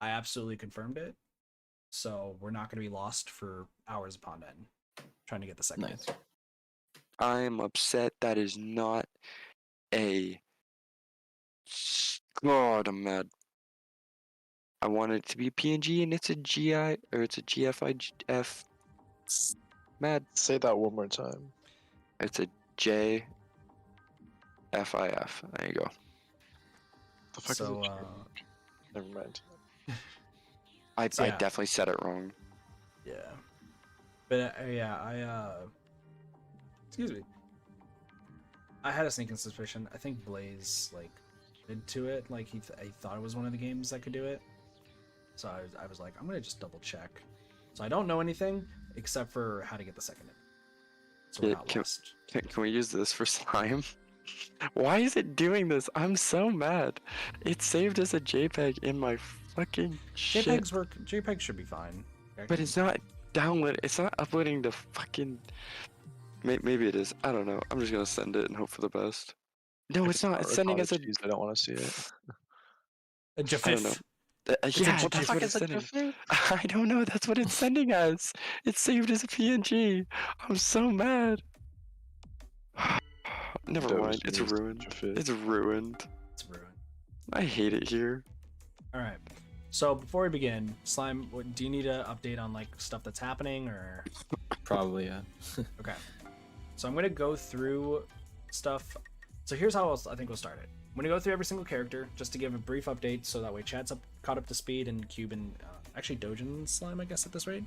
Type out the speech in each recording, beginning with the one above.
I absolutely confirmed it. So we're not going to be lost for hours upon end trying to get the second Nice. hit. I'm upset that is not a. God, I'm mad. I want it to be PNG and it's a GI or it's a GFIF. Mad. Say that one more time. It's a JFIF. There you go. The fuck So, is it? Never mind. I yeah. definitely said it wrong. Yeah. But I excuse me. I had a sneaking suspicion. I think Blaze like did to it. Like he thought it was one of the games that could do it. So I was like, I'm gonna just double check. So I don't know anything except for how to get the second hit. So we're Yeah, not lost. Can we use this for slime? Why is it doing this? I'm so mad. It saved as a JPEG in my fucking shit. JPEGs work. JPEGs should be fine. Okay? But it's not download. It's not uploading the fucking. Maybe it is. I don't know. I'm just gonna send it and hope for the best. No, it's not. It's sending as a. I don't want to see it. A I don't know. JPEG. Yeah, that's what it's sending. I don't know. That's what it's sending as. It's saved as a PNG. I'm so mad. Never mind. It's ruined. It's ruined. It's ruined. I hate it here. All right. So before we begin, Slime, do you need an update on like stuff that's happening or? Probably, yeah. Okay. So I'm gonna go through stuff. So here's how I think we'll start it. I'm gonna go through every single character just to give a brief update, so that way chat's caught up to speed, and Cube and actually Doge and Slime, I guess at this rate.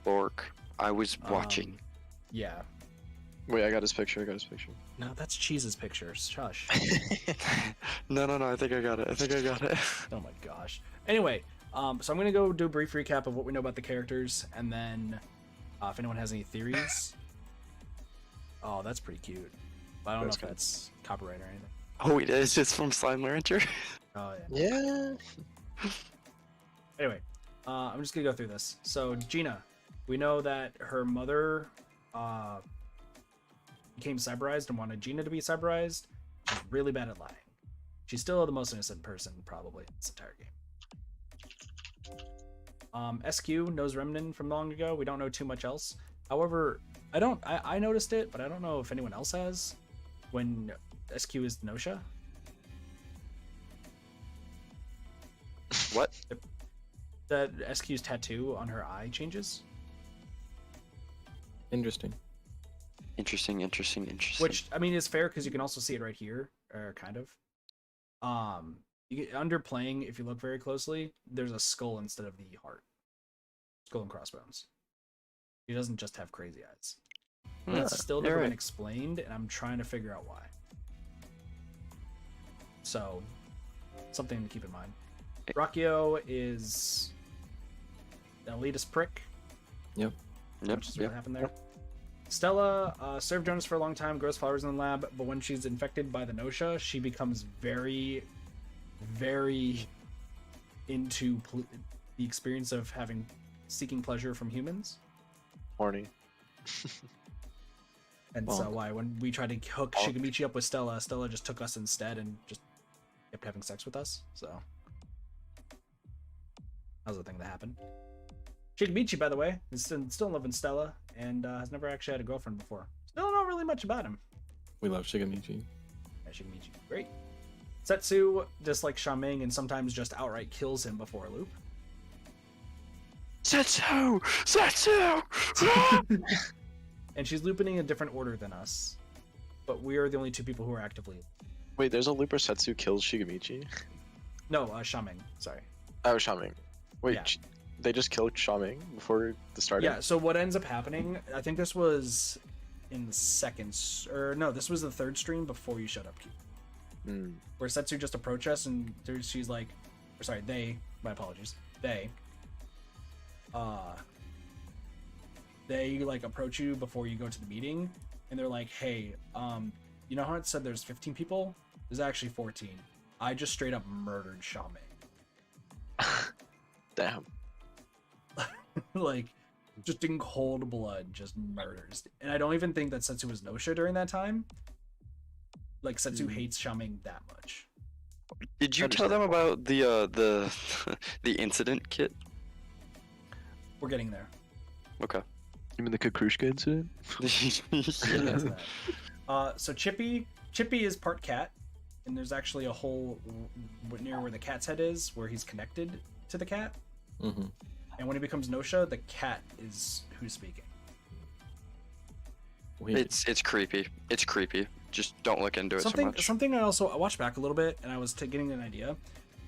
Orc. I was watching. Yeah. Wait, I got his picture. No, that's Cheese's picture. Shush. No. I think I got it. Oh my gosh. Anyway, so I'm gonna go do a brief recap of what we know about the characters, and then if anyone has any theories. Oh, that's pretty cute. But I don't know if that's copyright or anything. Oh, it is. It's from Slime Rancher. Oh yeah. Yeah. Anyway, I'm just gonna go through this. So Gina, we know that her mother became cyberized and wanted Gina to be cyberized. She's really bad at lying. She's still the most innocent person probably in this entire game. SQ knows Remnant from long ago. We don't know too much else. However, I noticed it, but I don't know if anyone else has. When SQ is Gnosia. What? The SQ's tattoo on her eye changes. Interesting. Interesting. Which I mean is fair because you can also see it right here, or kind of. You get, under playing, if you look very closely, there's a skull instead of the heart. Skull and crossbones. He doesn't just have crazy eyes. That's still never been explained, and I'm trying to figure out why. So, something to keep in mind. Rakio is an elitist prick. Yep. Which is what happened there. Stella served Jonas for a long time, grows flowers in the lab, but when she's infected by the Gnosia, she becomes very, very into the experience of seeking pleasure from humans. Horny. And so when we tried to hook Shigamichi up with Stella just took us instead and just kept having sex with us. So that was the thing that happened. Shigamichi, by the way, is still in love with Stella and has never actually had a girlfriend before. Still don't know really much about him. We love Shigamichi. Yeah, Shigamichi, great. Setsu dislikes Shaming and sometimes just outright kills him before a loop. Setsu! And she's looping in a different order than us, but we are the only two people who are actively. Wait, there's a looper Setsu kills Shigamichi? No, Shaming. Sorry. Oh, Shaming. Wait, Yeah. They just killed Shaming before the start? Yeah. So what ends up happening? I think this was in the this was the third stream before you shut up, Q. Where Setsu just approached us and she's like, my apologies. They like approach you before you go to the meeting, and they're like, "Hey, you know how it said there's 15 people? There's actually 14. I just straight up murdered Shaming." Damn. Like, just in cold blood, just murders. And I don't even think that Setsu was Gnosia during that time. Like, Setsu hates Shaming that much. Did you tell them about the the incident kit? We're getting there. Okay. You mean the Kakrushka incident? We'll get to that. So Chippy is part cat, and there's actually a hole near where the cat's head is, where he's connected to the cat. Mm-hmm. And when he becomes Gnosia, the cat is who's speaking. Wait. It's creepy. It's creepy. Just don't look into it so much. Something I watched back a little bit, and I was getting an idea.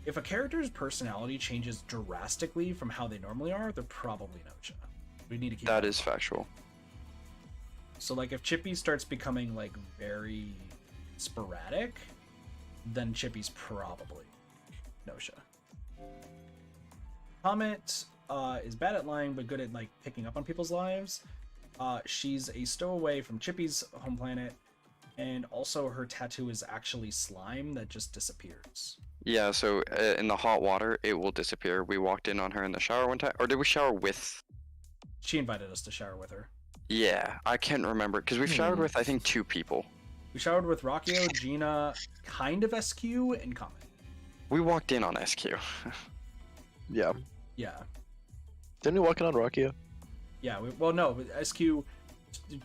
If a character's personality changes drastically from how they normally are, they're probably Gnosia. We need to keep That is factual. So like if Chippy starts becoming like very sporadic, then Chippy's probably Gnosia. Comet is bad at lying but good at like picking up on people's lives. She's a stowaway from Chippy's home planet, and also her tattoo is actually slime that just disappears. Yeah, so in the hot water, it will disappear. We walked in on her in the shower one time. Or did we shower with? She invited us to shower with her. Yeah, I can't remember. Because we've showered with, I think, 2 people. We showered with Rockio, Gina, kind of SQ, and Comet. We walked in on SQ. Yeah. Yeah. Didn't we walk in on Rockio? Yeah, no, SQ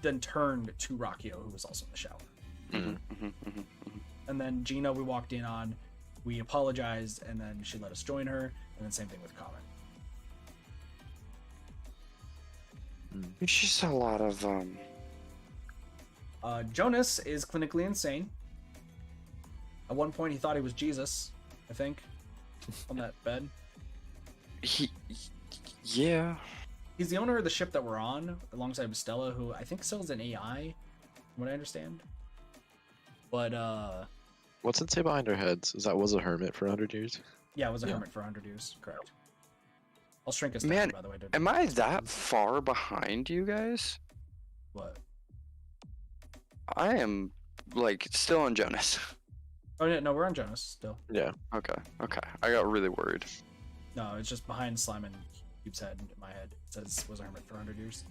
then turned to Rockio, who was also in the shower. Mm-hmm. And then Gina, we walked in on, we apologized, and then she let us join her, and then same thing with Comet. It's just a lot of Jonas is clinically insane. At one point, he thought he was Jesus, I think, on that bed. Yeah. He's the owner of the ship that we're on, alongside with Stella, who I think sells an AI, from what I understand. But, What's it say behind our heads? Is that was a hermit for 100 years? yeah, it was a Yeah. hermit for 100 years, correct. I'll shrink us Man, down, by the way. Am I that far behind you guys? What? I am, like, still on Jonas. Oh, yeah, no, we're on Jonas still. Yeah. Okay. I got really worried. No, it's just behind Slime and Cube's head in my head. It says was a hermit for 100 years.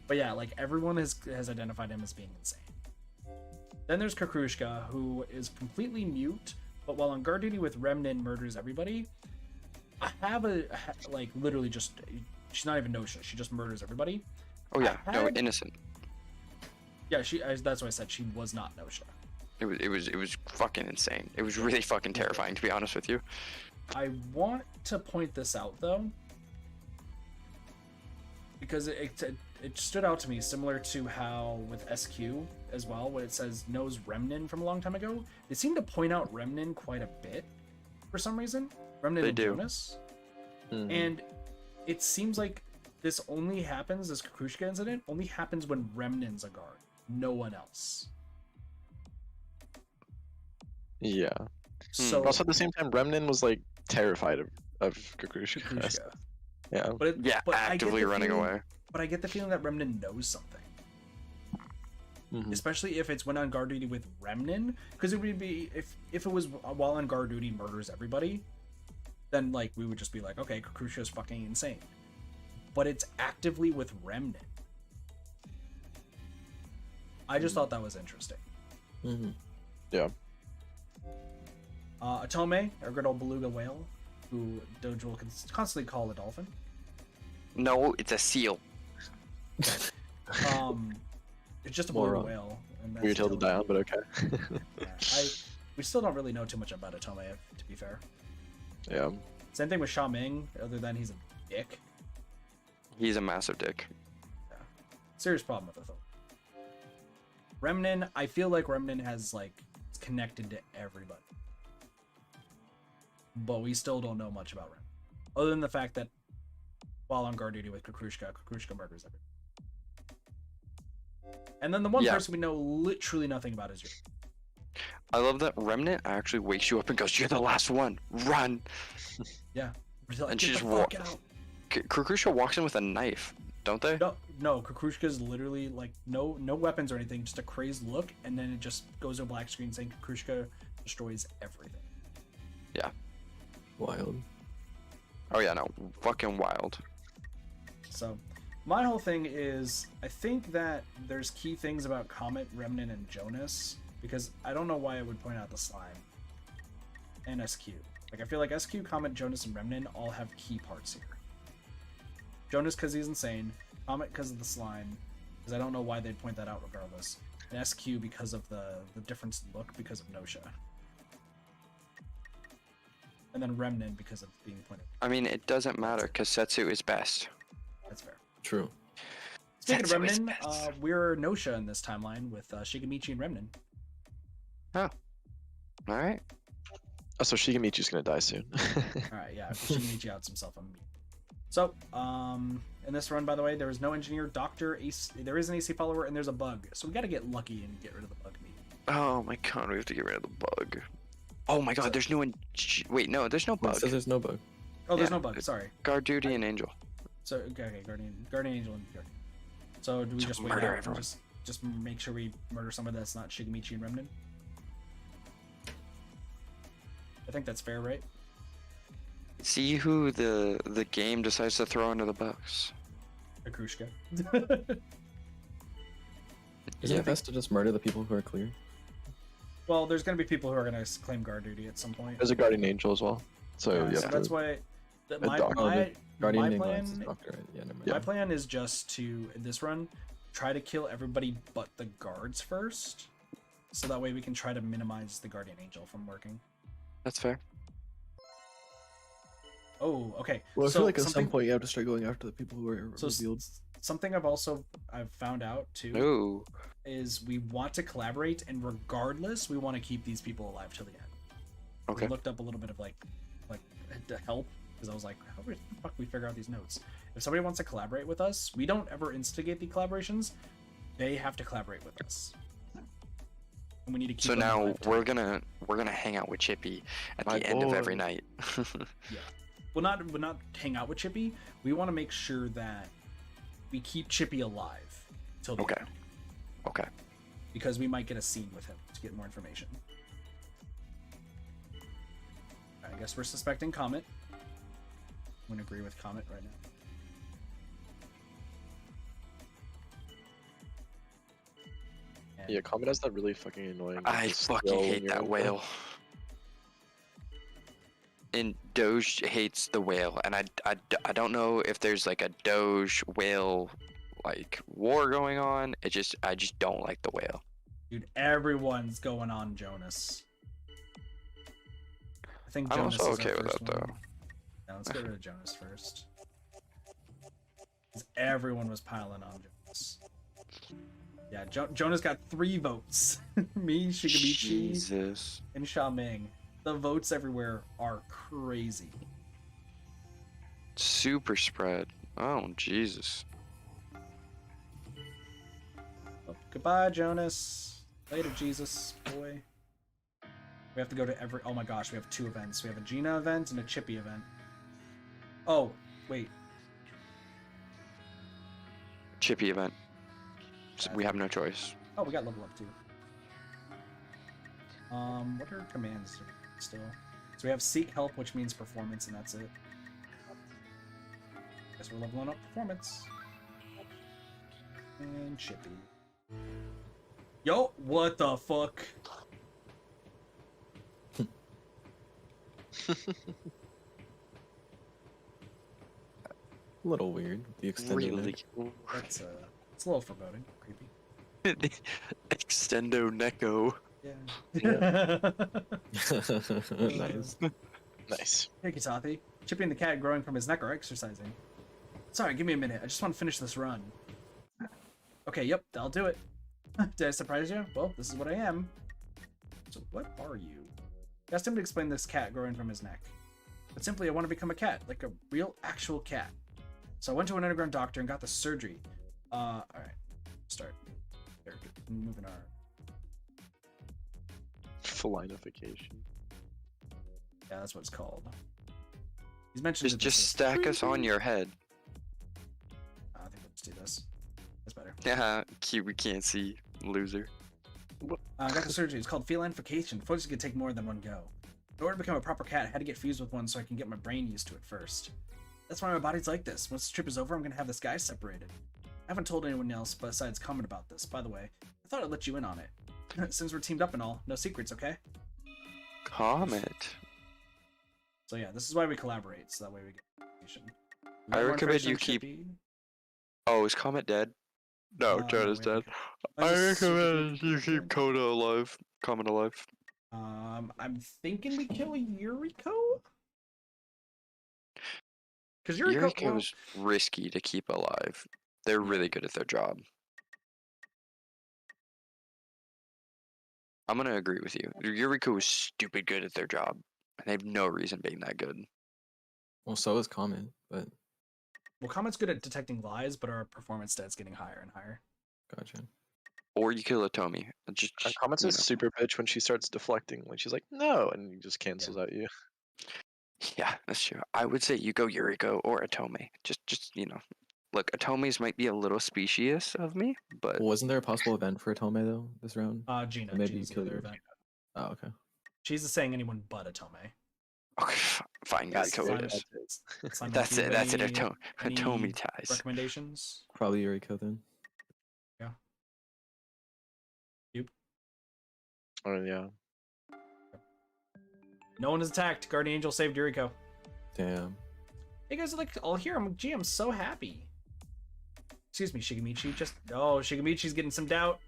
But yeah, like everyone has identified him as being insane. Then there's Kakrushka, who is completely mute, but while on guard duty with Remnin murders everybody. I have like literally just, she's not even Gnosia, she just murders everybody. Oh yeah, no, had- innocent. Yeah, that's why I said she was not Gnosia. It was fucking insane. It was really fucking terrifying, to be honest with you. I want to point this out though, because it stood out to me, similar to how with SQ as well, when it says knows Remnin from a long time ago. They seem to point out Remnin quite a bit for some reason. Remnin They and do. Jonas. And it seems like this only happens, this Kakrushka incident only happens when Remnin's a guard, no one else. Yeah. So But also at the same time, Remnin was like terrified of Kakrushka. Kakrushka. Yeah. But Yeah, but I get actively the running feeling- away. But I get the feeling that Remnin knows something. Especially if it's when on guard duty with Remnin, because it would be if it was while on guard duty murders everybody, then like we would just be like, okay, Kakrushka is fucking insane. But it's actively with Remnin. I just thought that was interesting. Yeah. Atome, our good old beluga whale, who Doge will constantly call a dolphin. No, it's a seal. It's just a More, beluga whale. And that's Weird hill to die on, but okay. Yeah, we still don't really know too much about Atome, to be fair. Yeah. Same thing with Sha Ming, other than he's a dick. He's a massive dick. Yeah. Serious problem with it. Remnin, I feel like Remnin has like it's connected to everybody. But we still don't know much about Remnin. Other than the fact that while on guard duty with Kakrushka murders everybody. And then the one person we know literally nothing about is Yuriko. I love that Remnant actually wakes you up and goes, "You're the last one. Run!" Yeah. Like, And she "Get just the fuck out." Kakrusha walks in with a knife, don't they? No, Kakrushka's literally like no weapons or anything, just a crazed look, and then it just goes to a black screen saying Kakrushka destroys everything. Yeah. Wild. Oh yeah, no, fucking wild. So, my whole thing is, I think that there's key things about Comet, Remnant, and Jonas, because I don't know why I would point out the slime. and SQ. Like, I feel like SQ, Comet, Jonas, and Remnant all have key parts here. Jonas because he's insane, Comet because of the slime, because I don't know why they'd point that out regardless, and SQ because of the difference in look because of Gnosia. And then Remnant because of being pointed. I mean, it doesn't matter because Setsu is best. That's fair. True. Speaking of Setsu is Remnant, best. we're Gnosia in this timeline with Shigemichi and Remnant. Oh. All right. Oh, so Shigemichi's gonna die soon. Alright, yeah, Shigemichi outs himself on me. So, in this run, by the way, there is no engineer, doctor, there is an AC follower, and there's a bug. So we gotta get lucky and get rid of the bug meat. Oh my god, we have to get rid of the bug. Oh my god, there's no one. Wait, no, there's no It bug. says there's no bug. Oh, there's Yeah. no bug, sorry. Guard duty and angel. So, okay, Guardian Angel and Guardian. So do we So just wait murder out and everyone. just make sure we murder someone that's not Shigemichi and Remnant? I think that's fair, right? See who the game decides to throw under the bus. Akrushka. Isn't it best to just murder the people who are clear? Well, there's gonna be people who are gonna claim guard duty at some point. There's a guardian angel as well. So Yeah, you so have that's to. why A doctor. Guardian my Angel plan is doctor, right? Yeah, never mind. my plan is just to, in this run, try to kill everybody but the guards first, so that way we can try to minimize the Guardian Angel from working. That's fair. Oh, okay. Well, I so feel like at something, some point you have to start going after the people who are so revealed. something I've found out too Ooh. is we want to collaborate, and regardless, we want to keep these people alive till the end. Okay. I looked up a little bit of like to help, because I was like, how the fuck we figure out these notes? If somebody wants to collaborate with us, we don't ever instigate the collaborations. They have to collaborate with us. And we need to keep So them now alive till we're the end. gonna hang out with Chippy at My the end of every boy. night. We'll not hang out with Chippy. We want to make sure that we keep Chippy alive till the Okay. end, Okay. because we might get a scene with him to get more information. I guess we're suspecting Comet. I'm gonna agree with Comet right now. And Yeah, Comet has that really fucking annoying. I skill fucking when hate you're that in whale. And Doge hates the whale, and I don't know if there's like a Doge whale like war going on. I just don't like the whale. dude, everyone's going on Jonas. I think I'm Jonas also is our okay with first that, though. one. Yeah, let's get rid of Jonas first. 'Cause everyone was piling on Jonas. Yeah, Jonas got 3 votes. Me, Shigemichi, Jesus. and Xiaoming. The votes everywhere are crazy. Super spread. Oh Jesus. Oh, goodbye, Jonas. Later, Jesus, boy. We have to go to every... Oh my gosh, we have 2 events. We have a Gina event and a Chippy event. Oh, wait. Chippy event. So we have no choice. Oh, we got level up too. What are commands still? So we have seek help, which means performance, and that's it. Guess we're leveling up performance. And Chippy. Yo, what the fuck? A little weird. The extended Really. That's it's a little foreboding, creepy. Extendo Neko. Yeah. Nice. Nice. Hey, Kitathi. Chippy and the cat growing from his neck are exercising. Sorry, give me a minute. I just want to finish this run. Okay, yep, I'll do it. Did I surprise you? Well, this is what I am. So what are you? I asked him to explain this cat growing from his neck. But simply, I want to become a cat, like a real, actual cat. So I went to an underground doctor and got the surgery. Alright. Start. Very good. Moving on. Felinification. Yeah, that's what it's called. He's mentioned that Just this is- stack us on your head. I think let's do this. That's better. Yeah, cute. We can't see, loser. I got the surgery. It's called felinification. Folks can take more than one go. In order to become a proper cat, I had to get fused with one so I can get my brain used to it first. That's why my body's like this. Once the trip is over, I'm gonna have this guy separated. I haven't told anyone else besides Comet about this, by the way. I thought I'd let you in on it. Since we're teamed up and all, no secrets, okay? Comet. So yeah, this is why we collaborate, so that way we get information. I More recommend information you on keep- Chippy. Oh, is Comet dead? No, Jonah's we haven't dead. I I just- recommend you keep Coda alive. Comet alive. I'm thinking we kill Yuriko? Because Yuriko, Yuriko's risky to keep alive. They're really good at their job. I'm gonna agree with you. Yuriko is stupid good at their job. And they have no reason being that good. Well, so is Comet, but well, Comet's good at detecting lies, but our performance stats getting higher and higher. gotcha. Or you kill Atomi. And Comet's you a know. super bitch when she starts deflecting. When she's like, no, and he just cancels out you. Yeah, that's true. I would say you go Yuriko or Atome. Just look, Atomes might be a little specious of me, but Well, wasn't there a possible event for Atome though this round? Gina. So maybe Gina's you kill the other Yuriko. event. Oh, okay. She's saying anyone but Atome. okay, fine, Yes, Yuriko fine. it is. Simon, That's do you it. have That's it. any- any Atomi ties. Recommendations? Probably Yuriko then. Oh yeah. No one is attacked. Guardian Angel saved Yuriko. Damn. You guys are like all here. Gee, I'm so happy. Excuse me, Shigemichi. Shigemichi's getting some doubt.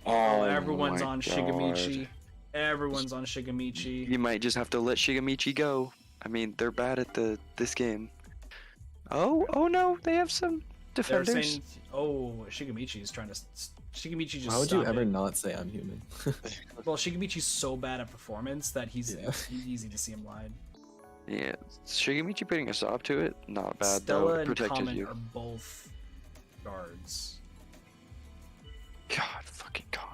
Oh, everyone's my on God. Shigemichi. Everyone's on Shigemichi. You might just have to let Shigemichi go. I mean, they're bad at this game. Oh no, they have some They're defenders. saying, oh, Shigemichi is trying to. Shigemichi just. Why would you stop ever it. not say I'm human? Well, Shigemichi's so bad at performance that he's Yeah. easy to see him lied. Yeah, Shigemichi putting a stop to it, not bad Stella though. It and protected Comet you. are both guards. God, fucking Comet.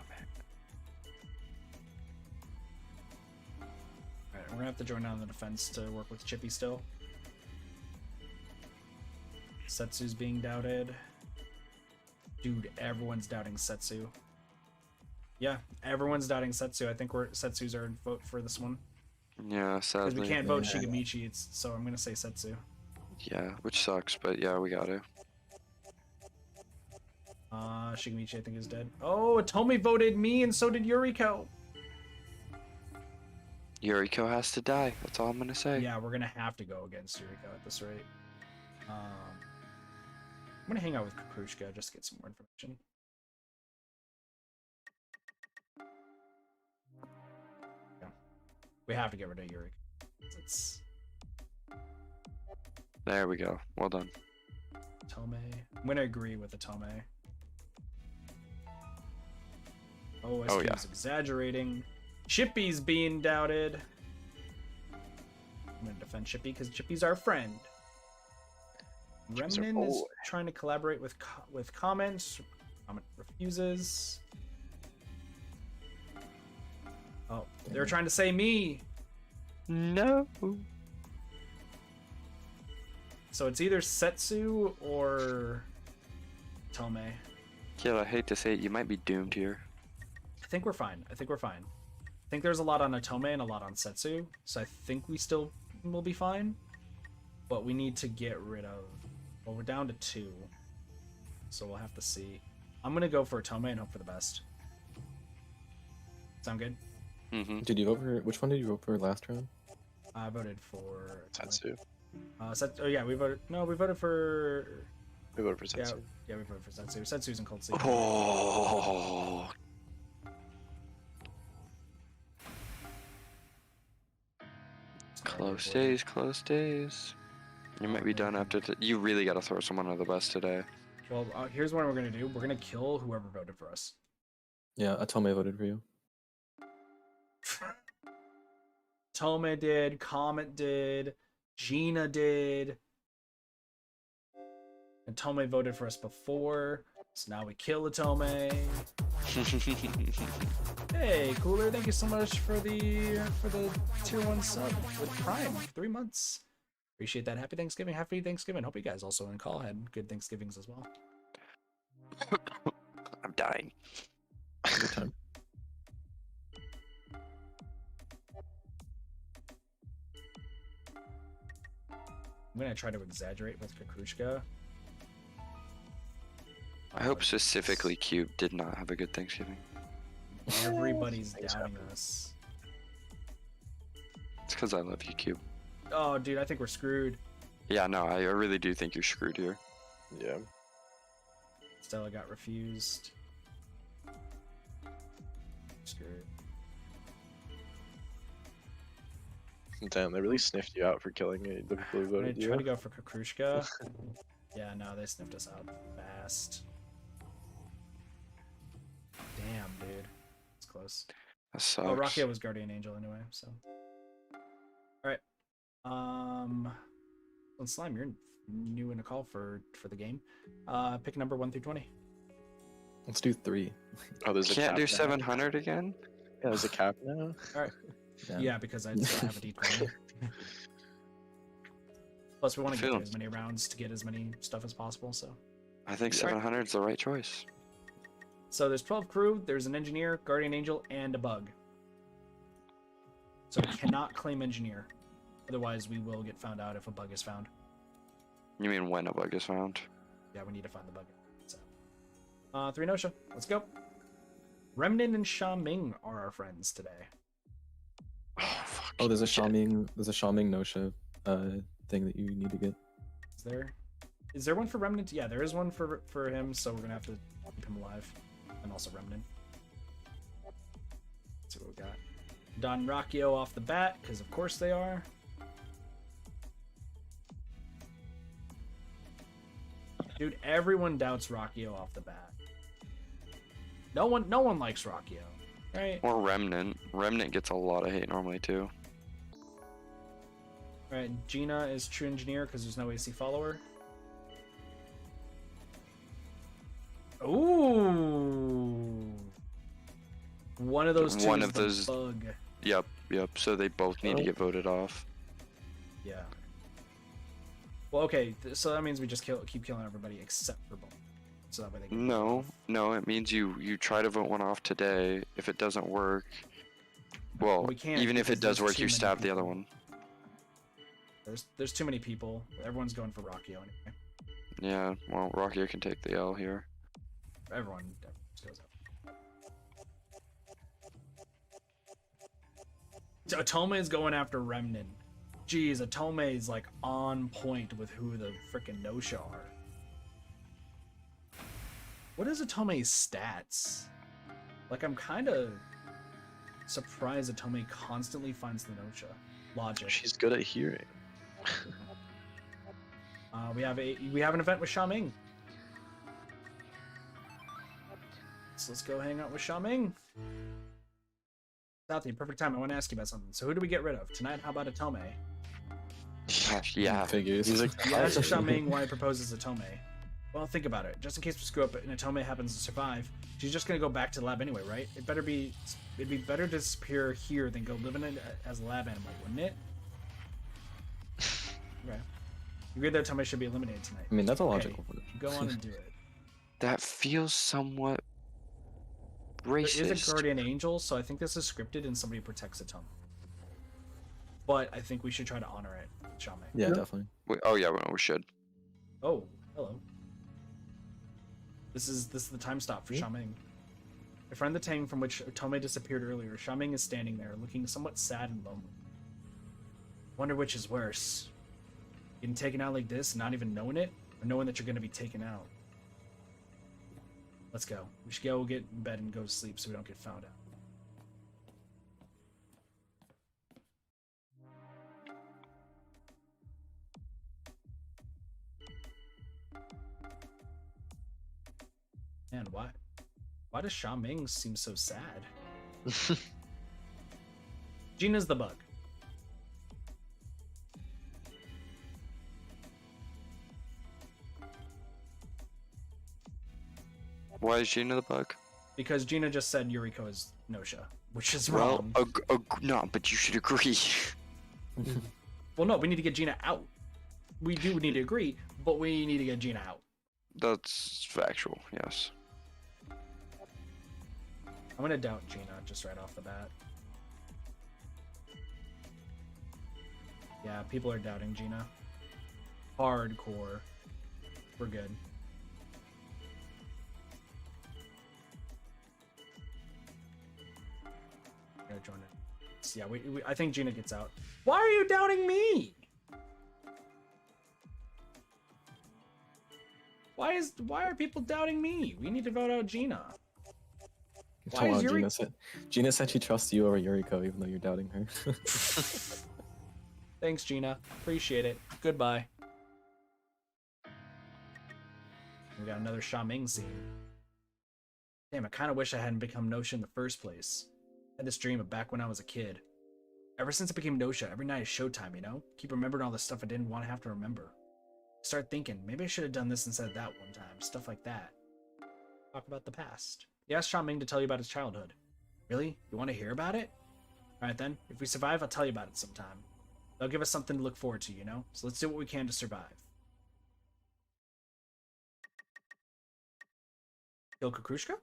Alright, we're gonna have to join down the defense to work with Chippy still. Setsu's being doubted. Dude, everyone's doubting Setsu. Yeah, everyone's doubting Setsu. I think Setsu's our vote for this one. Yeah, Because sadly. we can't vote Yeah. Shigemichi, so I'm gonna say Setsu. Yeah, which sucks, but yeah, we got to. Shigemichi I think is dead. Oh, Atome voted me and so did Yuriko. Yuriko has to die. That's all I'm gonna say. Yeah, we're gonna have to go against Yuriko at this rate. I'm gonna hang out with Kukrushka just to get some more information. Yeah. We have to get rid of Yuriko. It's There we go. Well done. Atome. I'm gonna agree with Atome. Oh, Oh, SP yeah. is exaggerating. Chippy's being doubted. I'm gonna defend Chippy because Chippy's our friend. Chippy's our Remnin is boy. trying to collaborate with comments. Comment refuses. Oh, they're trying to say me. No. So it's either Setsu or Tome. Kill, I hate to say it, you might be doomed here. I think we're fine. I think there's a lot on Atome and a lot on Setsu, so I think we still will be fine. But we need to get rid of. Well, we're down to 2, so we'll have to see. I'm gonna go for Atome and hope for the best. Sound good? Mm-hmm. Did you vote for which one did you vote for last round? I voted for Setsu. Oh yeah, we voted. No, we voted for. We voted for Setsu. Yeah, we voted for Setsu. Setsu's in Cold Sleep. Oh. Close days, close days. You might be done after. You really gotta throw someone under the bus today. Well, here's what we're gonna do. We're gonna kill whoever voted for us. Yeah, Atome voted for you. Tome did, Comet did, Gina did. And Tome voted for us before, so now we kill Atome. Hey, Cooler, thank you so much for the tier 1 sub with Prime, 3 months. Appreciate that. Happy Thanksgiving. Happy Thanksgiving. Hope you guys also in call had good Thanksgivings as well. I'm dying. Good time. I'm gonna try to exaggerate with Kukrushka. I hope specifically Cube did not have a good Thanksgiving. Everybody's Things doubting happen. us. Because I love you, Cube. Oh, dude, I think we're screwed. Yeah, no, I really do think you're screwed here. Yeah. Stella got refused. Screwed. Damn, they really sniffed you out for killing the people who I'm voted trying to you. go for Kukrushka. Yeah, no, they sniffed us out fast. Damn, dude. It's close. That sucks. Oh, Rakia was Guardian Angel anyway, so. Alright. Well, Slime, you're new in a call for the game. Pick a number 1 through 20. Let's do 3. Oh, there's a Can't cap do now. 700 again? Yeah, there's a cap now. Yeah, because I still have a D20. Plus, we want to get Feeling- through as many rounds to get as many stuff as possible, so. I think Yeah. 700 is the right choice. So there's 12 crew, there's an engineer, guardian angel, and a bug. So we cannot claim engineer. Otherwise, we will get found out if a bug is found. You mean when a bug is found? Yeah, we need to find the bug. So, 3 Gnosia. Let's go. Remnant and Sha Ming are our friends today. Oh, fuck. Oh, there's a shit. Shaming Nosha thing that you need to get. Is there one for Remnant? Yeah, there is one for him, so we're gonna have to keep him alive. And also Remnant. Let's see what we got. Don Rocchio off the bat, because of course they are. Dude, everyone doubts Rocchio off the bat. No one likes Rocchio, right? Or Remnant. Remnant gets a lot of hate normally too. Alright, Gina is true engineer because there's no AC follower. Ooh. One of those two One is of the those- bug. Yep. So they both need to get voted off. Yeah. Well, okay, so that means we just keep killing everybody except for bug. So that way they can No, it means you try to vote one off today. If it doesn't work, well, we can't even if because it does there's work, too you many stab the other people. one. There's too many people. Everyone's going for Rocchio anyway. Yeah, well, Rocky can take the L here. Everyone just goes up. Atome is going after Remnant. Jeez, Atome is like on point with who the frickin' Nosha are. What is Atome's stats? Like, I'm kind of surprised Atome constantly finds the Nosha. Logic. She's good at hearing. We have an event with Sha Ming. So let's go hang out with Sha Ming. Southie, perfect time. I want to ask you about something. So who do we get rid of tonight? How about Atome? Yeah. Figures. He's like, You asked Sha Ming why he proposes Atome. Well, think about it. Just in case we screw up and Atome happens to survive, she's just gonna go back to the lab anyway, right? It'd be better to disappear here than go live in it as a lab animal, wouldn't it? Okay. You agree that Atome should be eliminated tonight? I mean, that's a Okay, logical one. Go on and do it. That feels somewhat There is a racist. guardian angel, so I think this is scripted and somebody protects Atome. But I think we should try to honor it, Sha Ming. Yeah, definitely. Oh yeah, we should. Oh, hello. This is the time stop for Sha Ming. A friend the Tang from which Otome disappeared earlier, Sha Ming is standing there, looking somewhat sad and lonely. Wonder which is worse. Getting taken out like this, not even knowing it, or knowing that you're gonna be taken out. Let's go. We should go get in bed and go to sleep so we don't get found out. Man, why does Sha Ming seem so sad? Gina's the bug. Why is Gina the bug? Because Gina just said Yuriko is Nosha, which is Well, wrong. no, but you should agree. Well, no, we need to get Gina out. We do need to agree, but we need to get Gina out. That's factual, yes. I'm gonna doubt Gina just right off the bat. Yeah, people are doubting Gina. Hardcore. We're good. I'm gonna join it. Deduce. Yeah, I think Gina gets out. Why are you doubting me? Why are people doubting me? We need to vote out Gina. Why Come is on, Yuri- Gina said she trusts you over Yuriko, even though you're doubting her. Thanks, Gina. Appreciate it. Goodbye. We got another Shaming scene. Damn, I kind of wish I hadn't become Nosha in the first place. I had this dream of back when I was a kid. Ever since I became Nosha, every night is showtime, you know? Keep remembering all the stuff I didn't want to have to remember. Start thinking, maybe I should have done this instead of that one time. Stuff like that. Talk about the past. He asked Shaming to tell you about his childhood. Really? You want to hear about it? Alright then, if we survive, I'll tell you about it sometime. They'll give us something to look forward to, you know? So let's do what we can to survive. Kill Kukushka?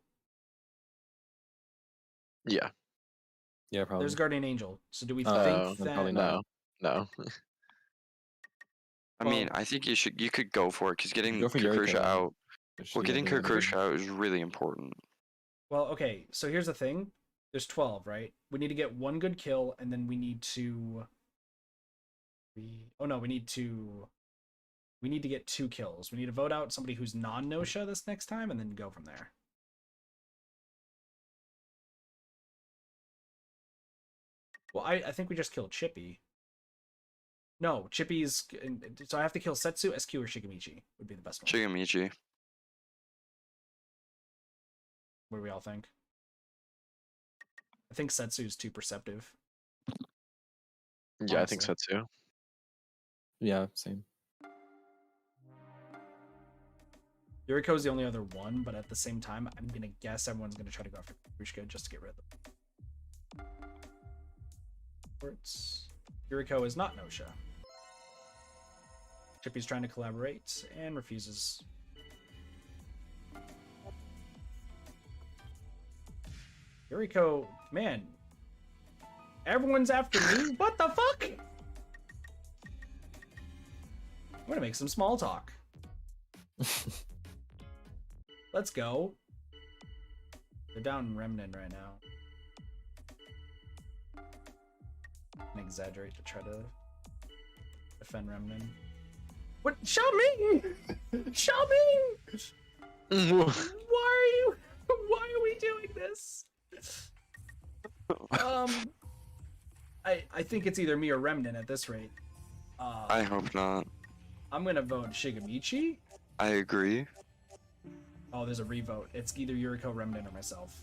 Yeah. Yeah, probably. There's Guardian Angel. So do we Oh, think then that... probably not. No. I mean, I think you could go for it because getting Go for Yuriko, Kukusha then. out. If Well, she getting doesn't do anything. Kukusha out is really important. Well, okay, so here's the thing. There's 12, right? We need to get one good kill, and then we need to... we need to get 2 kills. We need to vote out somebody who's non-Nosha this next time, and then go from there. Well, I think we just killed Chippy. No, Chippy's... So I have to kill Setsu, SQ, or Shigemichi would be the best one. Shigemichi. What do we all think? I think Setsu's too perceptive. Yeah, I think Honestly. so too. Yeah, same. Yuriko's the only other one, but at the same time, I'm gonna guess everyone's gonna try to go after Kukushka just to get rid of them. Yuriko is not Nosha. Chippy's trying to collaborate and refuses. Yuriko, man, everyone's after me? What the fuck? I'm gonna make some small talk. Let's go. They're down in Remnant right now. I'm gonna exaggerate to try to defend Remnant. What? Xiaoming! Xiaoming! Why are we doing this? I think it's either me or Remnant at this rate. I hope not. I'm gonna vote Shigemichi. I agree. Oh, there's a revote. It's either Yuriko, Remnant, or myself.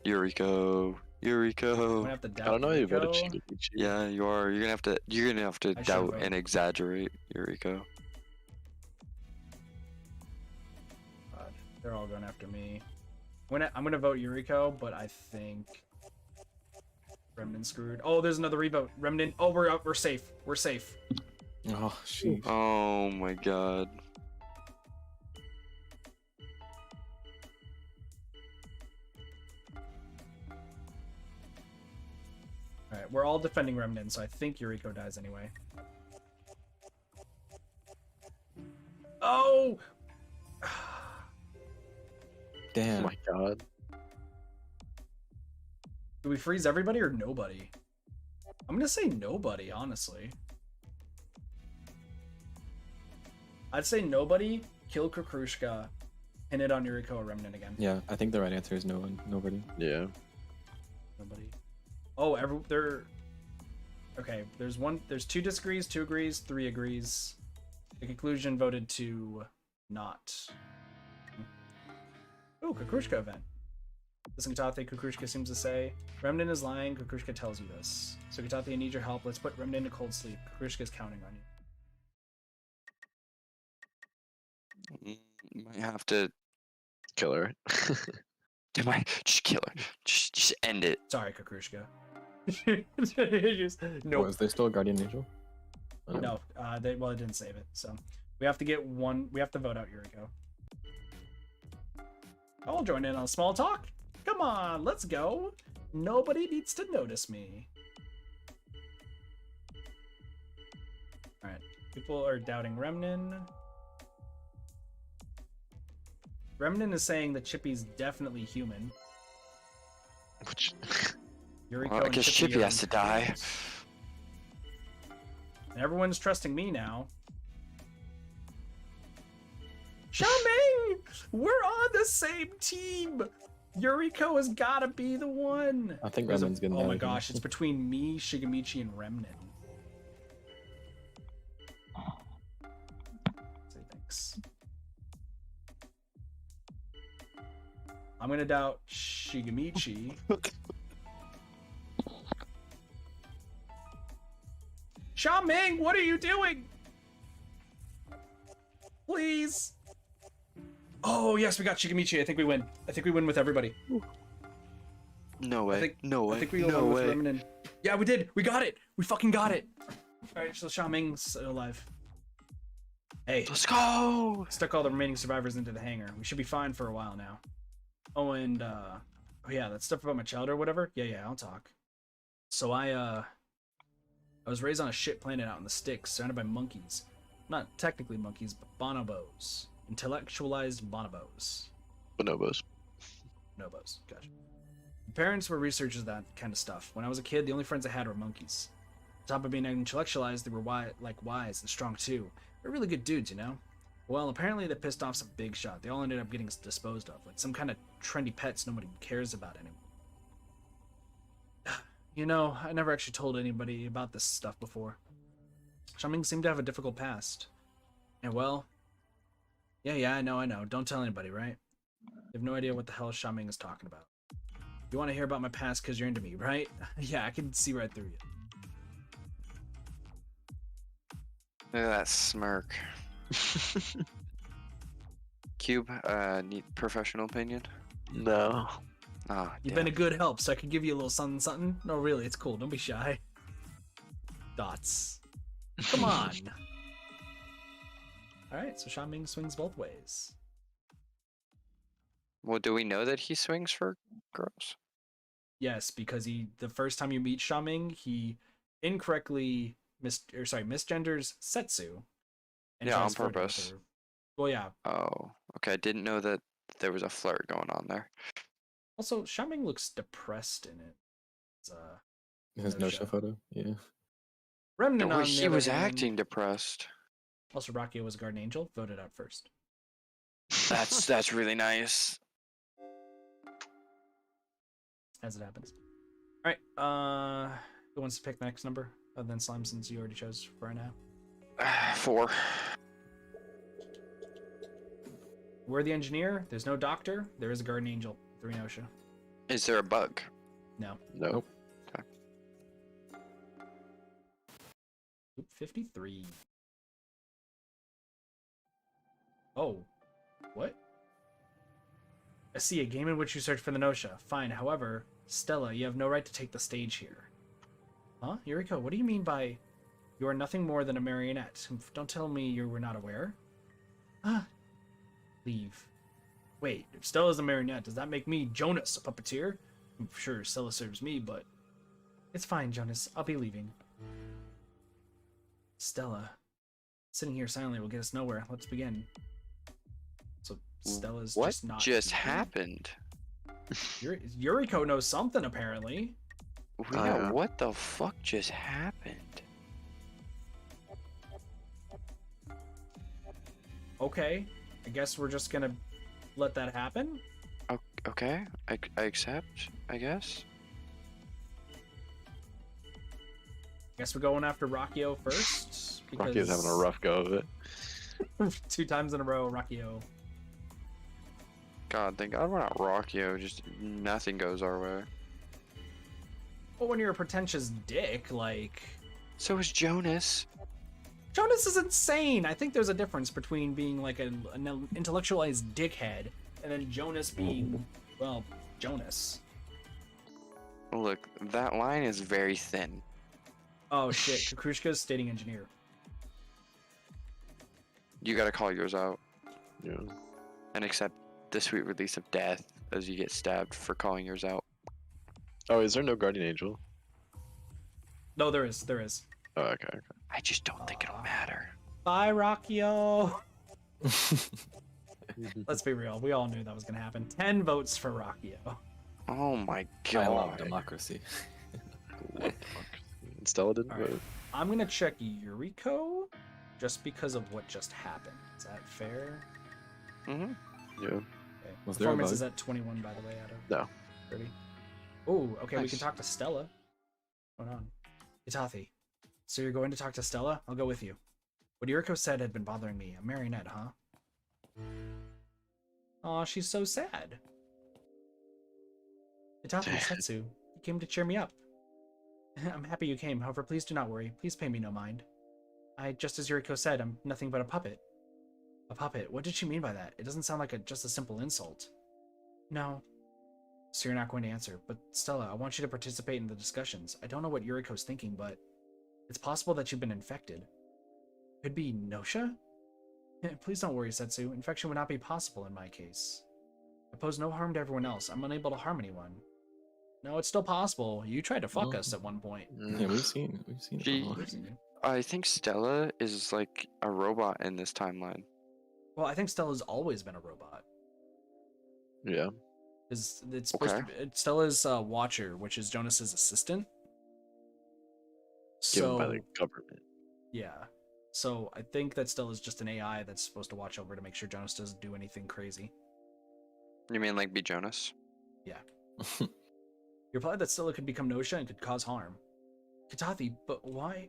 Yuriko. I'm Yuriko. gonna have to doubt I don't know. You voted Yuriko. Shigemichi. Yeah, you are. You're gonna have to I should doubt vote. and exaggerate Yuriko. God, they're all going after me. I'm gonna vote Yuriko, but I think Remnant screwed. Oh, there's another revote. Remnant. Oh, we're safe. We're safe. Oh, sheesh. Oh my god. All right, we're all defending Remnant, so I think Yuriko dies anyway. Oh! Oh Damn. my god. Do we freeze everybody or nobody? I'm gonna say nobody, honestly. I'd say nobody, kill Kukushka, pin it on Yuriko or Remnant again. Yeah, I think the right answer is no one. Nobody. Yeah. Nobody. Oh, okay, there's 2 disagrees, 2 agrees, 3 agrees. The conclusion voted to not. Oh, Kukushka event. Listen, Katate, Kukushka seems to say, Remnant is lying, Kukushka tells you this. So Katate, I need your help. Let's put Remnant in cold sleep. Kukushka is counting on you. Might have to. Kill her. Just kill her. Just end it. Sorry, Kukushka. No. Nope. Is there still a Guardian Angel? Oh. No, it didn't save it. So we have to get one. We have to vote out Yuriko. I'll join in on a small talk. Come on, let's go. Nobody needs to notice me. All right, people are doubting Remnant. Remnant is saying that Chippy's definitely human. Which... Yuriko Well, I and guess Chippy Chippy are has in to die. cahoots. And everyone's trusting me now. Xiaoming! We're on the same team! Yuriko has gotta be the one! I think There's a- Remnan's gonna Oh die my here. gosh, it's between me, Shigamichi, and Remnan. Say thanks. I'm gonna doubt Shigamichi. Xiaoming, what are you doing? Please. Oh yes, we got Shigamichi. I think we win. I think we win with everybody. No way. think- no way. I think we no won with way. Remnan. Yeah, we did. We got it. We fucking got it. All right, so Xiaoming's alive. Hey, Let's go. stuck all the remaining survivors into the hangar. We should be fine for a while now. Oh, and oh yeah, that stuff about my child or whatever. Yeah, I'll talk. So I was raised on a shit planet out in the sticks, surrounded by monkeys. Not technically monkeys, but bonobos. Intellectualized bonobos. Bonobos. Bonobos. Gotcha. My parents were researchers of that kind of stuff. When I was a kid, the only friends I had were monkeys. On top of being intellectualized, they were wise and strong too. They're really good dudes, you know? Well, apparently they pissed off some big shot. They all ended up getting disposed of, like some kind of trendy pets nobody cares about anymore. You know, I never actually told anybody about this stuff before. Xiaoming seemed to have a difficult past. And well, yeah, I know. Don't tell anybody, right? You have no idea what the hell Xiaoming is talking about. You want to hear about my past because you're into me, right? Yeah, I can see right through you. Look at that smirk. Cube, need professional opinion? No. Oh, You've been a good help, so I could give you a little something. No, really, it's cool. Don't be shy. Dots. Come on. Alright, so Xiaoming swings both ways. Well, do we know that he swings for girls? Yes, because the first time you meet Xiaoming, he incorrectly misgenders Setsu. Yeah, on transferred her purpose. with her. Well, yeah. Oh, okay. I didn't know that there was a flirt going on there. Also, Xiaoming looks depressed in it. It's, His No no show. show photo. Yeah. Remnant Well, on the he other was hand- acting depressed. Also, Rakio was a guardian angel, voted out first. That's really nice. As it happens. Alright, who wants to pick the next number? Other than Slime, since you already chose for right now. 4. We're the engineer, there's no doctor, there is a guardian angel. 3 Gnosia. Is there a bug? No. Nope. Oop, 53. Oh. What? I see a game in which you search for the Gnosia. Fine, however, Stella, you have no right to take the stage here. Huh? Yuriko, what do you mean by you are nothing more than a marionette? Don't tell me you were not aware. Ah. Leave. Wait, if Stella's a marionette, does that make me Jonas, a puppeteer? I'm sure Stella serves me, but... It's fine, Jonas. I'll be leaving. Stella. Sitting here silently will get us nowhere. Let's begin. So Stella's What just not just here? happened? Yuriko knows something, apparently. Yeah, what the fuck just happened? Okay. I guess we're just gonna let that happen? Okay, I accept, I guess. Guess we're going after Rakio first. Because Rocky's having a rough go of it. 2 times in a row, Rakio. God, thank God we're not Rockio, just nothing goes our way. But when you're a pretentious dick, like... So is Jonas. Jonas is insane! I think there's a difference between being like an intellectualized dickhead and then Jonas being, well, Jonas. Look, that line is very thin. Oh shit, Kukrushka's stating engineer. You gotta call yours out Yeah. and accept the sweet release of death as you get stabbed for calling yours out. Oh, is there no guardian angel? No, there is. Oh, okay. I just don't think it'll matter. Bye, Rakio! Let's be real, we all knew that was gonna happen. 10 votes for Rakio. Oh my I love God. democracy. And Stella didn't All right. vote. I'm gonna check Yuriko just because of what just happened. Is that fair? Mm-hmm. Yeah. Okay. Was there a Performance bug? is at 21, by the way, out of No. 30. Oh, okay, we can Nice. talk to Stella. Hold on. Itathi. So you're going to talk to Stella? I'll go with you. What Yuriko said had been bothering me. A marionette, huh? Aw, she's so sad. Itathi, Setsu, you came to cheer me up. I'm happy you came, however, please do not worry. Please pay me no mind. Just as Yuriko said, I'm nothing but a puppet. A puppet? What did she mean by that? It doesn't sound like just a simple insult. No. So you're not going to answer. But Stella, I want you to participate in the discussions. I don't know what Yuriko's thinking, but it's possible that you've been infected. Could be Gnosia? Please don't worry, Setsu. Infection would not be possible in my case. I pose no harm to everyone else. I'm unable to harm anyone. No, it's still possible. You tried to fuck us at one point. Yeah, we've seen it She- before. I think Stella is like a robot in this timeline. Well, I think Stella's always been a robot. Yeah. It's supposed to be, Stella's Watcher, which is Jonas's assistant. Given So by the government. yeah, so I think that Stella's just an AI that's supposed to watch over to make sure Jonas doesn't do anything crazy. You mean like be Jonas? You replied that Stella could become Gnosia and could cause harm. Katathi, but why?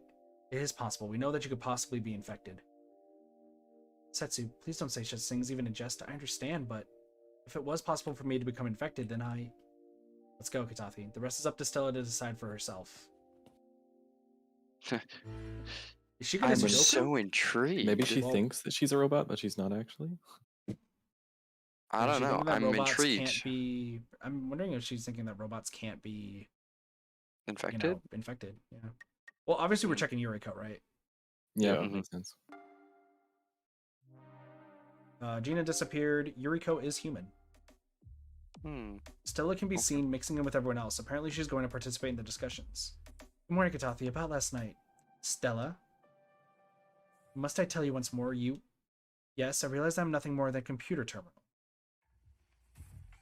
It is possible. We know that you could possibly be infected. Setsu, please don't say such things even in jest. I understand, but if it was possible for me to become infected, then I... Let's go, Katathi. The rest is up to Stella to decide for herself. Is she gonna I'm do Goku? so intrigued. Maybe she Well- thinks that she's a robot, but she's not actually. I Is don't she know. thinking that I'm robots intrigued. Can't be... I'm wondering if she's thinking that robots can't be, Infected? you know, infected. Yeah. Well, obviously we're Hmm. checking Yuriko, right? Yeah, Yeah. that makes sense. Gina disappeared. Yuriko is human. Hmm. Stella can be Okay. seen mixing in with everyone else. Apparently she's going to participate in the discussions. Good morning, Katathi. About last night. Stella? Must I tell you once more, you... Yes, I realize I'm nothing more than a computer terminal.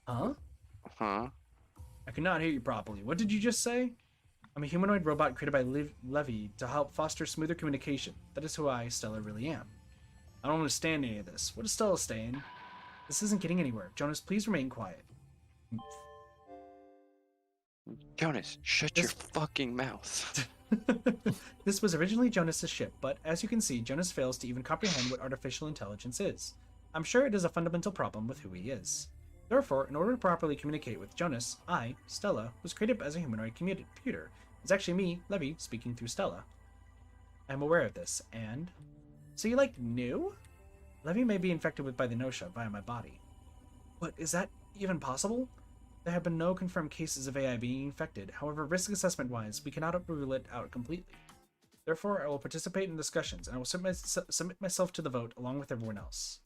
Huh? Huh? I could not hear you properly. What did you just say? I'm a humanoid robot created by Levy to help foster smoother communication. That is who I, Stella, really am. I don't understand any of this. What is Stella saying? This isn't getting anywhere. Jonas, please remain quiet. Jonas, shut This- your fucking mouth. This was originally Jonas's ship, but as you can see, Jonas fails to even comprehend what artificial intelligence is. I'm sure it is a fundamental problem with who he is. Therefore, in order to properly communicate with Jonas, I, Stella, was created as a humanoid computer. It's actually me, Levy, speaking through Stella. I'm aware of this, and... So you, knew? Levy may be infected by the Gnosia via my body. But is that even possible? There have been no confirmed cases of AI being infected. However, risk assessment-wise, we cannot rule it out completely. Therefore, I will participate in discussions, and I will submit myself to the vote along with everyone else.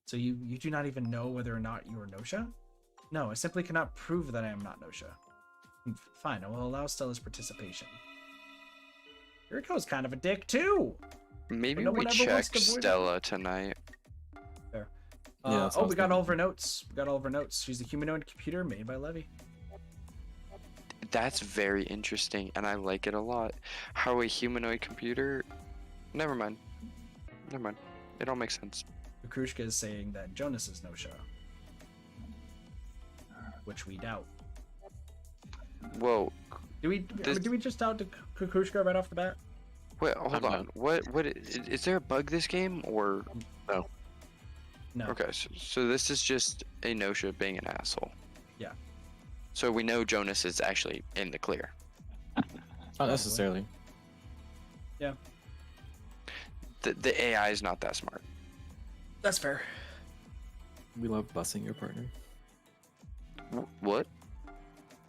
So you do not even know whether or not you are Gnosia? No, I simply cannot prove that I am not Gnosia. Fine, I will allow Stella's participation. Yuriko's kind of a dick, too! Maybe no we one ever wants check to avoid it. Stella tonight. There. Yeah, that's Oh, what I we was got all thinking. of her notes. We got all of her notes. She's a humanoid computer made by Levy. That's very interesting, and I like it a lot. How a humanoid computer... Never mind. Never mind. It all makes sense. Kukrushka is saying that Jonas is Gnosia. Which we doubt. Whoa. Do we This- do we just doubt Kukrushka right off the bat? Wait, hold I'm on. not. What is there a bug this game, or... No. Okay, so this is just a Gnosia being an asshole. Yeah. So we know Jonas is actually in the clear. Not necessarily. The AI is not that smart. That's fair. We love bussing your partner. What?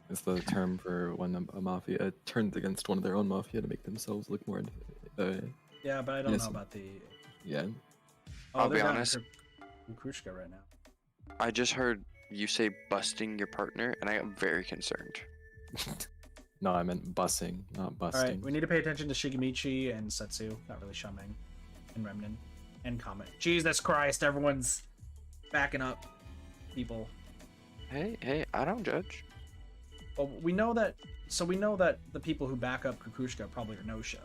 It's the term for when a mafia turns against one of their own mafia to make themselves look more. Yeah, but I don't know Innocent. about the. Yeah. Oh, I'll they're be down honest. Kukrushka right now. I just heard you say busting your partner, and I got very concerned. No, I meant bussing, not All busting. right, we need to pay attention to Shigemichi and Setsu. Not really Shameng, and Remnin, and Comet. Jesus Christ! Everyone's backing up. People. Hey, I don't judge. Well, we know that. So we know that the people who back up Kukushka probably are Gnosia.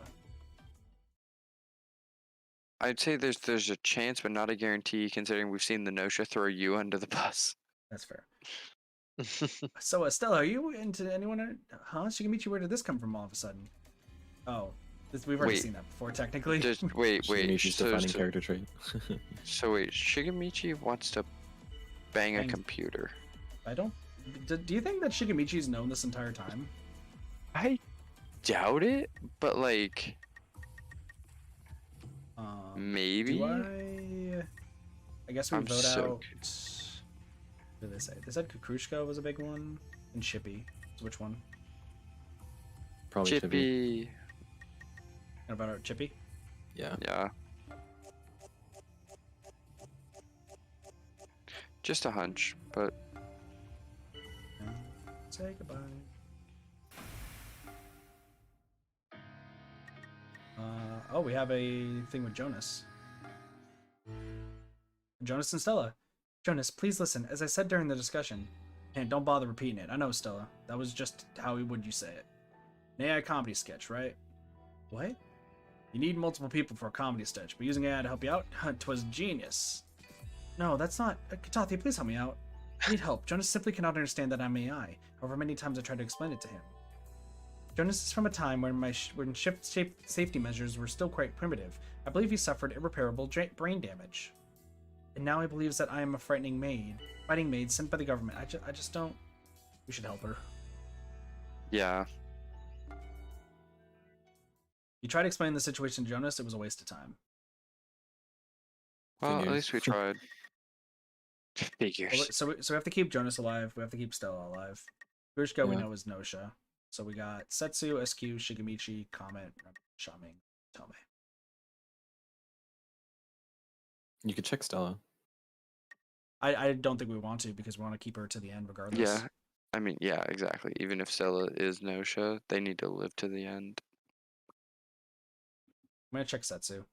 I'd say there's a chance, but not a guarantee, considering we've seen the Gnosia throw you under the bus. That's fair. So, Stella, are you into anyone? Huh? Shigemitsu, where did this come from all of a sudden? Oh, we've already Wait. seen that before, technically. Just wait. Shigemichi's defining So character trait. wait, Shigemichi wants to bang a Bang. computer. I don't. Do you think that Shigemichi's known this entire time? I doubt it, but like maybe. Do I guess we I'm vote so out. What did they say? They said Kukrushka was a big one, and Chippy. So which one? Probably Chippy. Chippy. Gonna vote out Chippy. Yeah. Yeah. Just a hunch, but And say goodbye. Oh, we have a thing with Jonas. Jonas and Stella. Jonas, please listen. As I said during the discussion, and don't bother repeating it. I know, Stella. That was just how would you say it. An AI comedy sketch, right? What? You need multiple people for a comedy sketch, but using AI to help you out? 'Twas genius. No, that's not... Katathi, please help me out. I need help. Jonas simply cannot understand that I'm AI, however many times I tried to explain it to him. Jonas is from a time when when shift safety measures were still quite primitive. I believe he suffered irreparable brain damage. And now he believes that I am a fighting maid sent by the government. I just don't... We should help her. yeah. You tried to explain the situation to Jonas, it was a waste of time. Well, at Figures. least we tried. Figures. Well, so we have to keep Jonas alive. We have to keep Stella alive. Grushka we Yeah. know is Gnosia. So we got Setsu, SQ, Shigemichi, Comet, Shaming, Tome. You could check Stella. I don't think we want to because we want to keep her to the end regardless. Yeah. I mean, yeah, exactly. Even if Stella is Nosha, they need to live to the end. I'm gonna check Setsu.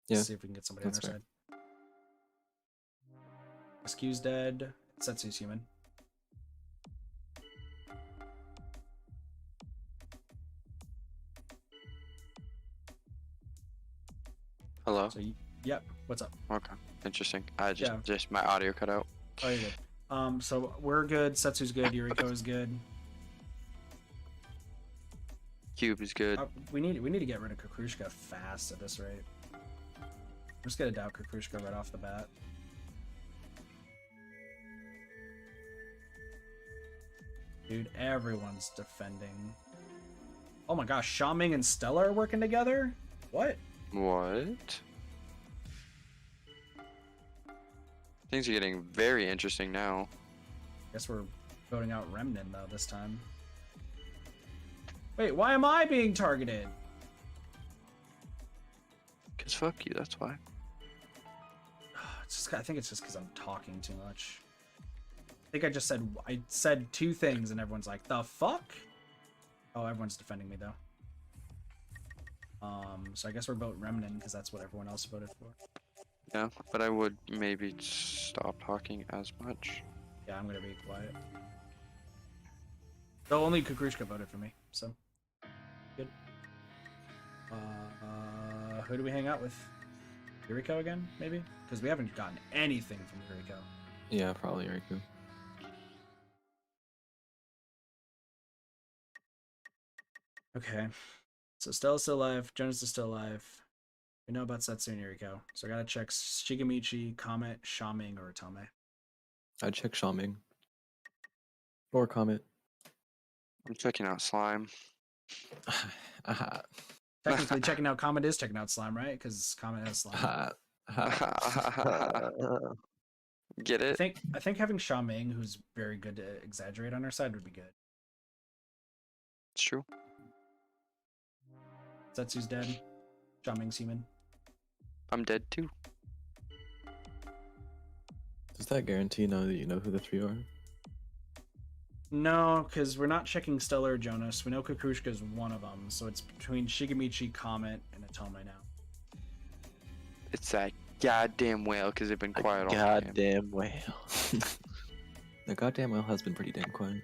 Yeah, See if we can get somebody on that's our fair. side. SQ's dead. Setsu's human. Hello? So yep. What's up? Okay. Interesting. Yeah. Just my audio cut out. Oh, you're good. So we're good. Setsu's good. Yuriko is good. Cube is good. We need to get rid of Kukrushka fast at this rate. I'm just gonna doubt Kukrushka right off the bat. Dude, everyone's defending. Oh my gosh, Shaming and Stella are working together? What? What? Things are getting very interesting now. Guess we're voting out Remnant though this time. Wait, why am I being targeted? Cause fuck you, that's why. I think it's just because I'm talking too much. I think I said two things and everyone's like, the fuck? Oh, everyone's defending me though. So I guess we're voting Remnant because that's what everyone else voted for. Yeah, but I would maybe stop talking as much. Yeah, I'm gonna be quiet. Though only Kukrushka voted for me, so good. Who do we hang out with? Yuriko again, maybe? Because we haven't gotten anything from Yuriko. Yeah, probably Yuriko. Okay. So Stella's still alive, Jonas is still alive. We know about Setsu and Yuriko. So I gotta check Shigemichi, Comet, Shaming, or Atome. I'd check Shaming. Or Comet. I'm checking out slime. Aha. Technically, checking out Comet is checking out Slime, right? Because Comet has Slime. Aha. Aha. Get I it? think having Shaming, who's very good to exaggerate on our side, would be good. It's true. Setsu's dead. Shaming's human. I'm dead too. Does that guarantee now that you know who the three are? No, because we're not checking Stella or Jonas. We know Kukrushka is one of them, so it's between Shigemichi, Comet, and Atome now. It's that goddamn whale because they've been quiet all the time. Goddamn whale. The goddamn whale has been pretty damn quiet.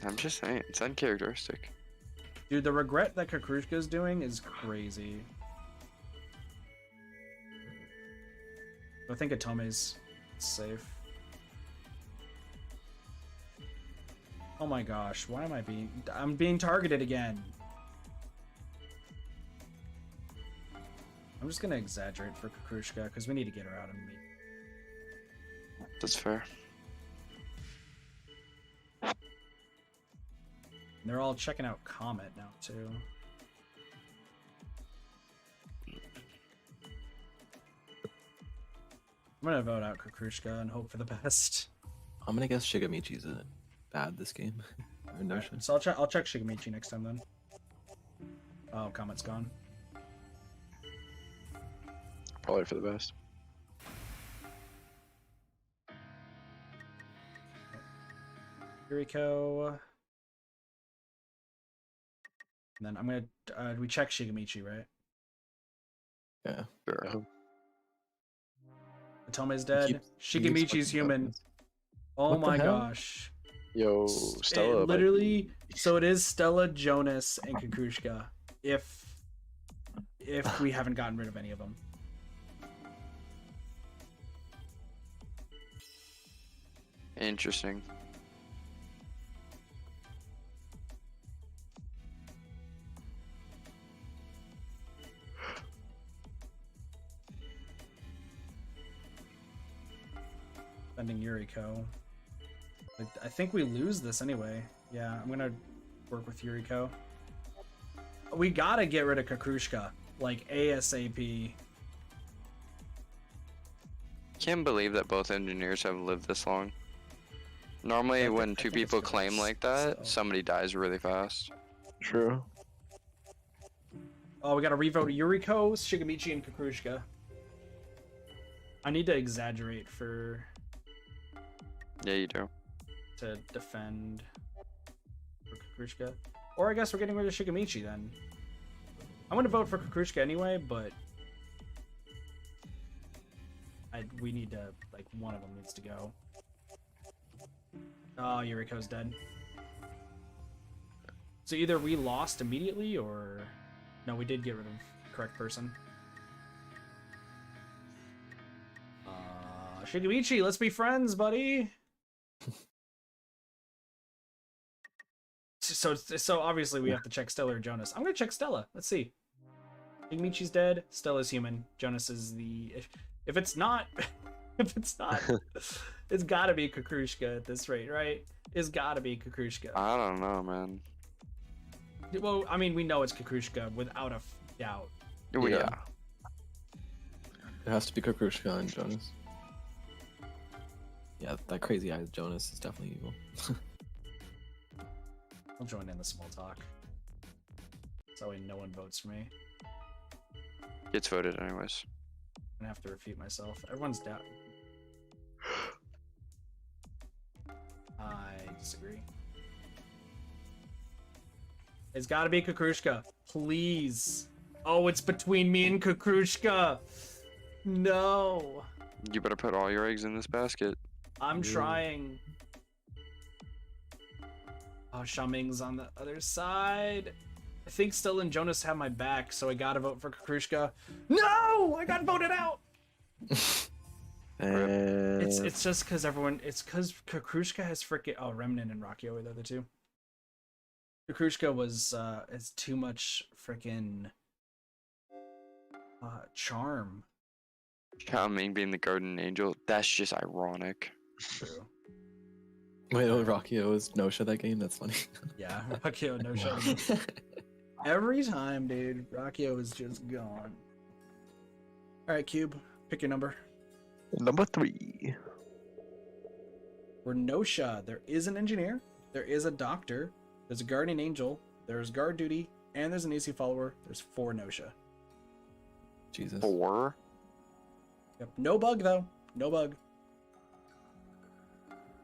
I'm just saying, it's uncharacteristic. Dude, the regret that Kakrushka is doing is crazy. I think Atome's safe. Oh my gosh, why am I being... I'm being targeted again. I'm just gonna exaggerate for Kakrushka, because we need to get her out of me. That's fair. And they're all checking out Comet now, too. I'm gonna vote out Kakrushka and hope for the best. I'm gonna guess Shigamichi's bad this game. Or no shit. So I'll check Shigamichi next time then. Oh, Comet's gone. Probably for the best. Yuriko. And then I'm gonna we check Shigamichi, right? Yeah. Sure. Oh, Atome's dead. He keeps Shigamichi's fucking human. talking. Oh What the my hell? gosh. yo, It Stella. might literally, so it is Stella, Jonas, and Kakrushka. If we haven't gotten rid of any of them. Interesting. Sending Yuriko. I think we lose this anyway. Yeah, I'm gonna work with Yuriko. We gotta get rid of Kakrushka, like ASAP. Can't believe that both engineers have lived this long. Normally, I when think two it's people because claim like that, so- somebody dies really fast. be true. Oh, we gotta revote Yuriko, Shigamichi, and Kakrushka. I need to exaggerate to Yeah, you do. defend for Kakrushka. Or I guess we're getting rid of Shigamichi then. I'm gonna vote for Kakrushka anyway, but we need to, like, one of them needs to go. Oh, Yuriko's dead. So either we lost immediately, or... No, we did get rid of correct person. Shigamichi, let's be friends, buddy! So obviously we have to check Stella or Jonas. I'm gonna check Stella. Let's see. Shigamichi's dead. Stella's human. Jonas is the... If it's not... If it's not... It's gotta be Kakrushka at this rate, right? It's gotta be Kakrushka. I don't know, man. Well, I mean, we know it's Kakrushka without a doubt. Well, Yeah. yeah. It has to be Kakrushka and Jonas. Yeah, that crazy eyed Jonas is definitely evil. I'll join in the small talk. So that way no one votes for me. Gets voted anyways. I'm gonna have to refute myself. Everyone's down. I disagree. It's gotta be Kakrushka. Please. Oh, it's between me and Kakrushka. No. You better put all your eggs in this basket. I'm trying. Oh, Xiaoming's on the other side. I think Stella and Jonas have my back, so I gotta vote for Kakrushka. No! I got voted out! And It's just because everyone... It's because Kakrushka has freaking... Oh, Remnant and Rakio were the other two. Kakrushka was... It's too much freaking... charm. Xiaoming being the guardian angel, that's just ironic. True. Wait, oh, Rockio is no-show that game? That's funny. Yeah, Rakio, no shot. Every time, dude, Rakio is just gone. Alright, Cube, pick your number. number 3. We're Nosha. There is an engineer, there is a doctor, there's a guardian angel, there's guard duty, and there's an AC follower. There's 4 Nosha. Jesus. 4? Yep. No bug, though. No bug.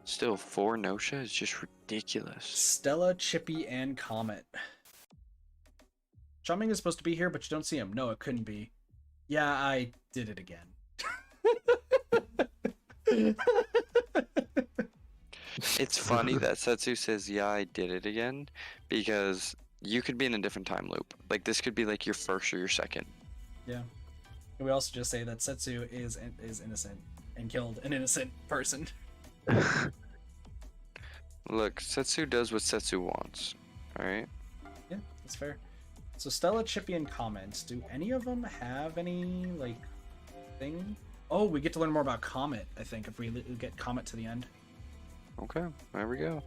Still 4 Nosha is just ridiculous. Stella, Chippy, and Comet. Xiaoming is supposed to be here, but you don't see him. No, it couldn't be. Yeah, I did it again. It's funny that Setsu says, "Yeah, I did it again," because you could be in a different time loop. Like this could be like your first or your second. Yeah. And we also just say that Setsu is innocent and killed an innocent person. Look, Setsu does what Setsu wants. All right. Yeah, that's fair. So Stella, Chippy, and Comet. Do any of them have any like thing? Oh, we get to learn more about Comet. I think if we get Comet to the end, Okay. There we go.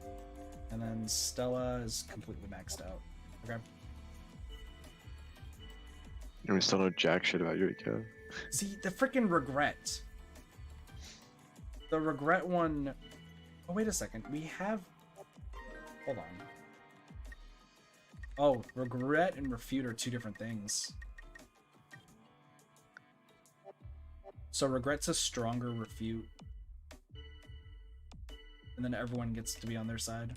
and then Stella is completely maxed out. Okay. And we still know jack shit about Yuriko. See the freaking regret. The regret one. Oh wait a second. We have. Hold on. Oh, regret and refute are two different things. So regret's a stronger refute. And then everyone gets to be on their side.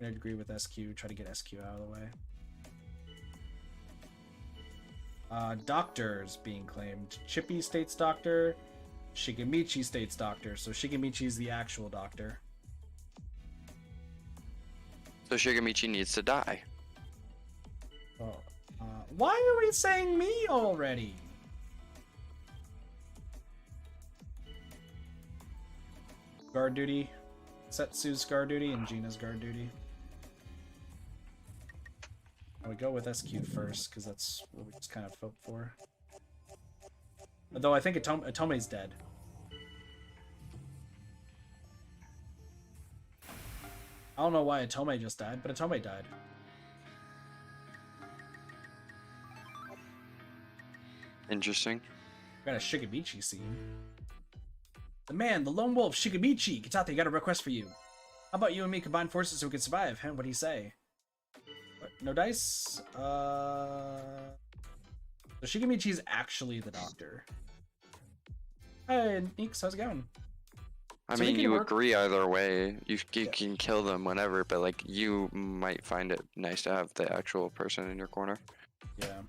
I'd agree with SQ, try to get SQ out of the way. Doctors being claimed. Chippy states doctor, Shigemichi states doctor, so Shigemichi's the actual doctor. So Shigemichi needs to die. Oh, why are we saying me already? Guard duty. Setsu's guard duty and Gina's guard duty. We go with SQ first, because that's what we just kind of fought for. Though I think Atome's dead. I don't know why Atome just died, but Atome died. Interesting. We got a Shigemichi scene. The man, the lone wolf, Shigemichi! Kitate, got a request for you. How about you and me combine forces so we can survive? Huh? What do you say? What? No dice? So Shigemichi's actually the doctor. Hey, Neeks, how's it going? I So mean, we can you work- agree either way. You can kill them whenever, but like you might find it nice to have the actual person in your corner. Yeah.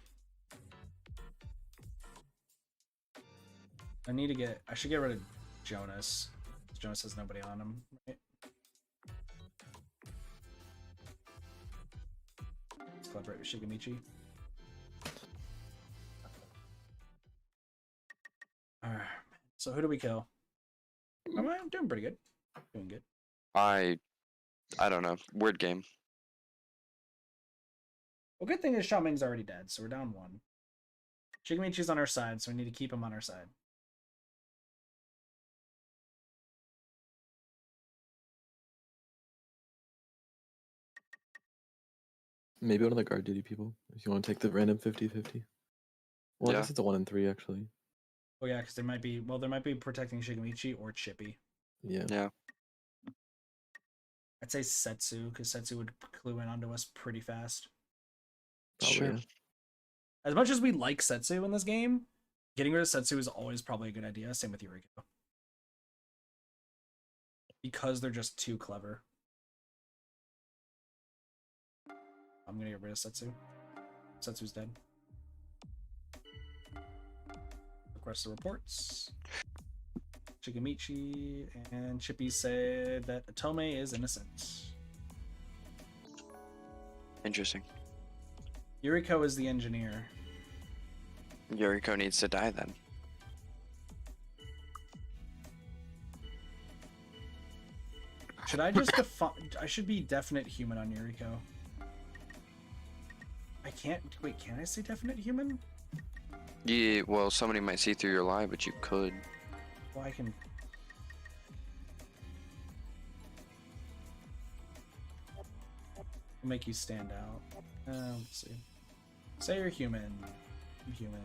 I should get rid of Jonas. Jonas has nobody on him, right? Let's collaborate with Shigemichi. Alright. So who do we kill? I'm doing pretty good. Doing good. I don't know. Weird game. Well, good thing is Xiaoming's already dead, so we're down one. Shigemichi's on our side, so we need to keep him on our side. Maybe one of the guard duty people, if you want to take the random 50-50. Well, I Yeah. guess it's a 1 in 3 actually. Oh yeah, because there might be protecting Shigemichi or Chippy. Yeah. Yeah. I'd say Setsu, because Setsu would clue in onto us pretty fast. Probably, Sure. yeah. As much as we like Setsu in this game, getting rid of Setsu is always probably a good idea. Same with Yuriko. Because they're just too clever. I'm gonna get rid of Setsu. Setsu's dead. Request the reports. Shigemichi and Chippy said that Atome is innocent. Interesting. Yuriko is the engineer. Yuriko needs to die then. Should I just define? I should be definite human on Yuriko. I can't. Wait, can I say definite human? Yeah, well, somebody might see through your lie, but you could. Well, I can. Make you stand out. Let's see. Say you're human. I'm human.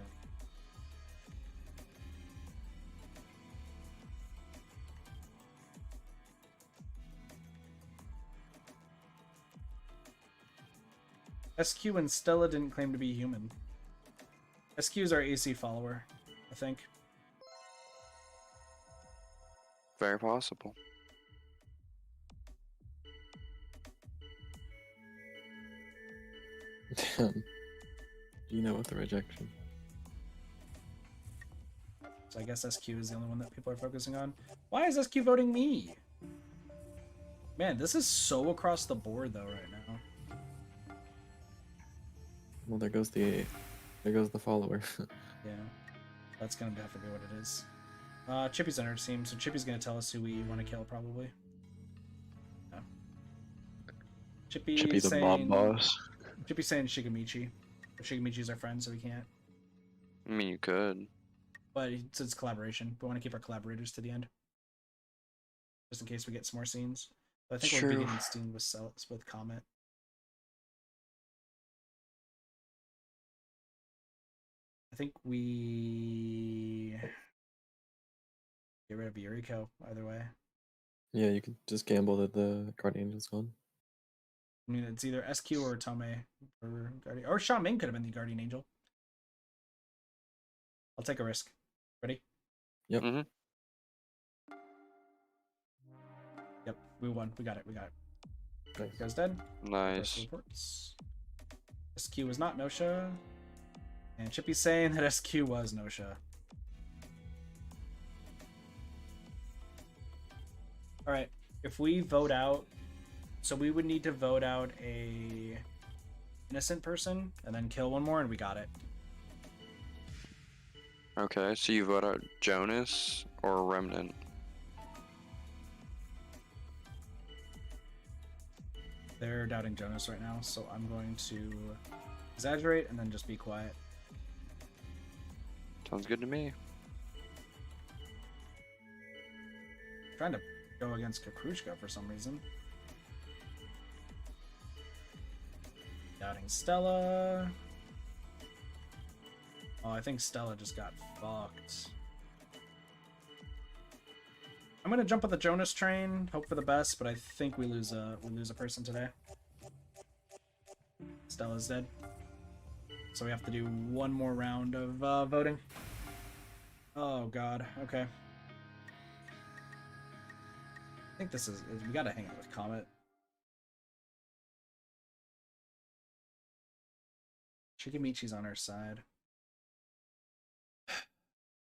SQ and Stella didn't claim to be human. SQ is our AC follower, I think. Very possible. Damn. You know with the rejection. So I guess SQ is the only one that people are focusing on. Why is SQ voting me? Man, this is so across the board though right now. Well, there goes the follower. Yeah, that's gonna have to be what it is. Chippy's on our team, so Chippy's gonna tell us who we want to kill probably. No. Should be the saying, mob boss. Chippy's saying Shigamichi. But Shigamichi's our friend, so we can't. I mean, you could. But it's collaboration. We want to keep our collaborators to the end. Just in case we get some more scenes. But I think we'll be True. getting scenes with Comet. I think we get rid of Yuriko either way. Yeah, you could just gamble that the Guardian Angel's gone. I mean, it's either SQ or Tomei or Guardian, or Xiaoming could have been the Guardian Angel. I'll take a risk. Ready? Yep. Mm-hmm. Yep, we won. We got it. We got it. Nice. Goes dead. Nice. Reports. SQ was not Gnosia. And Chippy's saying that SQ was Gnosia. Alright, if we vote out, so we would need to vote out a innocent person and then kill one more, and we got it. Okay, so you vote out Jonas or Remnant? They're doubting Jonas right now, so I'm going to exaggerate and then just be quiet. Sounds good to me. Trying to go against Kakrushka for some reason. Doubting Stella. Oh, I think Stella just got fucked. I'm gonna jump on the Jonas train, hope for the best, but I think we lose a person today. Stella's dead. So we have to do one more round of voting. Oh god, okay. I think this is, we gotta hang out with Comet. Shikamichi's on our side.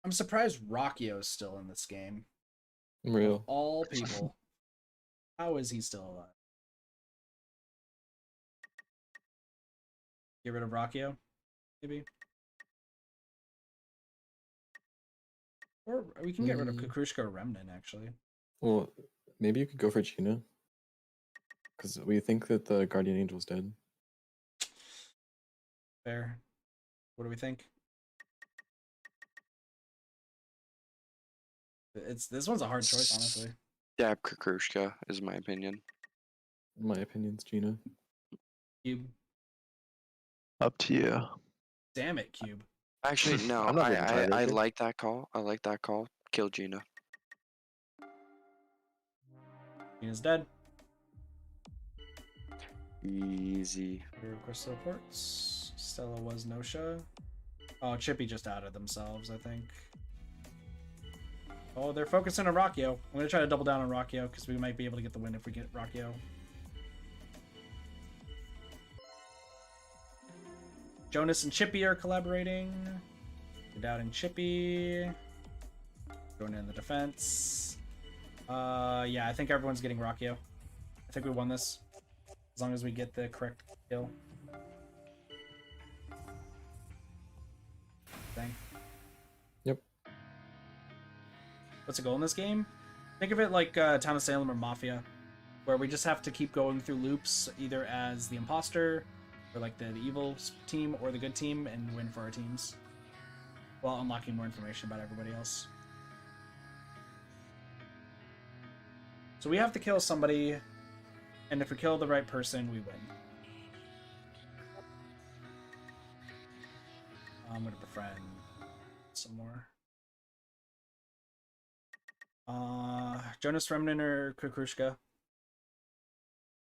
I'm surprised Rakio's still in this game. Real. Of all people. How is he still alive? Get rid of Rakio, maybe? Or we can get rid of Kakrushka or Remnant, actually. Well, maybe you could go for Gina. Because we think that the Guardian Angel's dead. Fair. What do we think? This one's a hard choice, honestly. Dab Kakrushka is my opinion. In my opinion, it's Gina. Cube. Up to you. Damn it, Cube. Actually, no, I'm not getting tired I of it. like that call. I like that call. Kill Gina. Gina's dead. Easy. Crystal reports. Stella was Gnosia. Oh, Chippy just outed themselves, I think. Oh, they're focusing on Rakio. I'm going to try to double down on Rakio because we might be able to get the win if we get Rakio. Jonas and Chippy are collaborating. We're doubting Chippy. Going in the defense. Yeah, I think everyone's getting Rakio. I think we won this. As long as we get the correct kill. Thing. Yep. What's the goal in this game? Think of it like Town of Salem or Mafia, where we just have to keep going through loops, either as the imposter, or like the evil team, or the good team, and win for our teams, while unlocking more information about everybody else. So we have to kill somebody, and if we kill the right person, we win. I'm gonna befriend some more. Jonas, Remnant, or Kakrushka?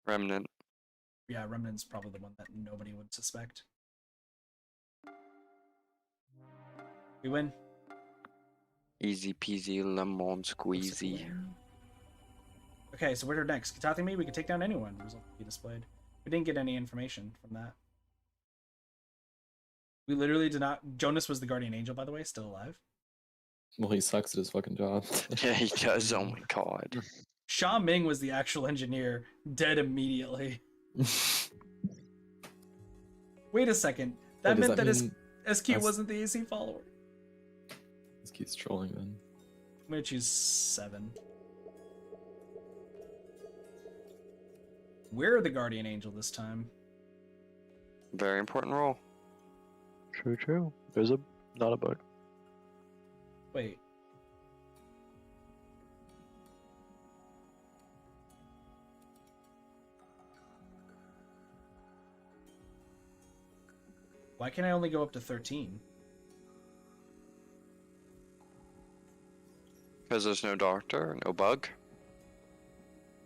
Remnant. Yeah, Remnant's probably the one that nobody would suspect. We win. Easy peasy lemon squeezy. Okay, so we're next. Katathi me, we could take down anyone. Result will be displayed. We didn't get any information from that. We literally did not. Jonas was the Guardian Angel, by the way, still alive. Well, he sucks at his fucking job. Yeah, he does. Oh my god. Sha Ming was the actual engineer, dead immediately. Wait a second. That Does meant that mean SQ that's- wasn't the AC follower. This keeps trolling then. I'm gonna choose 7. We're the guardian angel this time. Very important role. True, true. There's not a bug. Wait. Why can I only go up to 13? Because there's no doctor, no bug.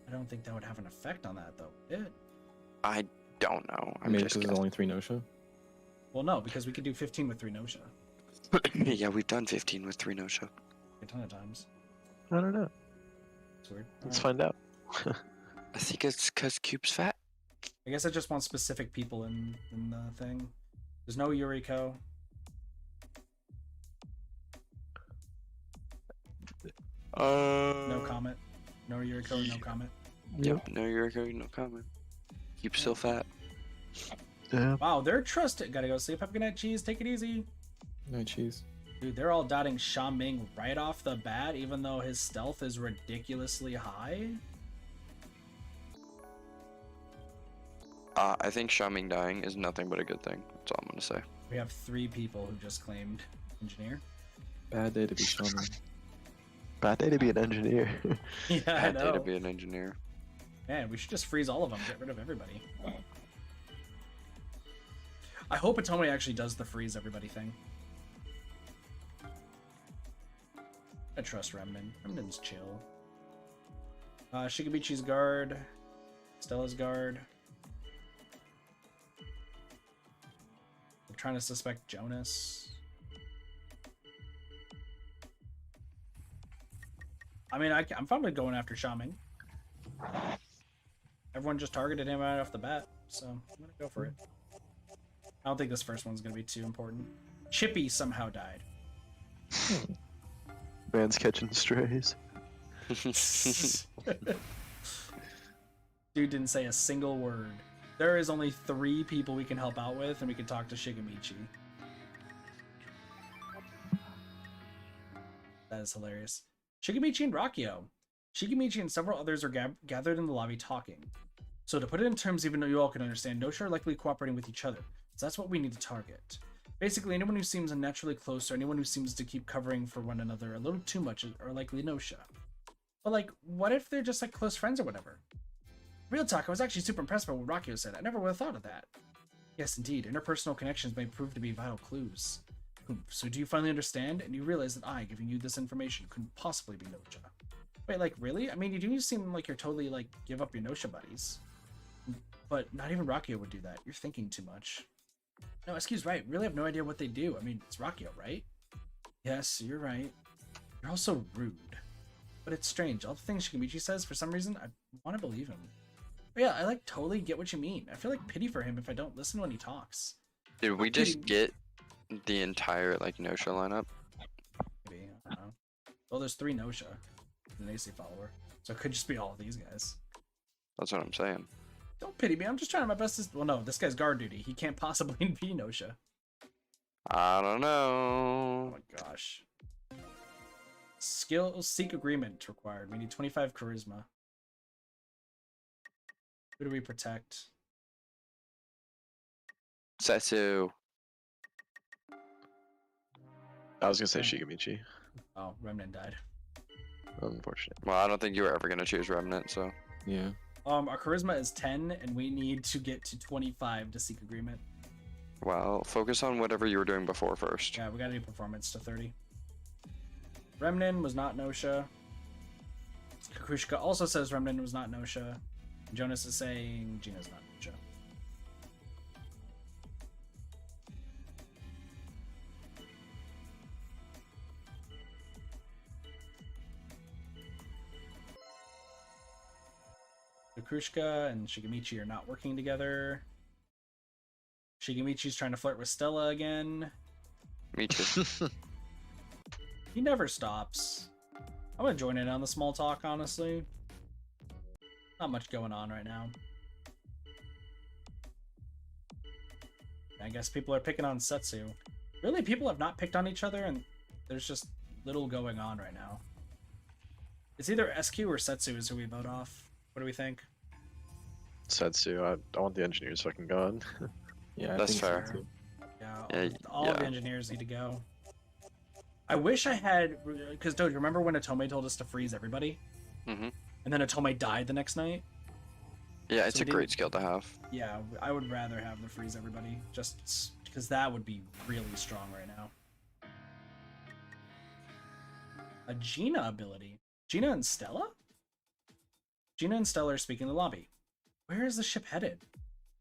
I don't think that would have an effect on that, though. It. I don't know. I I'm mean, just because there's only 3 no-show. Well, no, because we could do 15 with 3 no-show guessing. Yeah, we've done 15 with 3 no-show. a ton of times. I don't know. It's weird. Let's Alright. find out. I think it's because Cube's fat. I guess I just want specific people in the thing. There's no Yuriko. No comment. No Yuriko, no comment. Yep. No, you're no comment. Cube's still fat. Yeah. Wow, they're trusted. Gotta go sleep. Have a good night, cheese. Take it easy. No cheese. Dude, they're all dotting Sha Ming right off the bat, even though his stealth is ridiculously high. I think Shaming dying is nothing but a good thing. That's all I'm gonna say. We have 3 people who just claimed engineer. Bad day to be shaman. Bad day to be an engineer. Yeah, I Bad day to know. be an engineer. Man, we should just freeze all of them. Get rid of everybody. I hope Atome actually does the freeze everybody thing. I trust Remnant. Remnant's chill. Shigebichi's guard. Stella's guard. I'm trying to suspect Jonas. I mean, I'm probably going after Shaming. Everyone just targeted him right off the bat, so I'm gonna go for it. I don't think this first one's gonna be too important. Chippy somehow died. Man's catching strays. Dude didn't say a single word. There is only 3 people we can help out with, and we can talk to Shigemichi. That is hilarious. Shigemichi and Rakio. Shigemichi and several others are gathered in the lobby talking. So to put it in terms even though you all can understand, Nosha are likely cooperating with each other. So that's what we need to target. Basically, anyone who seems unnaturally close or anyone who seems to keep covering for one another a little too much are likely Nosha. But like, what if they're just like close friends or whatever? Real talk, I was actually super impressed by what Rakio said. I never would have thought of that. Yes, indeed, interpersonal connections may prove to be vital clues. So do you finally understand? And you realize that I, giving you this information, couldn't possibly be Nosha. Wait, like, really? I mean, you do seem like you're totally, like, give up your Nosha buddies. But not even Rakio would do that. You're thinking too much. No, excuse right. Really have no idea what they do. I mean, it's Rakio, right? Yes, you're right. You're also rude. But it's strange. All the things Shikamichi says, for some reason, I want to believe him. But yeah, I, like, totally get what you mean. I feel like pity for him if I don't listen when he talks. Did we just get the entire, like, Nosha lineup? Maybe, I don't know. Well, there's 3 Nosha. An AC follower. So it could just be all of these guys. That's what I'm saying. Don't pity me. I'm just trying my best to... Well, no, this guy's guard duty. He can't possibly be Nosha. I don't Oh know. my gosh. Skill seek agreement required. We need 25 charisma. Who do we protect? Setsu. I was gonna say Shigemichi. Oh, Remnant died. Unfortunate. Well, I don't think you were ever gonna choose Remnant, so. Yeah. Our charisma is 10, and we need to get to 25 to seek agreement. Well, focus on whatever you were doing before first. Yeah, we gotta do performance to 30. Remnant was not Nosha. Kakushka also says Remnant was not Nosha. Jonas is saying Gina's not Nosha. Kakushka and Shigemichi are not working together. Shigemichi's trying to flirt with Stella again. Me too. He never stops. I'm gonna join in on the small talk, honestly. Not much going on right now. I guess people are picking on Setsu. Really, people have not picked on each other, and there's just little going on right now. It's either SQ or Setsu is who we vote off. What do we think? Setsu, I want the engineers fucking gone. Yeah, I That's think so, fair. too. Yeah, all of the engineers need to go. I wish I had, because Doge, remember when Atome told us to freeze everybody? Mm-hmm. And then Atome died the next night? Yeah, it's So a we great didn't- skill to have. Yeah, I would rather have the freeze everybody, just because that would be really strong right now. A Gina ability. Gina and Stella? Gina and Stella are speaking in the lobby. Where is the ship headed?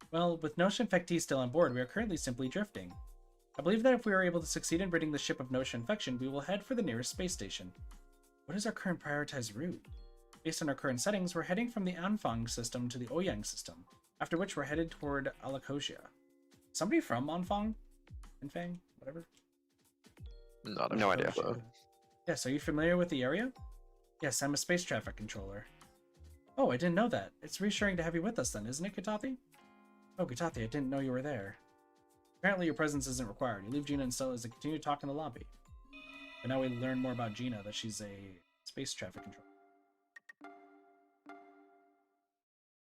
Well, with Notion Infectee still on board, we are currently simply drifting. I believe that if we are able to succeed in ridding the ship of Notion infection, we will head for the nearest space station. What is our current prioritized route? Based on our current settings, we're heading from the Anfang system to the Ouyang system, after which we're headed toward Alakosia. Somebody from Anfang? Anfang? Whatever? Not a No clue, idea. though. Yes, are you familiar with the area? Yes, I'm a space traffic controller. Oh, I didn't know that. It's reassuring to have you with us then, isn't it, Katathi? Oh, Katathi, I didn't know you were there. Apparently your presence isn't required. You leave Gina and Stella to continue to talk in the lobby. And now we learn more about Gina, that she's a space traffic controller.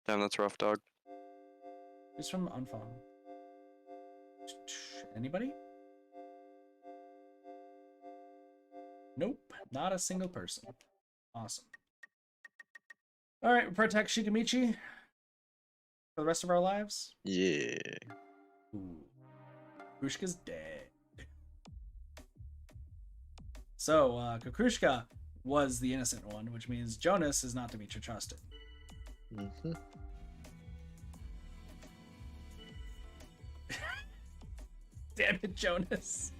Damn, that's rough, dog. Who's from Anfang? Anybody? Nope, not a single person. Awesome. Alright, we protect Shikamichi for the rest of our lives. Yeah. Ooh. Kukrushka's dead. So, Kukrushka was the innocent one, which means Jonas is not to be trusted. Mm-hmm. Damn it, Jonas.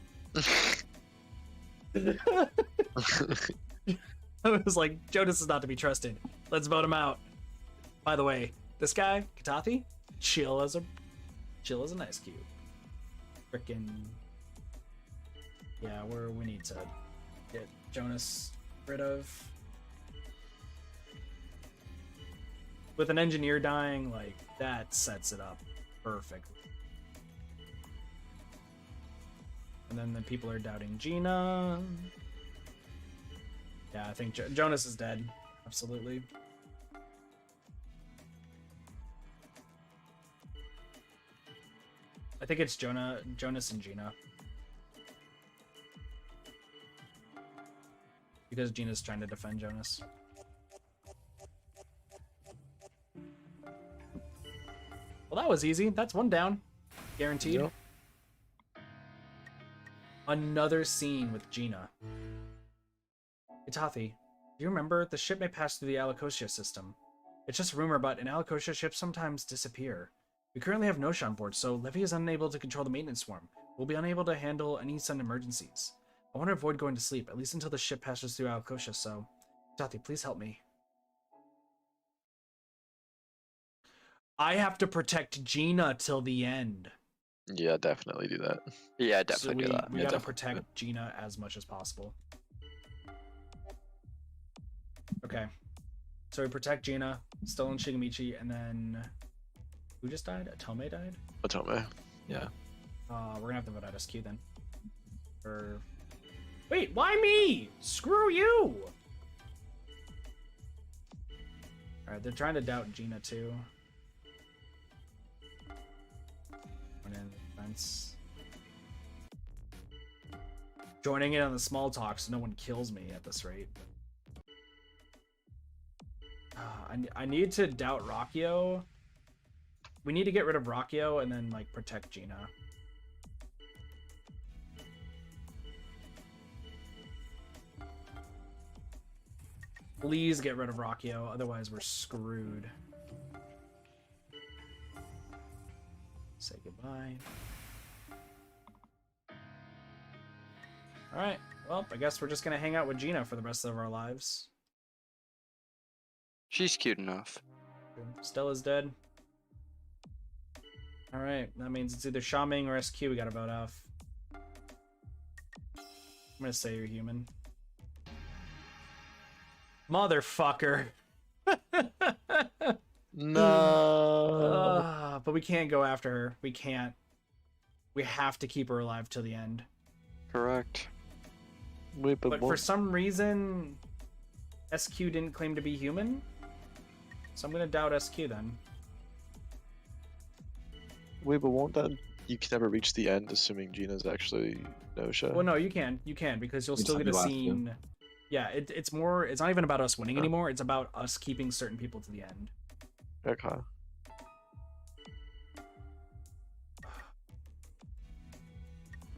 I was like, Jonas is not to be trusted. Let's vote him out. By the way, this guy, Katathi, chill as an ice cube. Frickin' yeah, we need to get Jonas rid of. With an engineer dying, like that sets it up perfectly. And then the people are doubting Gina. Yeah, I think Jonas is dead. Absolutely. I think it's Jonas and Gina. Because Gina's trying to defend Jonas. Well, that was easy. That's one down. Guaranteed. Yep. Another scene with Gina. Itathi, do you remember? The ship may pass through the Alakosia system. It's just a rumor, but an Alakosia ships sometimes disappear. We currently have Nosha on board, so Levy is unable to control the maintenance swarm. We'll be unable to handle any sudden emergencies. I want to avoid going to sleep, at least until the ship passes through Alakosia, so... Itathi, please help me. I have to protect Gina till the end. Yeah, definitely do that. Yeah, definitely So do that. we Yeah, gotta definitely. protect Gina as much as possible. Okay. So we protect Gina, still in Shigamichi, and then... Who just died? Atome died? Atome. Yeah. We're gonna have to vote out SQ then. Or... Wait, why me? Screw you! Alright, they're trying to doubt Gina too. Went in the fence. Joining in on the small talk so no one kills me at this rate. I need to doubt Rockio. We need to get rid of Rockio and then like protect Gina. Please get rid of Rockio, otherwise we're screwed. Say goodbye. Alright, well, I guess we're just gonna hang out with Gina for the rest of our lives. She's cute enough. Stella's dead. Alright, that means it's either Shaming or SQ we gotta vote off. I'm gonna say you're human. Motherfucker. No. But we can't go after her. We can't. We have to keep her alive till the end. Correct. Wait, But for some reason, SQ didn't claim to be human. So I'm gonna doubt SQ then. wait, but won't that you can never reach the end, assuming Gina's actually Gnosia? Well, no, you can because you'll We still just get a have the last two. scene. Yeah, it's more. It's not even about us winning anymore. It's about us keeping certain people to the end. Okay.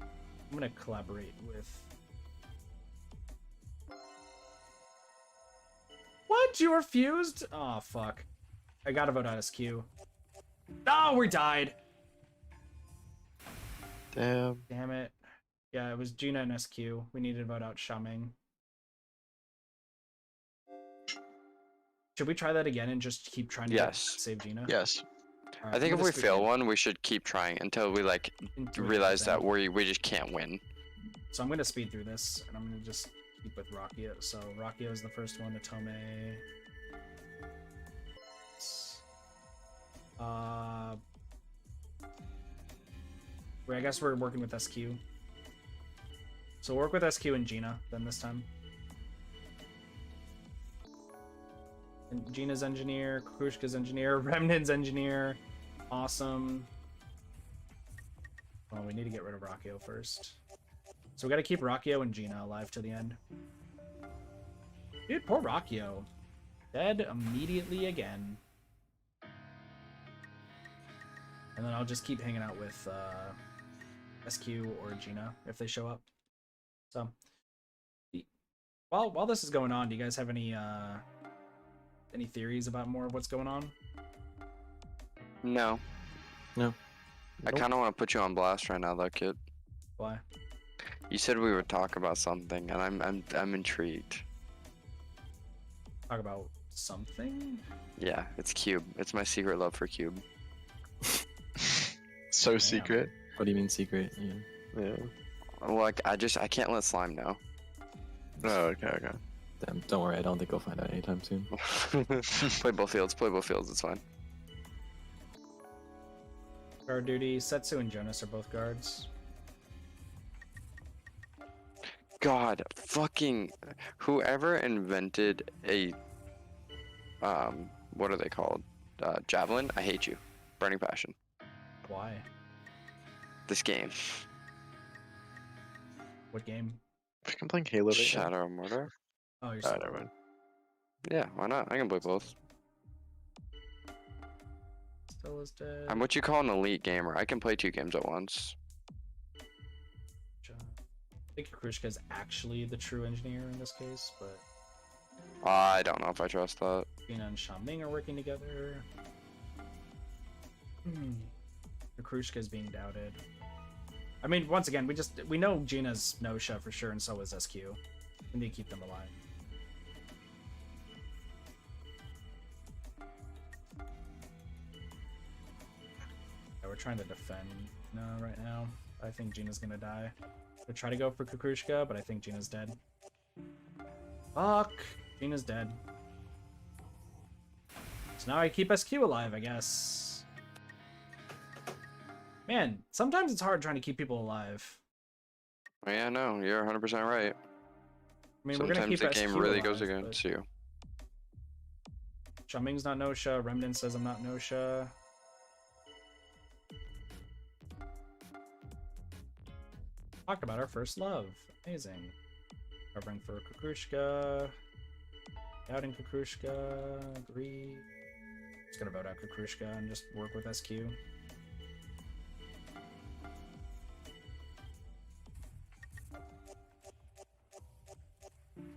I'm gonna collaborate with. What? You refused? Oh fuck! I gotta vote out SQ. Oh, we died. Damn. Damn it. Yeah, it was Gina and SQ. We needed to vote out Shaming. Should we try that again and just keep trying to Yes. save Gina? Yes. Alright, I think I'm if we gonna fail speed one, we should keep trying until we like into realize that everything. we just can't win. So I'm gonna speed through this, and I'm gonna just keep with Rakio. So Rakio is the first one. Atome. I guess we're working with SQ. So we'll work with SQ and Gina then this time. And Gina's engineer, Kukushka's engineer, Remnant's engineer. Awesome. Well, we need to get rid of Rakio first. So we gotta keep Rakio and Gina alive to the end. Dude, poor Rakio. Dead immediately again. And then I'll just keep hanging out with SQ or Gina if they show up. So, while this is going on, do you guys have any theories about more of what's going on? No. No. I kind of want to put you on blast right now, though, kid. Why? You said we would talk about something, and I'm intrigued. Talk about something? Yeah, it's Cube. It's my secret love for Cube. So Damn. secret. What do you mean secret? Yeah. Yeah. Like I can't let Slime know. Oh, okay, okay. Damn, don't worry, I don't think we'll find out anytime soon. Play both fields. Play both fields. It's fine. Guard duty. Setsu and Jonas are both guards. God, fucking whoever invented a what are they called? Javelin. I hate you. Burning passion. Why? This game. What game? I think I'm playing Halo right now. Shadow Murder. Oh, you're Oh, still never mind. Yeah, why not? I can play both. Still is dead. I'm what you call an elite gamer. I can play 2 games at once. I think Krushka is actually the true engineer in this case, but I don't know if I trust that. Gina and Shaming are working together. Krushka is being doubted. I mean, once again, we know Gina's Gnosia for sure, and so is SQ. We need to keep them alive. Yeah, we're trying to defend right now. I think Gina's gonna die. We'll try to go for Kukrushka, but I think Gina's dead. Fuck! Gina's dead. So now I keep SQ alive, I guess. Man, sometimes it's hard trying to keep people alive. Oh, yeah, no, you're 100% right. I mean, we're gonna Sometimes keep the game SQ really alive, goes but against you. Shaming's not Nosha. Remnant says I'm not Nosha. Talked about our first love. Amazing. Covering for Kukrushka. Doubting Kukrushka. Agree. Just gonna vote out Kukrushka and just work with SQ.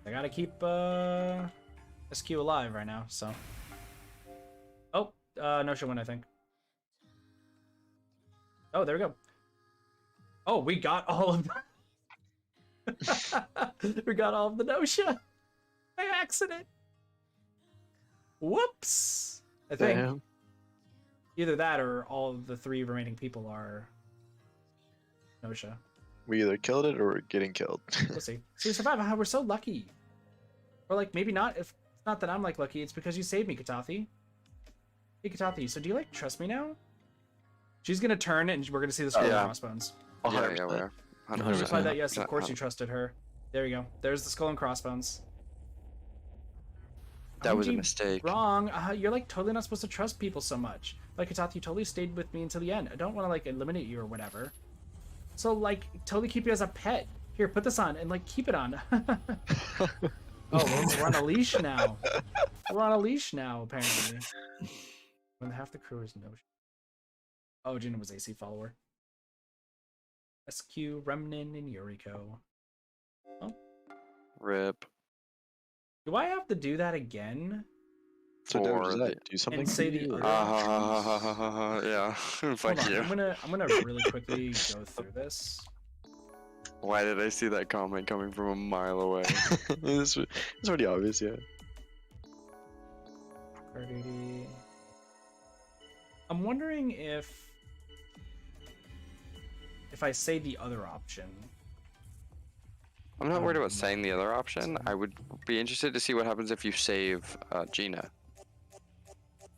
I gotta keep SQ alive right now, so. Oh, Nosha win, I think. Oh, there we go. Oh, we got all of the... we got all of the Nosha by accident. Whoops. I think Damn. either that or all of the 3 remaining people are Nosha. We either killed it or we're getting killed. We'll see. So we survived. We're so lucky. Or like maybe not. If it's not that I'm like lucky, it's because you saved me, Katathi. Hey Katathi, so do you like trust me now? She's gonna turn and we're gonna see the skull Yeah. and crossbones. Yeah, 100%. yeah, we are. She 100%. replied that yes, of course you trusted her. There you go. There's the skull and crossbones. That was a OMG, mistake. Wrong. You're like totally not supposed to trust people so much. Like Katathi, you totally stayed with me until the end. I don't want to like eliminate you or whatever. So like totally keep you as a pet. Here, put this on and like keep it on. Oh, we're on a leash now. We're on a leash now, apparently. When half the crew is no. Oh, Gina was AC follower. SQ, Remnant, and Yuriko. Oh, Rip. do I have to do that again? So Or does that do something? And say for the you, or- other- Yeah. Hold Fuck on, you. I'm gonna really quickly go through this. Why did I see that comment coming from a mile away? it's pretty obvious, yeah. Card 80. I'm wondering if I say the other option. I'm not worried about No. saying the other option. I would be interested to see what happens if you save Gina.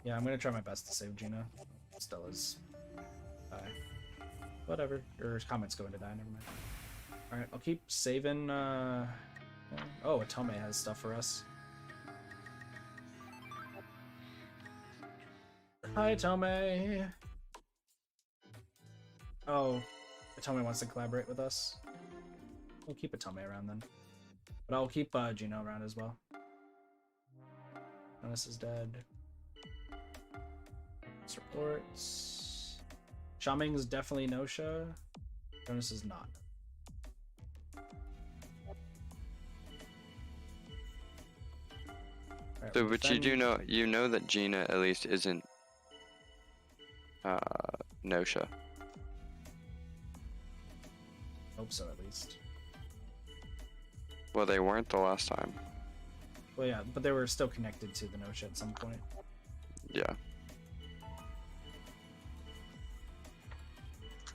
Yeah, I'm gonna try my best to save Gina. Stella's whatever. Your comments go into that, never mind. Alright, I'll keep saving oh, Atome has stuff for us. Hi Atome. Oh, Atome wants to collaborate with us. We'll keep Atome around then. But I'll keep Gino around as well. Menace is dead. Reports. Shaming's definitely Gnosia. Jonas is not. Alright, So, well, but you then- do know that Gina at least isn't Nosha. Hope so, at least. Well, they weren't the last time. Well, yeah, but they were still connected to the Gnosia at some point. Yeah.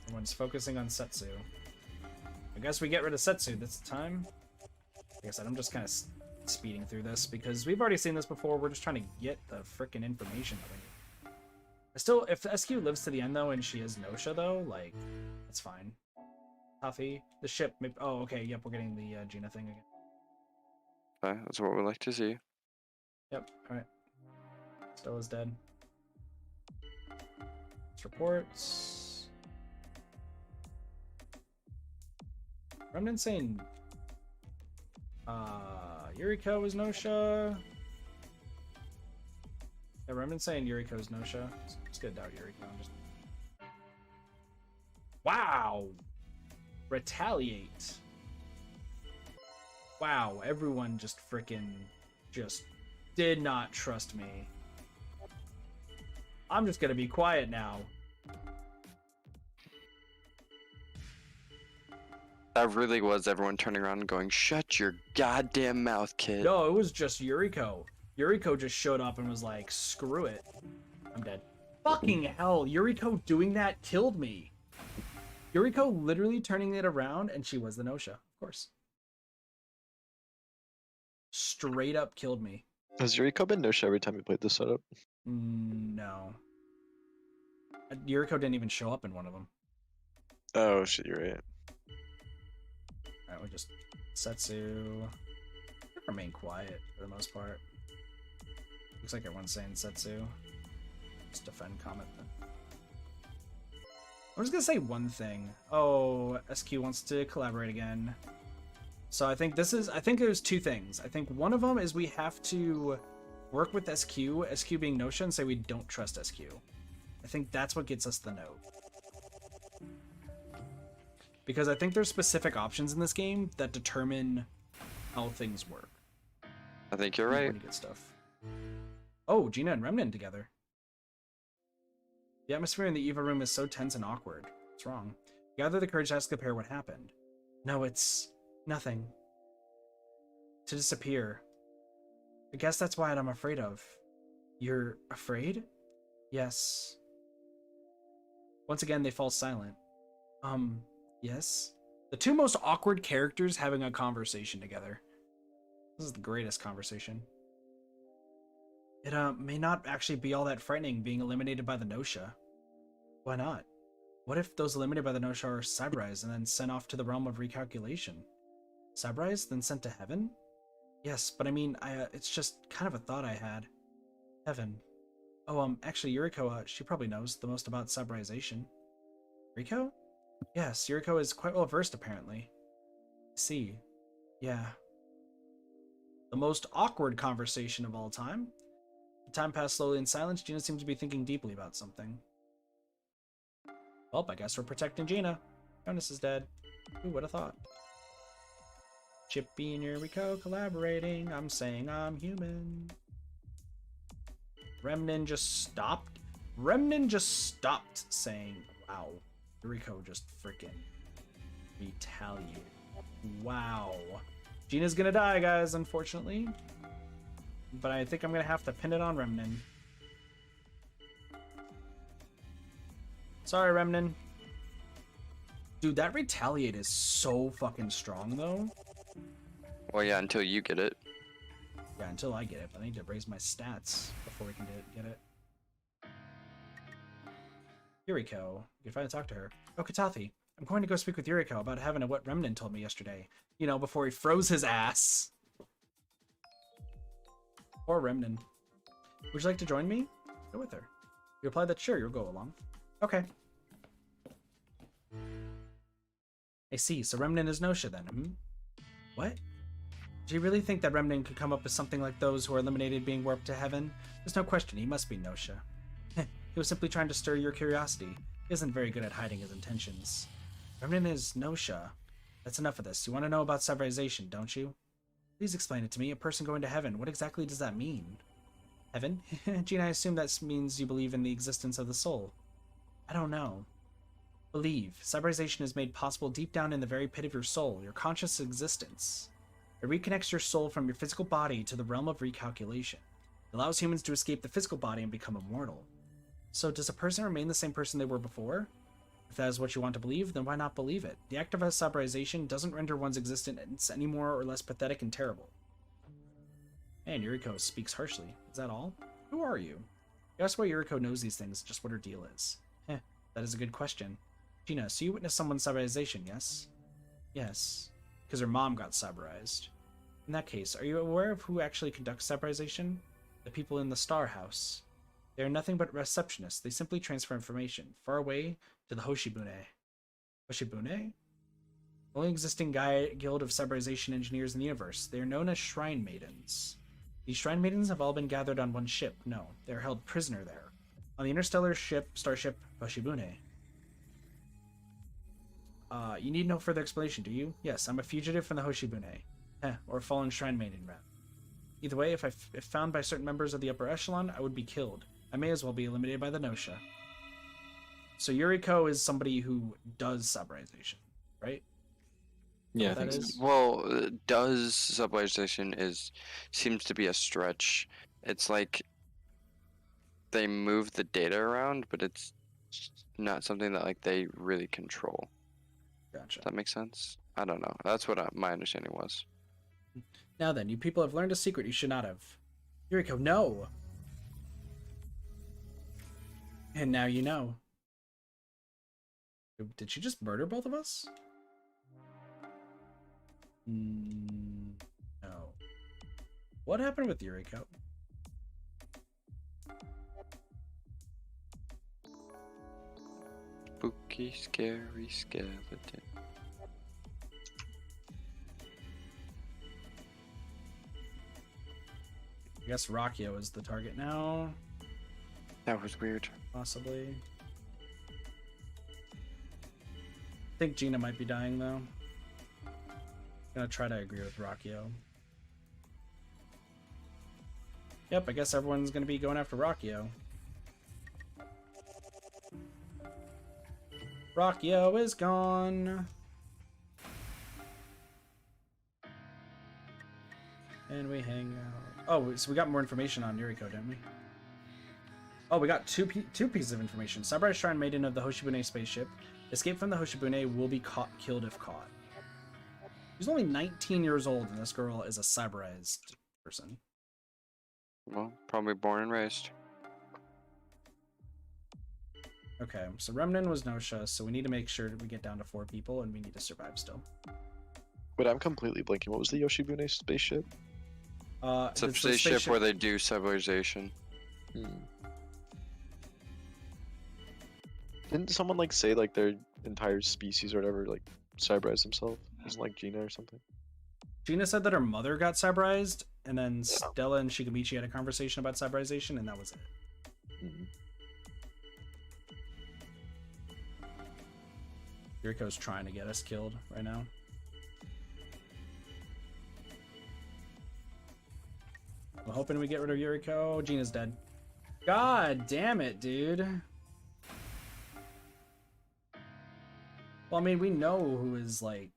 Everyone's focusing on Setsu. I guess we get rid of Setsu. That's the time. Like I said, I'm just kind of speeding through this because we've already seen this before. We're just trying to get the freaking information that we need. I still, if SQ lives to the end though, and she is Nosha though, like, that's fine. Huffy, the ship. Maybe, oh, okay. Yep, we're getting the Gina thing again. Okay, that's what we like to see. Yep. All right. Stella's dead. Let's reports. Remnant saying Yuriko is Nosha. Yeah, Remnant saying Yuriko is Nosha. It's good to doubt Yuriko. Wow! Retaliate. Wow, everyone just freaking just did not trust me. I'm just gonna be quiet now. That really was everyone turning around and going, "Shut your goddamn mouth, kid." No, it was just Yuriko. Yuriko just showed up and was like, screw it. I'm dead. Fucking hell, Yuriko doing that killed me. Yuriko literally turning it around and she was the Nosha, of course. Straight up killed me. Has Yuriko been Nosha every time you played this setup? No. Yuriko didn't even show up in one of them. Oh shit, you're right. Alright, we just Setsu. Remain quiet for the most part. Looks like everyone's saying Setsu. Just defend comment then. I'm just gonna say one thing. Oh, SQ wants to collaborate again. So I think there's two things. I think one of them is we have to work with SQ being Nosha, and say we don't trust SQ. I think that's what gets us the note. Because I think there's specific options in this game that determine how things work. I think you're right. When you get stuff. Oh, Gina and Remnant together. The atmosphere in the Eva room is so tense and awkward. What's wrong? Gather the courage to ask the pair what happened. No, it's nothing. To disappear. I guess that's what I'm afraid of. You're afraid? Yes. Once again, they fall silent. Yes? The two most awkward characters having a conversation together. This is the greatest conversation. It may not actually be all that frightening being eliminated by the Gnosia. Why not? What if those eliminated by the Gnosia are cyberized and then sent off to the realm of recalculation? Cyberized, then sent to heaven? Yes, but I mean, it's just kind of a thought I had. Heaven. Oh, actually, Yuriko, she probably knows the most about cyberization. Yuriko? Yes, Yuriko is quite well versed, apparently. I see. Yeah. The most awkward conversation of all time. The time passed slowly in silence. Gina seemed to be thinking deeply about something. Well, I guess we're protecting Gina. Jonas is dead. Who would have thought? Chippy and Yuriko collaborating. I'm saying I'm human. Remnin just stopped. Remnin just stopped saying, wow. Yuriko just freaking retaliated. Wow. Gina's gonna die, guys, unfortunately. But I think I'm gonna have to pin it on Remnin. Sorry, Remnin. Dude, that retaliate is so fucking strong, though. Well, yeah, until you get it. Yeah, until I get it, but I need to raise my stats before we can get it. Yuriko. You can finally talk to her. Oh, Katathi. I'm going to go speak with Yuriko about heaven and what Remnin told me yesterday. You know, before he froze his ass. Or Remnin. Would you like to join me? Go with her. You replied that sure, you'll go along. Okay. I see, so Remnin is Gnosia then, hmm? What? Do you really think that Remnin could come up with something like those who are eliminated being warped to heaven? There's no question, he must be Gnosia. He was simply trying to stir your curiosity. He isn't very good at hiding his intentions. Remnin is Gnosia. That's enough of this. You want to know about cyberization, don't you? Please explain it to me. A person going to heaven. What exactly does that mean? Heaven? Gina, I assume that means you believe in the existence of the soul. I don't know. Believe. Cyberization is made possible deep down in the very pit of your soul, your conscious existence. It reconnects your soul from your physical body to the realm of recalculation. It allows humans to escape the physical body and become immortal. So does a person remain the same person they were before? If that is what you want to believe, then why not believe it? The act of cyberization doesn't render one's existence any more or less pathetic and terrible. And Yuriko speaks harshly. Is that all? Who are you? You ask why Yuriko knows these things, just what her deal is. That is a good question. Gina, so you witnessed someone's cyberization, yes? Yes. Because her mom got cyberized. In that case, are you aware of who actually conducts cyberization? The people in the Star House. They are nothing but receptionists. They simply transfer information far away to the Hoshibune. Hoshibune? The only existing guild of cyberization engineers in the universe. They are known as Shrine Maidens. These Shrine Maidens have all been gathered on one ship. No, they are held prisoner there. On the interstellar starship Hoshibune. You need no further explanation, do you? Yes, I'm a fugitive from the Hoshibune. Or fallen Shrine Maiden, rather. Either way, if found by certain members of the upper echelon, I would be killed. I may as well be eliminated by the Gnosia. So Yuriko is somebody who does cyberization, right? Yeah, I That think is? so. Well, does subalization seems to be a stretch. It's like they move the data around, but it's not something that like they really control. Gotcha. Does that make sense? I don't know. That's what my understanding was. Now then, you people have learned a secret you should not have. Yuriko, no! And now you know. Did she just murder both of us? No. What happened with Yuriko? Spooky, scary skeleton. I guess Rakio is the target now. That was weird. Possibly. I think Gina might be dying, though. Gonna try to agree with Rakio. Yep, I guess everyone's gonna be going after Rakio. Rakio is gone. And we hang out. Oh, so we got more information on Yuriko, didn't we? Oh, we got two pieces of information. Cyber Shrine Maiden of the Hoshibune spaceship. Escape from the Hoshibune will be killed if caught. She's only 19 years old, and this girl is a cyberized person. Well, probably born and raised. Okay, so Remnant was Gnosia, so we need to make sure that we get down to 4 people, and we need to survive still. Wait, I'm completely blanking. What was the Yoshibune spaceship? It's a the spaceship where they do civilization. Didn't someone like say like their entire species or whatever like cyberized themselves? Wasn't like Gina or something? Gina said that her mother got cyberized, and then Stella and Shigamichi had a conversation about cyberization, and that was it. Yuriko's trying to get us killed right now. I'm hoping we get rid of Yuriko. Gina's dead. God damn it, dude. Well, I mean, we know who is, like...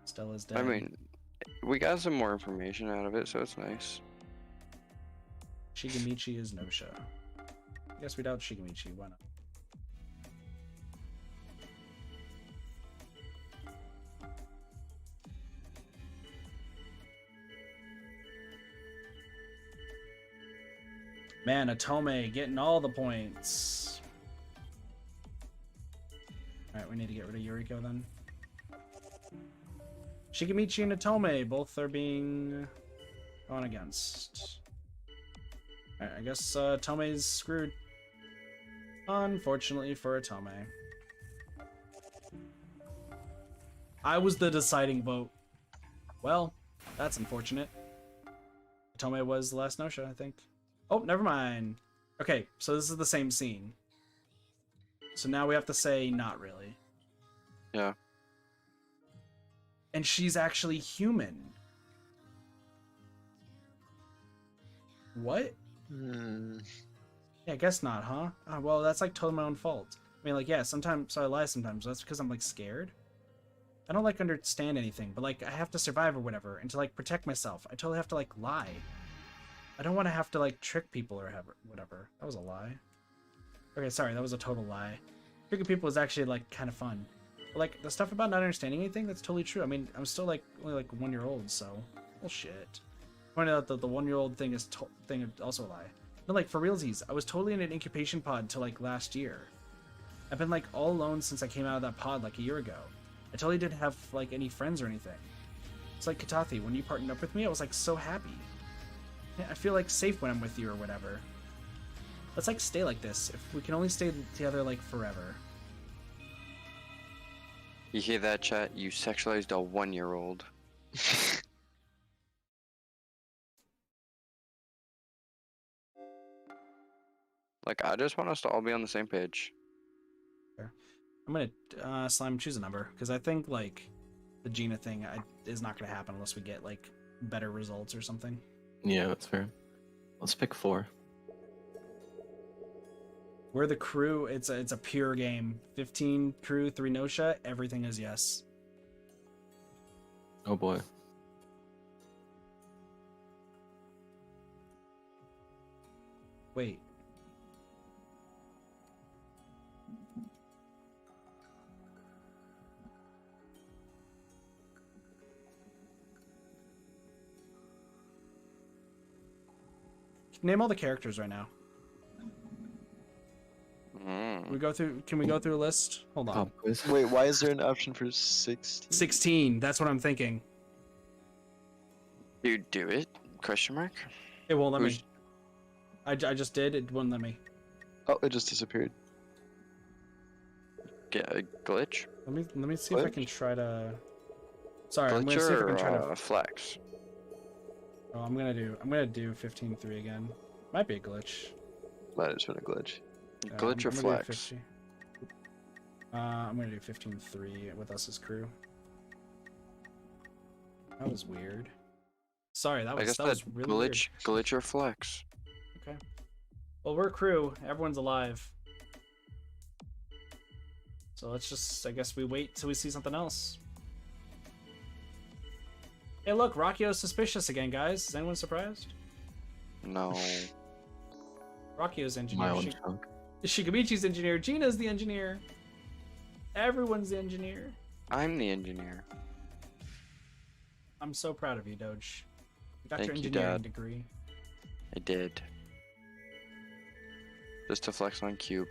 Stella's dead. I mean, we got some more information out of it, so it's nice. Shigamichi is Gnosia. I guess we doubt Shigamichi. Why not? Man, Atome getting all the points. Alright, we need to get rid of Yuriko then. Shigamichi and Atome both are being gone against. Alright, I guess Atome's screwed. Unfortunately for Atome. I was the deciding vote. Well, that's unfortunate. Atome was the last Gnosia, I think. Oh, never mind. Okay, so this is the same scene. So now we have to say not really. Yeah. And she's actually human. What? Yeah, I guess not, huh? Oh, well, that's like totally my own fault. I mean, like, yeah, sometimes, so I lie sometimes. That's because I'm like scared. I don't like understand anything, but like I have to survive or whatever, and to like protect myself, I totally have to like lie. I don't want to have to like trick people or whatever. That was a lie. Okay, sorry, that was a total lie. Tricking people is actually like kind of fun. But, like the stuff about not understanding anything, that's totally true. I mean, I'm still like only like 1 year old, so bullshit. Pointed out that the 1 year old thing is also a lie. No, like for realsies, I was totally in an incubation pod till like last year. I've been like all alone since I came out of that pod like a year ago. I totally didn't have like any friends or anything. It's like Katathi, when you partnered up with me, I was like so happy. I feel like safe when I'm with you or whatever. Let's like stay like this. If we can only stay together like forever. You hear that, chat? You sexualized a 1-year-old. Like, I just want us to all be on the same page. I'm gonna Slime choose a number because I think like the Gina thing is not gonna happen unless we get like better results or something. Yeah, that's fair. Let's pick 4. We're the crew. It's a pure game. 15 crew, 3 Gnosia. Everything is yes. Oh boy. Wait. Name all the characters right now. We go through. Can we go through a list? Hold on. Pop quiz. Wait, why is there an option for 16? 16. That's what I'm thinking. Dude, do it? Question mark? It won't let me. Who's- I just did. It wouldn't let me. Oh, it just disappeared. Get a glitch? Let me see if I can try to. Sorry, I'm Glitch gonna see if I or can try to. flex? Oh, I'm gonna do 15-3 again. Might be a glitch. Might have just been a glitch. Glitch or I'm gonna do flex? 50. I'm gonna do 15-3 with us as crew. That was weird. Sorry, that I was guess that was that really glitch or flex. weird. Okay. Well, we're crew. Everyone's alive. So let's just, I guess we wait till we see something else. Hey, look, Rakio's suspicious again, guys. Is anyone surprised? No. Rakio's My engineer. own chunk. Shigamichi's engineer. Gina's the engineer. Everyone's the engineer. I'm the engineer. I'm so proud of you, Doge. You got Thank your you, engineering Dad. degree. I did. Just to flex on Cube.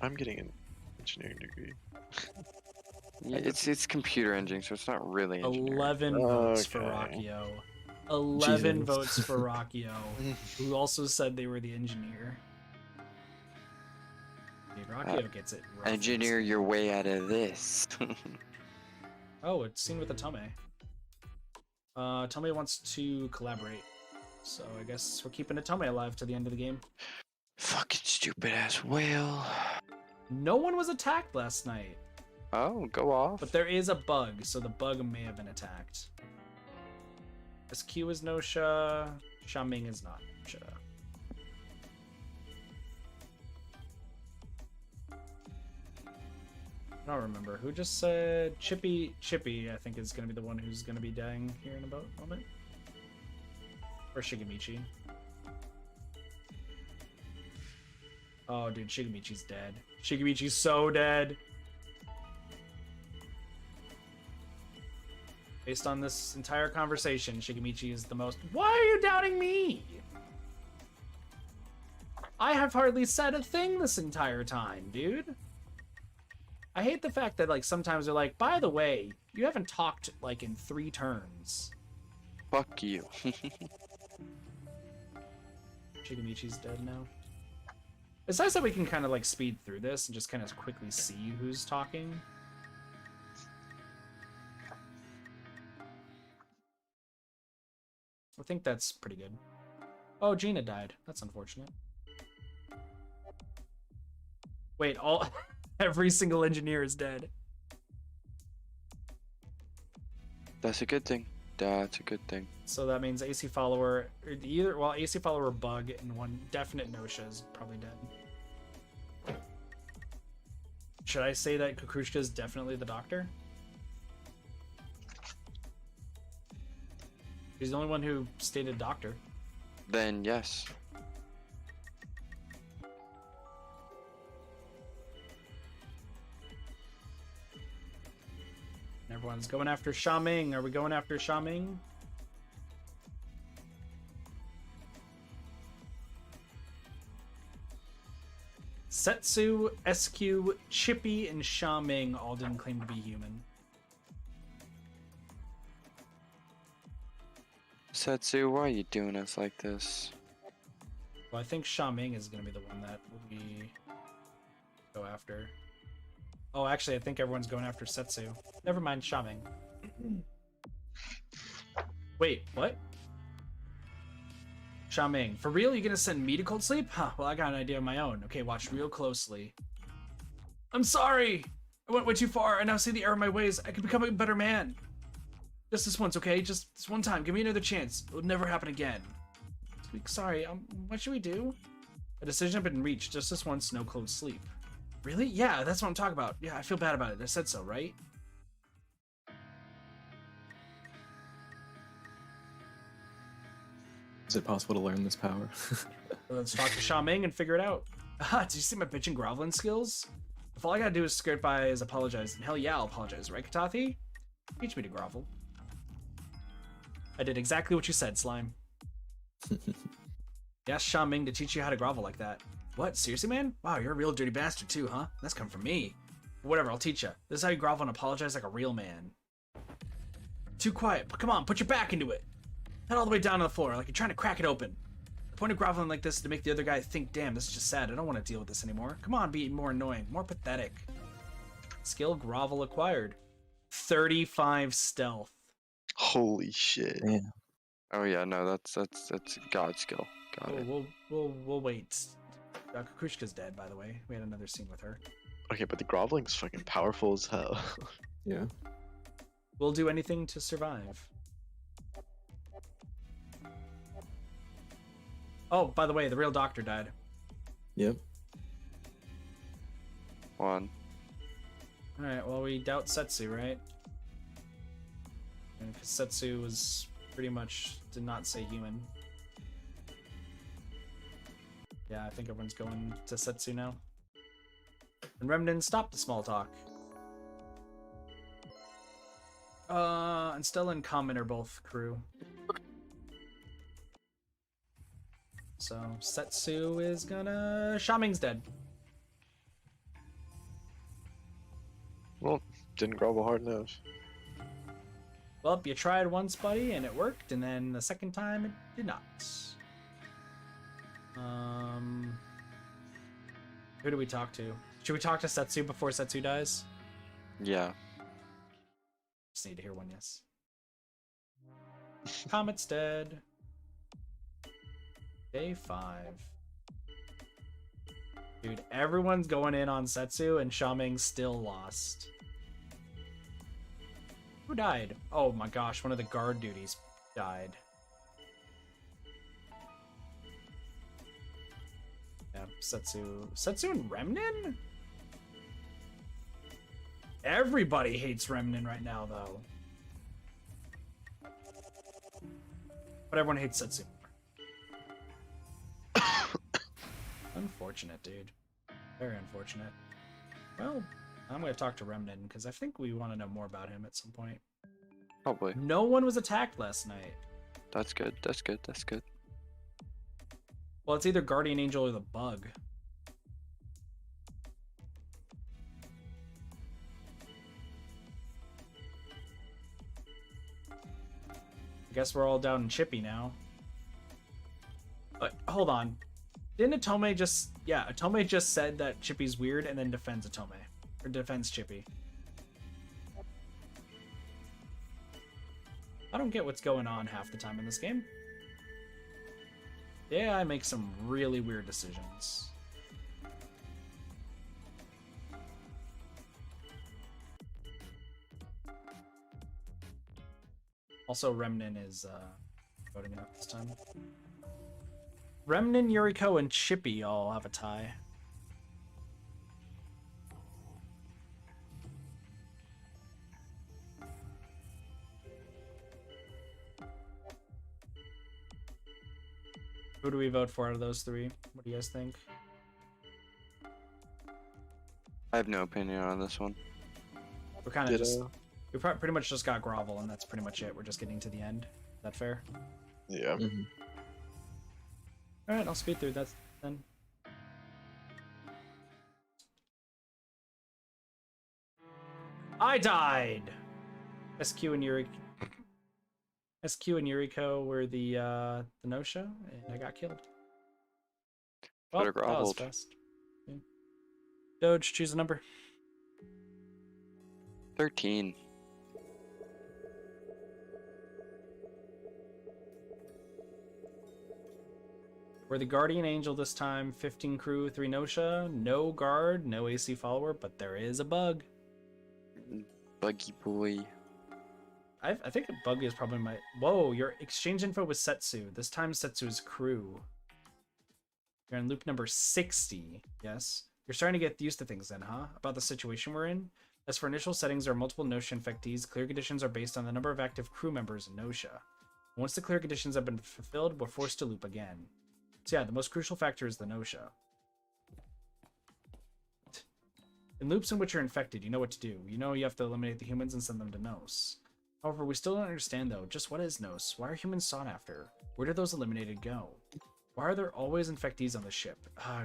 I'm getting an engineering degree. Yeah, it's computer engineering, so it's not really engineering. 11 votes for Okay. Rockio. 11 Jesus. votes for Rockio, who also said they were the engineer. Dude, Rockio gets it. rough in this Engineer game. your way out of this. Oh, it's seen with Atome. Atome wants to collaborate. So I guess we're keeping Atome alive to the end of the game. Fucking stupid ass whale. No one was attacked last night. Oh, go off. But there is a bug, so the bug may have been attacked. SQ is Gnosia. Shaming is not Gnosia. I don't remember. Who just said Chippy? Chippy, I think, is going to be the one who's going to be dying here in about a moment. Or Shigemichi. Oh, dude, Shigemichi's dead. Shigemichi's so dead. Based on this entire conversation, Shigemichi is the most... Why are you doubting me? I have hardly said a thing this entire time, dude. I hate the fact that, like, sometimes they're like, by the way, you haven't talked, like, in 3 turns. Fuck you. Shigemichi's dead now. It's nice that we can kind of, like, speed through this and just kind of quickly see who's talking. I think that's pretty good. Oh, Gina died. That's unfortunate. Wait, every single engineer is dead. That's a good thing. That's a good thing. So that means AC follower, or AC follower bug and one definite Gnosia is probably dead. Should I say that Kukushka is definitely the doctor? He's the only one who stated doctor. Then yes. And everyone's going after Shaming. Are we going after Shaming? Setsu, SQ, Chippy, and Shaming all didn't claim to be human. Setsu, why are you doing us like this? Well, I think Shaming is going to be the one that we go after. Oh, actually, I think everyone's going after Setsu. Never mind, Shaming. Wait, what? Shaming, for real? You gonna send me to cold sleep? Huh, well, I got an idea of my own. Okay, watch real closely. I'm sorry! I went way too far. I now see the error of my ways. I can become a better man. Just this once, okay? Just this one time. Give me another chance. It will never happen again. Sorry, what should we do? A decision had been reached. Just this once, no cold sleep. Really? Yeah, that's what I'm talking about. Yeah, I feel bad about it. I said so, right? Is it possible to learn this power? Let's talk to Shaming and figure it out. Did you see my bitch and groveling skills? If all I gotta do is skirt by is apologize, then hell yeah, I'll apologize, right, Katathi? Teach me to grovel. I did exactly what you said, Slime. Yes, Shaming to teach you how to grovel like that. What, seriously, man? Wow, you're a real dirty bastard too, huh? That's coming from me. Whatever, I'll teach you. This is how you grovel and apologize like a real man. Too quiet, but come on, put your back into it. Head all the way down to the floor, like you're trying to crack it open. The point of groveling like this is to make the other guy think, damn, this is just sad. I don't want to deal with this anymore. Come on, be more annoying, more pathetic. Skill grovel acquired. 35 stealth. Holy shit. Yeah. Oh yeah, no, that's God skill. Got it. We'll wait. Kukushka's dead, by the way. We had another scene with her. Okay, but the groveling's fucking powerful as hell. Yeah. We'll do anything to survive. Oh, by the way, the real doctor died. Yep. One. Alright, well, we doubt Setsu, right? Because Setsu was pretty much, did not say human. Yeah, I think everyone's going to Setsu now. And Remnin, stop the small talk. And Stella and Common are both crew. So Setsu is gonna... Shaming's dead. Well, didn't grovel hard enough. Well, you tried once, buddy, and it worked, and then the second time it did not. Who do we talk to? Should we talk to Setsu before Setsu dies? Yeah. Just need to hear one yes. Comet's dead. Day 5. Dude, everyone's going in on Setsu, and Shaming still lost. Who died? Oh my gosh, one of the guard duties died. Yeah, Setsu and Remnin? Everybody hates Remnin right now, though. But everyone hates Setsu more. Unfortunate, dude. Very unfortunate. Well, I'm going to talk to Remnin, because I think we want to know more about him at some point. Probably. No one was attacked last night. That's good. That's good. That's good. Well, it's either Guardian Angel or the bug. I guess we're all down in Chippy now. But hold on. Didn't Atome just... Yeah, Atome just said that Chippy's weird and then defends Atome. Or defends Chippy. I don't get what's going on half the time in this game. Yeah, I make some really weird decisions. Also, Remnin is voting out this time. Remnin, Yuriko, and Chippy all have a tie. Who do we vote for out of those three? What do you guys think? I have no opinion on this one. We're kind of just... We pretty much just got Grovel, and that's pretty much it. We're just getting to the end. Is that fair? Yeah. Mm-hmm. Alright, I'll speed through that then. I died! SQ and Yuriko were the Gnosia, and I got killed. Well, Could've that was groveled. fast. Yeah. Doge, choose a number. 13. We're the Guardian Angel this time. 15 crew, 3 Gnosia. No guard, no AC follower, but there is a bug. Buggy boy. I think a bug is probably my... Whoa, your exchange info with Setsu. This time Setsu is crew. You're in loop number 60. Yes. You're starting to get used to things then, huh? About the situation we're in? As for initial settings, there are multiple Gnosia infectees. Clear conditions are based on the number of active crew members in Gnosia. Once the clear conditions have been fulfilled, we're forced to loop again. So yeah, the most crucial factor is the Gnosia. In loops in which you're infected, you know what to do. You know you have to eliminate the humans and send them to Gnos. However, we still don't understand though, just what is Gnos? Why are humans sought after? Where did those eliminated go? Why are there always infectees on the ship?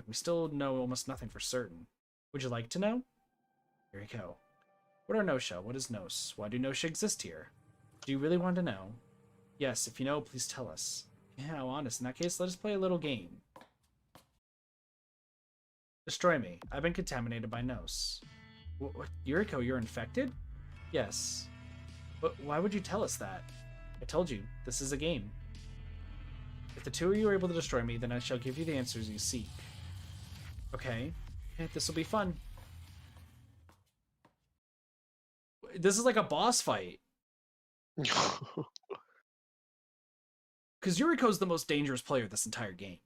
We still know almost nothing for certain. Would you like to know? Here we go. What are Gnosia? What is Gnos? Why do Gnosia exist here? Do you really want to know? Yes, if you know, please tell us. Yeah, honest. In that case, let us play a little game. Destroy me. I've been contaminated by Gnos. What? Yuriko, you're infected? Yes. But why would you tell us that? I told you, this is a game. If the two of you are able to destroy me, then I shall give you the answers you seek. Okay. This will be fun. This is like a boss fight. Because Yuriko's the most dangerous player this entire game.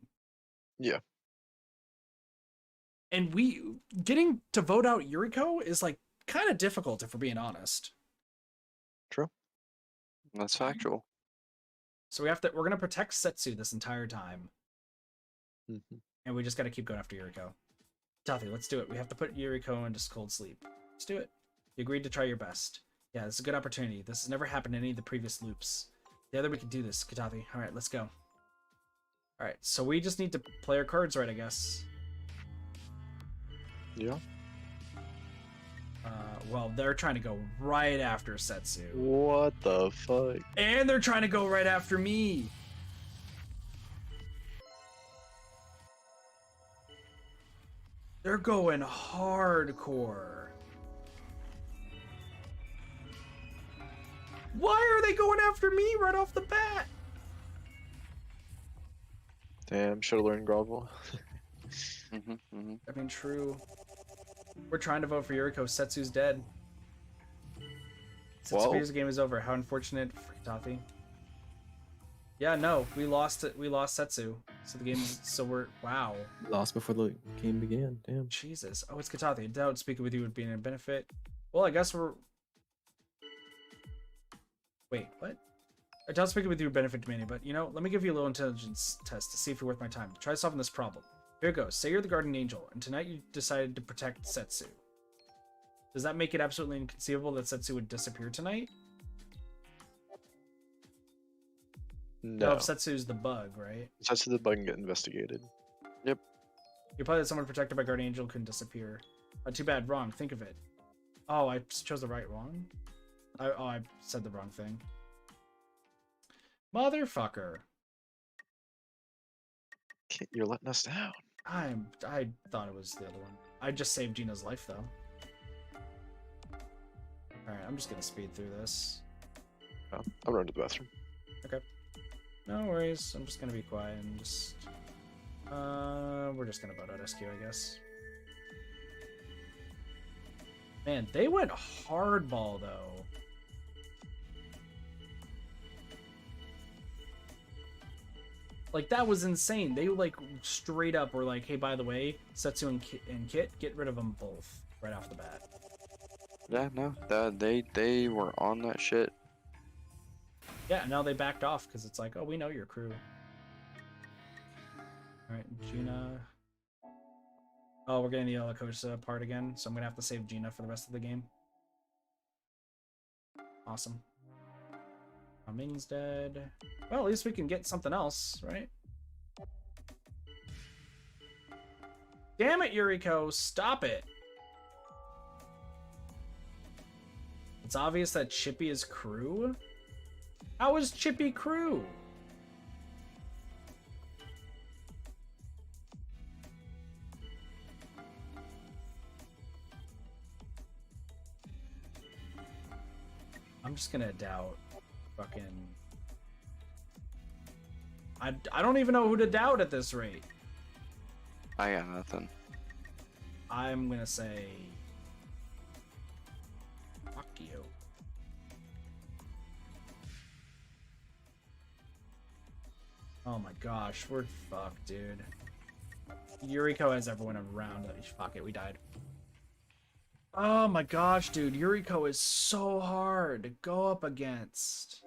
Yeah. And getting to vote out Yuriko is like kind of difficult if we're being honest. True. That's factual. So we're gonna protect Setsu this entire time. Mm-hmm. And we just gotta keep going after Yuriko. Katafi, let's do it. We have to put Yuriko into cold sleep. Let's do it. You agreed to try your best. Yeah, this is a good opportunity. This has never happened in any of the previous loops. Together we can do this, Katafi. Alright, let's go. Alright, so we just need to play our cards right, I guess. Yeah. Well, they're trying to go right after Setsu. What the fuck? And they're trying to go right after me. They're going hardcore. Why are they going after me right off the bat? Damn, should have learned grovel. I mean, true. We're trying to vote for Yuriko. Setsu's dead. Whoa. Setsu's game is over. How unfortunate for Katafi. Yeah, no, we lost it. We lost Setsu. So the game. So we're wow. Lost before the game began. Damn. Jesus. Oh, it's Katafi. I doubt speaking with you would be a benefit. Well, I guess we're. Wait, what? I doubt speaking with you would benefit to many, but you know, let me give you a little intelligence test to see if you're worth my time. Try solving this problem. Here it goes. Say you're the guardian angel, and tonight you decided to protect Setsu. Does that make it absolutely inconceivable that Setsu would disappear tonight? No. if Setsu's the bug, right? Setsu the bug and get investigated. Yep. You probably that someone protected by guardian angel couldn't disappear. Too bad. Wrong. Think of it. Oh, I chose the right one. I said the wrong thing. Motherfucker. You're letting us down. I thought it was the other one. I just saved Gina's life though. Alright, I'm just gonna speed through this. Oh, I'm running to the bathroom. Okay. No worries. I'm just gonna be quiet and just we're just gonna vote out SQ, I guess. Man, they went hardball though. Like, that was insane. They, like, straight up were like, hey, by the way, Setsu and Kit, get rid of them both right off the bat. Yeah, no, they were on that shit. Yeah, now they backed off because it's like, oh, we know your crew. Alright, Gina. Oh, we're getting the Alakosa part again, so I'm going to have to save Gina for the rest of the game. Awesome. Ming's dead. Well, at least we can get something else, right? Damn it, Yuriko! Stop it! It's obvious that Chippy is crew? How is Chippy crew? I'm just gonna doubt. Fucking... I don't even know who to doubt at this rate. I got nothing. I'm gonna say... Fuck you. Oh my gosh, we're fucked, dude. Yuriko has everyone around. Fuck it, we died. Oh my gosh, dude. Yuriko is so hard to go up against.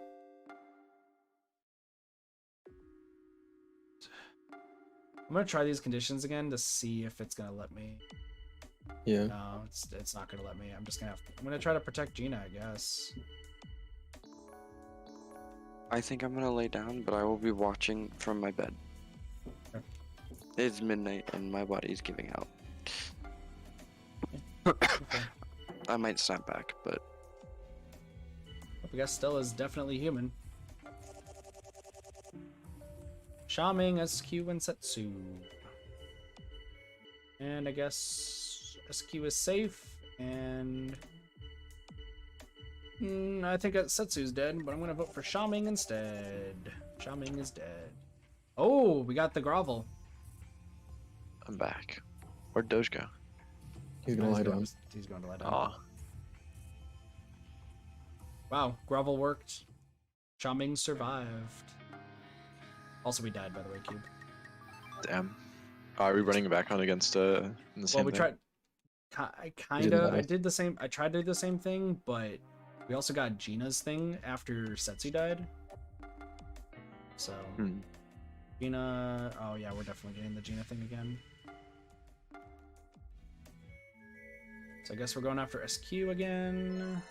I'm gonna try these conditions again to see if it's gonna let me. Yeah. No, it's not gonna let me. I'm just gonna have to, I'm gonna try to protect Gina, I guess. I think I'm gonna lay down, but I will be watching from my bed. Okay. It's midnight and my body's giving out. Okay. I might snap back, but I guess Stella's definitely human. Shaming, SQ, and Setsu. And I guess SQ is safe, and I think Setsu's dead, but I'm gonna vote for Shaming instead. Shaming is dead. Oh, we got the grovel. I'm back. Where'd Doge go? He's gonna lie down. He's going to lie down. Aw. Wow, grovel worked. Shaming survived. Also, we died, by the way, Cube. Damn. Are we running back on against in the same Well, we thing? tried. I did kind of. that. I did the same. I tried to do the same thing, but we also got Gina's thing after Setsu died. So Gina. Oh yeah, we're definitely getting the Gina thing again. So I guess we're going after SQ again.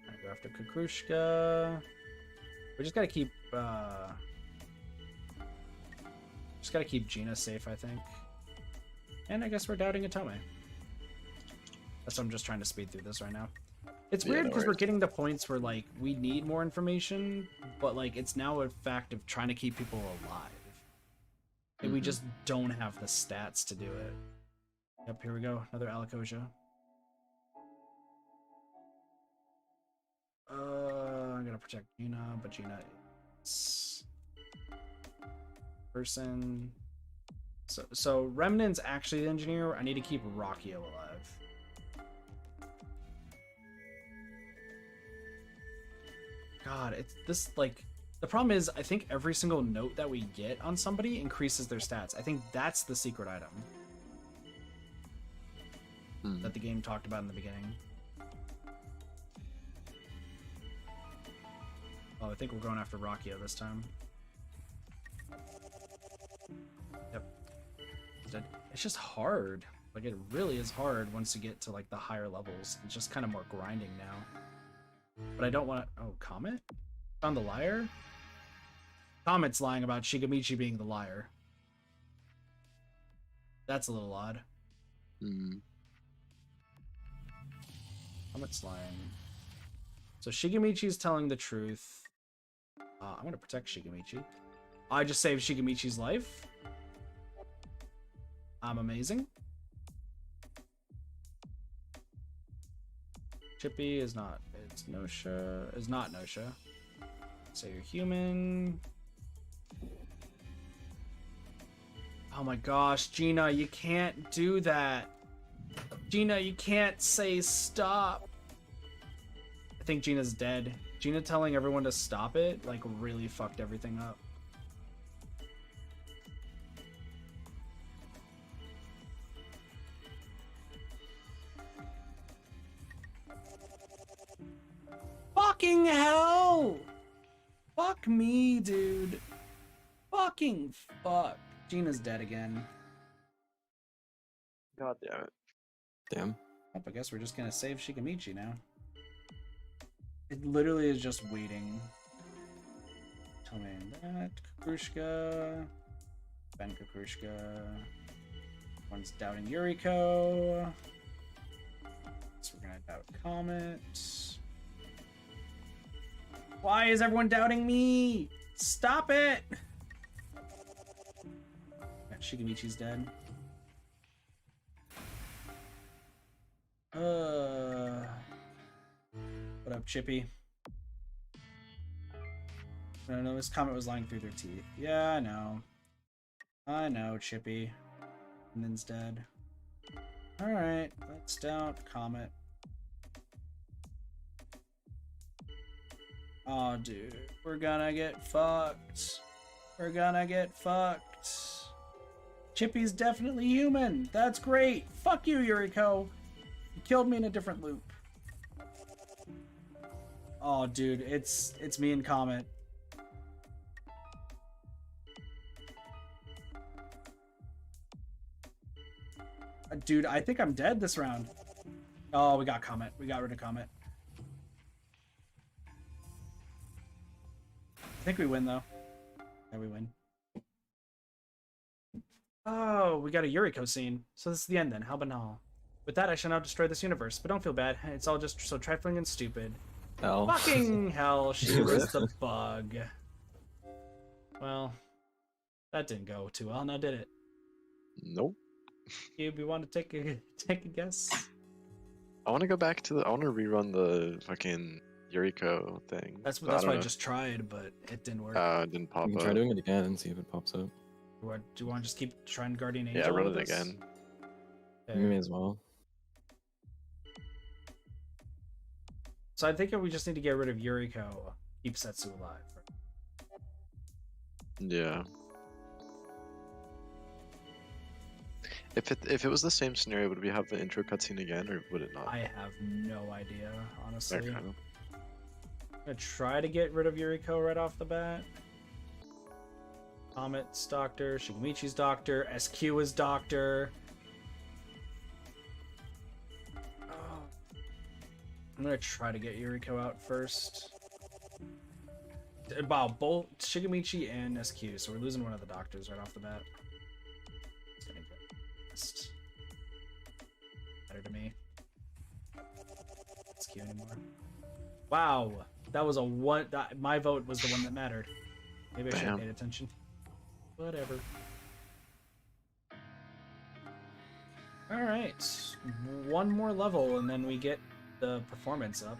I go after Kukrushka. We just gotta keep Gina safe, I think. And I guess we're doubting Atome. That's why I'm just trying to speed through this right now. It's weird because we're getting to points where like we need more information, but like it's now a fact of trying to keep people alive. And we just don't have the stats to do it. Yep, here we go. Another Alacosia. I'm gonna protect Gina, but Gina is person. So Remnant's actually the engineer. I need to keep Rockio alive. God, it's this like the problem is I think every single note that we get on somebody increases their stats. I think that's the secret item that the game talked about in the beginning. Oh, I think we're going after Rockio this time. Yep. It's just hard. Like, it really is hard once you get to, like, the higher levels. It's just kind of more grinding now. But I don't want to... Oh, Comet? Found the liar? Comet's lying about Shigamichi being the liar. That's a little odd. Comet's lying. So Shigamichi's telling the truth. I'm going to protect Shigamichi. I just saved Shigamichi's life. I'm amazing. Chippy is not. It's Gnosia. Is not Gnosia. So you're human. Oh my gosh, Gina, you can't do that. Gina, you can't say stop. I think Gina's dead. Gina telling everyone to stop it, like, really fucked everything up. Fucking hell! Fuck me, dude. Fucking fuck. Gina's dead again. God damn it. Damn. I guess we're just gonna save Shigamichi now. It literally is just waiting. Tell me that. Kukrushka. Ben Kukrushka. One's doubting Yuriko. So we're gonna doubt Comet. Why is everyone doubting me? Stop it! Yeah, Shigamichi's dead. What up, Chippy? I don't know, this Comet was lying through their teeth. Yeah, I know. I know, Chippy. And then's dead. Alright, let's doubt Comet. Oh, dude. We're gonna get fucked. We're gonna get fucked. Chippy's definitely human. That's great. Fuck you, Yuriko. You killed me in a different loop. Oh, dude. It's me and Comet. Dude, I think I'm dead this round. Oh, we got Comet. We got rid of Comet. I think we win, though. Yeah, we win. Oh, we got a Yuriko scene. So this is the end, then. How banal. With that, I shall now destroy this universe. But don't feel bad. It's all just so trifling and stupid. Hell. Fucking hell, she was the bug. Well, that didn't go too well, now did it? Nope. Cube, you want to take a guess? I want to go back to I want to rerun the fucking Yuriko thing. That's but why I don't just tried, but it didn't work. know. It didn't pop You can up. try doing it again and see if it pops up. Do you want to just keep trying Guardian Angel? Yeah, run with it this? again. Okay. You may as well. So I think we just need to get rid of Yuriko. Keep Setsu alive. Yeah. If it was the same scenario, would we have the intro cutscene again, or would it not? I have no idea, honestly. Okay. I'm gonna try to get rid of Yuriko right off the bat. Comet's doctor, Shigamichi's doctor, SQ is doctor. I'm gonna try to get Yuriko out first. Wow, both Shigemichi and SQ, so we're losing one of the doctors right off the bat. It's gonna get best. Better to me. SQ anymore. Wow, that was a one. My vote was the one that mattered. Maybe I should have Damn. paid attention. Whatever. All right, one more level, and then we get the performance up.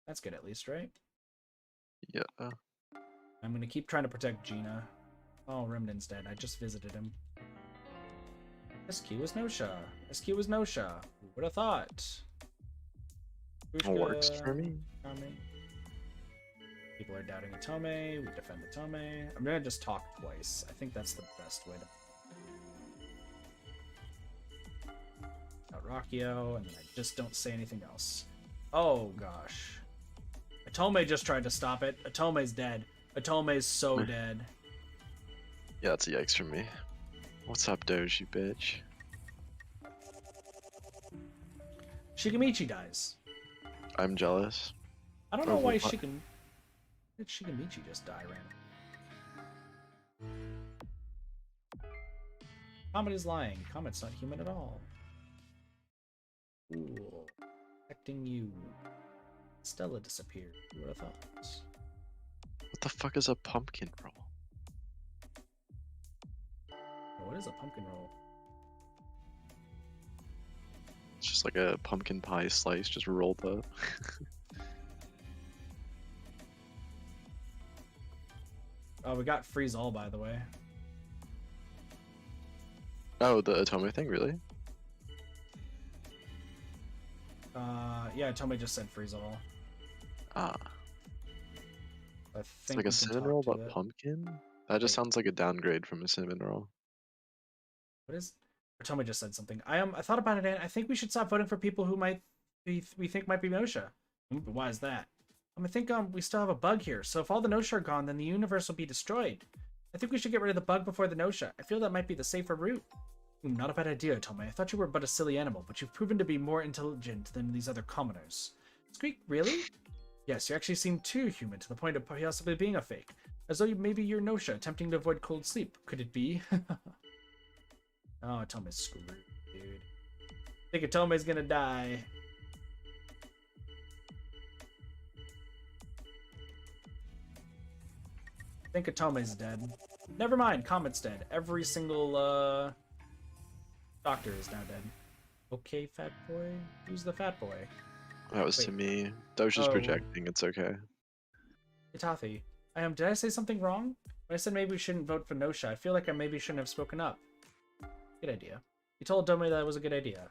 That's good, at least, right? Yeah. I'm gonna keep trying to protect Gina. Oh, Remnant's dead. I just visited him. SQ was Gnosia. SQ was Gnosia. Who would have thought? Works for me. Kame. People are doubting Atome. We defend Atome. I'm gonna just talk twice. I think that's the best way to. Out Rockio, and then I just don't say anything else. Oh gosh. Atome just tried to stop it. Atome's dead. Atome's so dead. Yeah, that's a yikes for me. What's up, Doge, you bitch? Shigemichi dies. I'm jealous. I don't know Of why what? Did Shigemichi just die randomly? Comet is lying. Comet's not human at all. Cool. Protecting you. Stella disappeared. Who would have thought? What the fuck is a pumpkin roll? What is a pumpkin roll? It's just like a pumpkin pie slice just rolled up. Oh, we got freeze all, by the way. Oh, the Atome thing, really? Yeah, Tomei just said freeze all. Ah, I it's think like we a can cinnamon talk roll, to but it. pumpkin? That just Wait. sounds like a downgrade from a cinnamon roll. What is? Tomei just said something. I thought about it, and I think we should stop voting for people who we think might be Nosha. Why is that? I think we still have a bug here. So if all the Nosha are gone, then the universe will be destroyed. I think we should get rid of the bug before the Nosha. I feel that might be the safer route. Not a bad idea, Tomei. I thought you were but a silly animal, but you've proven to be more intelligent than these other commoners. Squeak, really? Yes, you actually seem too human to the point of possibly being a fake. As though maybe you're Nosha, attempting to avoid cold sleep. Could it be? Oh, Tomei's screwed, dude. I think Tomei's gonna die. I think Tomei's dead. Never mind, Comet's dead. Every single, doctor is now dead. Okay, fat boy? Who's the fat boy? That was to Wait. me. That was just Oh. projecting, it's okay. Itathi. Did I say something wrong? When I said maybe we shouldn't vote for Nosha, I feel like I maybe shouldn't have spoken up. Good idea. You told Dome that it was a good idea.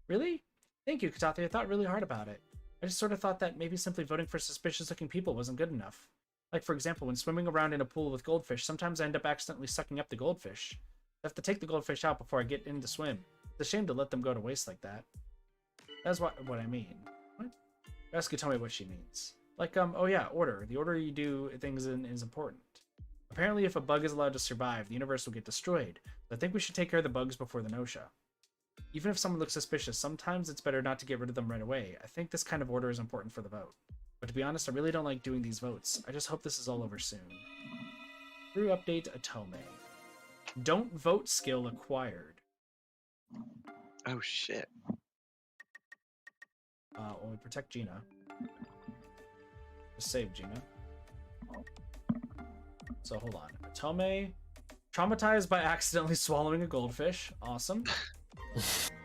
Really? Thank you, Katathi. I thought really hard about it. I just sort of thought that maybe simply voting for suspicious-looking people wasn't good enough. Like, for example, when swimming around in a pool with goldfish, sometimes I end up accidentally sucking up the goldfish. I have to take the goldfish out before I get in to swim. It's a shame to let them go to waste like that. That's what I mean. What? Ask Tell me what she means. Like, oh yeah, order. The order you do things in is important. Apparently, if a bug is allowed to survive, the universe will get destroyed. So I think we should take care of the bugs before the Nosha. Even if someone looks suspicious, sometimes it's better not to get rid of them right away. I think this kind of order is important for the vote. But to be honest, I really don't like doing these votes. I just hope this is all over soon. Crew update Atome. Don't vote skill acquired. Oh shit. Well, we protect Gina. Just save Gina. So hold on. Atome, traumatized by accidentally swallowing a goldfish. Awesome.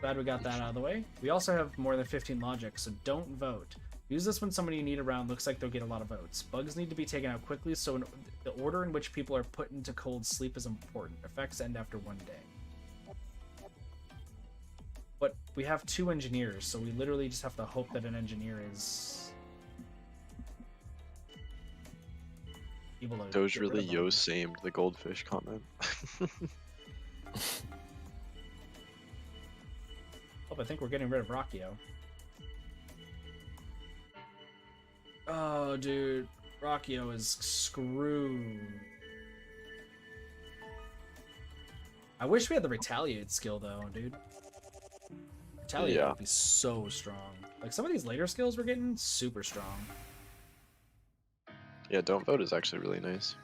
Glad we got that out of the way. We also have more than 15 logic, so don't vote. Use this when somebody you need around looks like they'll get a lot of votes. Bugs need to be taken out quickly, so the order in which people are put into cold sleep is important. Effects end after 1 day. But we have 2 engineers, so we literally just have to hope that an engineer is able to Doge get rid really of them. yo-samed the goldfish comment. Oh, I think we're getting rid of Rockio. Oh, dude. Rockio is screwed. I wish we had the retaliate skill, though, dude. Retaliate Yeah. would be so strong. Like some of these later skills we're getting super strong. Yeah, don't vote is actually really nice.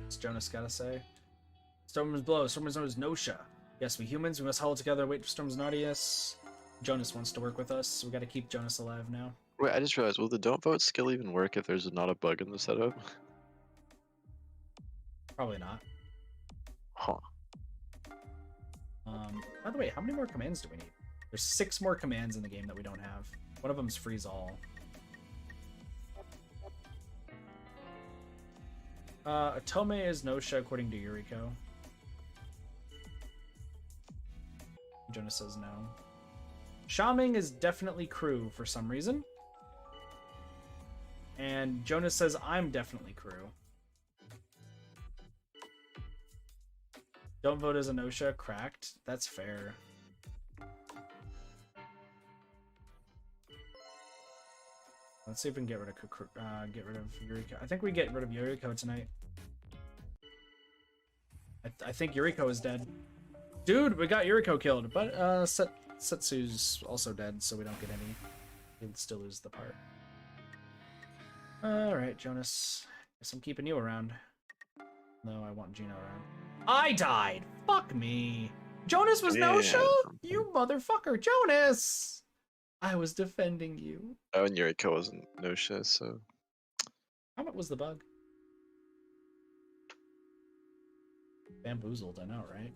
What's Jonas gotta say? Storm's blow. Storm's known as Gnosia. Yes, we humans, we must hold together, wait for Storm's naughtiness. Jonas wants to work with us, so we gotta keep Jonas alive now. Wait, I just realized, will the don't vote skill even work if there's not a bug in the setup? Probably not. Huh. By the way, how many more commands do we need? There's 6 more commands in the game that we don't have. One of them's freeze all. Atome is Gnosia according to Yuriko. Jonas says no. Shaming is definitely crew for some reason. And Jonas says I'm definitely crew. Don't vote as a Gnosia. Cracked. That's fair. Let's see if we can get rid of Yuriko. I think we get rid of Yuriko tonight. I think Yuriko is dead. Dude, we got Yuriko killed, but Setsu's also dead, so we don't get any. We'd still lose the part. Alright, Jonas. Guess I'm keeping you around. No, I want Gino around. I died! Fuck me! Jonas was Gnosia? You motherfucker, Jonas! I was defending you. Oh, and Yuriko wasn't Gnosia, so... How much was the bug? Bamboozled, I know, right?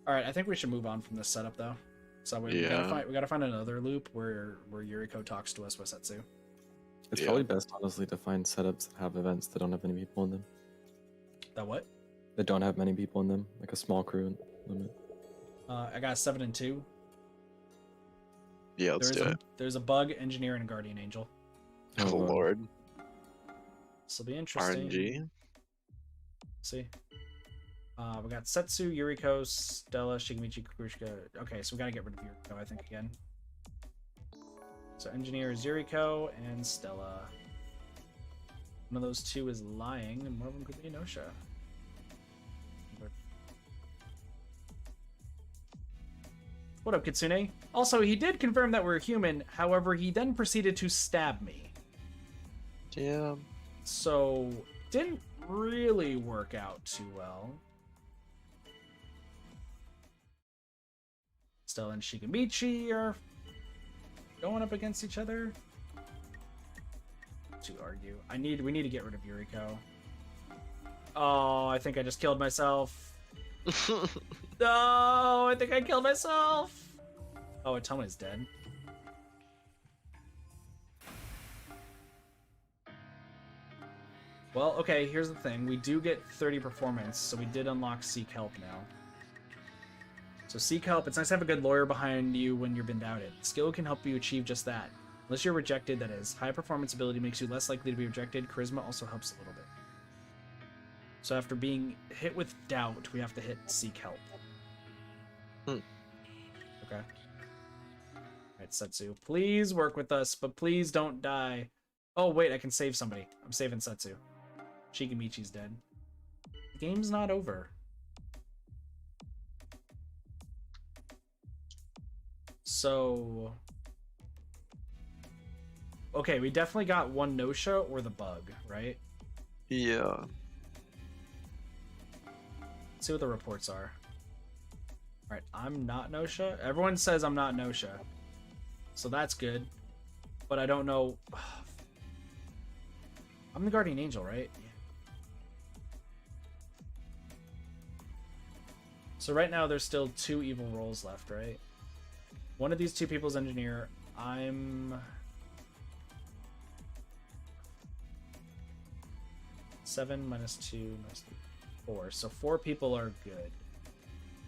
Alright, I think we should move on from this setup, though. So we gotta find another loop where Yuriko talks to us with Setsu. It's probably best, honestly, to find setups that have events that don't have any people in them. That what? That don't have many people in them, like a small crew limit. I got 7 and 2. Yeah, let's do it. There's a bug, engineer, and a guardian angel. Oh, Lord. This will be interesting. RNG. See. We got Setsu, Yuriko, Stella, Shigemichi, Kukushka. Okay, so we gotta get rid of Yuriko, I think, again. So engineer is Yuriko and Stella. One of those two is lying, and one of them could be Gnosia. What up, Kitsune? Also, he did confirm that we're human, however, he then proceeded to stab me. Damn. So, didn't really work out too well. Stella and Shigemichi are going up against each other. To argue. We need to get rid of Yuriko. Oh, I think I just killed myself. No, I think I killed myself. Oh, Atoma's dead. Well, okay, here's the thing. We do get 30 performance, so we did unlock Seek Help now. So Seek Help, it's nice to have a good lawyer behind you when you've been doubted. Skill can help you achieve just that. Unless you're rejected, that is. High performance ability makes you less likely to be rejected. Charisma also helps a little bit. So after being hit with doubt, we have to hit Seek Help. Okay. Alright, Setsu. Please work with us, but please don't die. Oh, wait, I can save somebody. I'm saving Setsu. Shigemichi's dead. The game's not over. So... Okay, we definitely got one Gnosia or the bug, right? Yeah. Let's see what the reports are. Alright, I'm not Gnosia. Everyone says I'm not Gnosia. So that's good. But I don't know... I'm the Guardian Angel, right? So right now there's still 2 evil roles left, right? One of these 2 people's engineer. I'm... 7 minus 2 minus 4. So 4 people are good.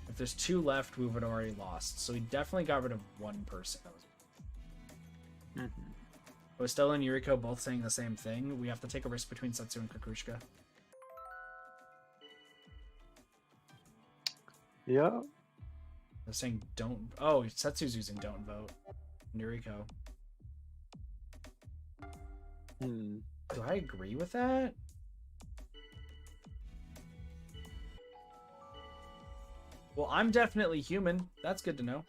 If there's 2 left, we would have already lost. So we definitely got rid of 1 person. That was Stella and Yuriko both saying the same thing. We have to take a risk between Setsu and Kukushka. Yeah. They're saying don't... Oh, Setsu's using don't vote. Yuriko. Do I agree with that? Well, I'm definitely human. That's good to know.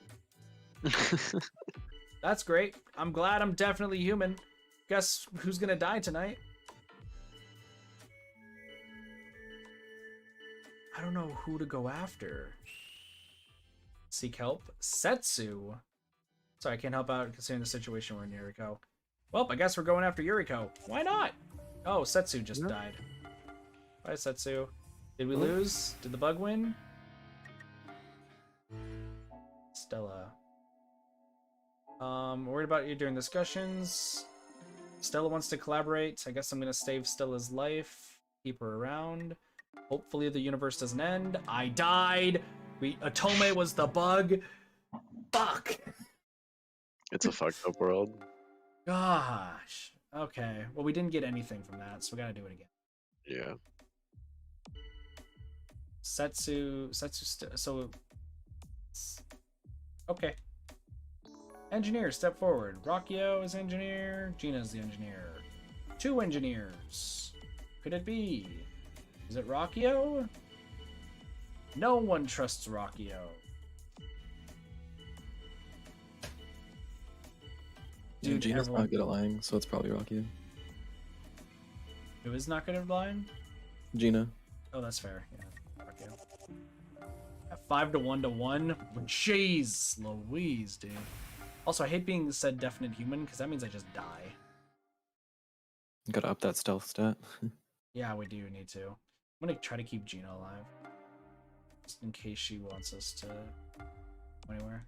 That's great. I'm glad I'm definitely human. Guess who's gonna die tonight? I don't know who to go after. Seek help. Setsu. Sorry, I can't help out considering the situation we're in, Yuriko. Well, I guess we're going after Yuriko. Why not? Oh, Setsu just died. Bye, Setsu. Did we lose? Did the bug win? Stella. Worried about you during discussions. Stella wants to collaborate. I guess I'm gonna save Stella's life. Keep her around. Hopefully the universe doesn't end. I died. Atome was the bug. Fuck. It's a fucked up world. Gosh. Okay. Well, we didn't get anything from that, so we gotta do it again. Yeah. Okay. Engineer, step forward. Rockio is engineer. Gina's the engineer. 2 engineers. Could it be? Is it Rockio? No one trusts Rockio. Dude, Gina's not good at lying, so it's probably Rocky. Who is not good at lying? Gina. Oh, that's fair. Yeah. Rockio. 5 to 1 to 1. Jeez Louise, dude. Also, I hate being said definite human because that means I just die. Gotta up that stealth stat. Yeah, we do need to. I'm gonna try to keep Gina alive. Just in case she wants us to go anywhere.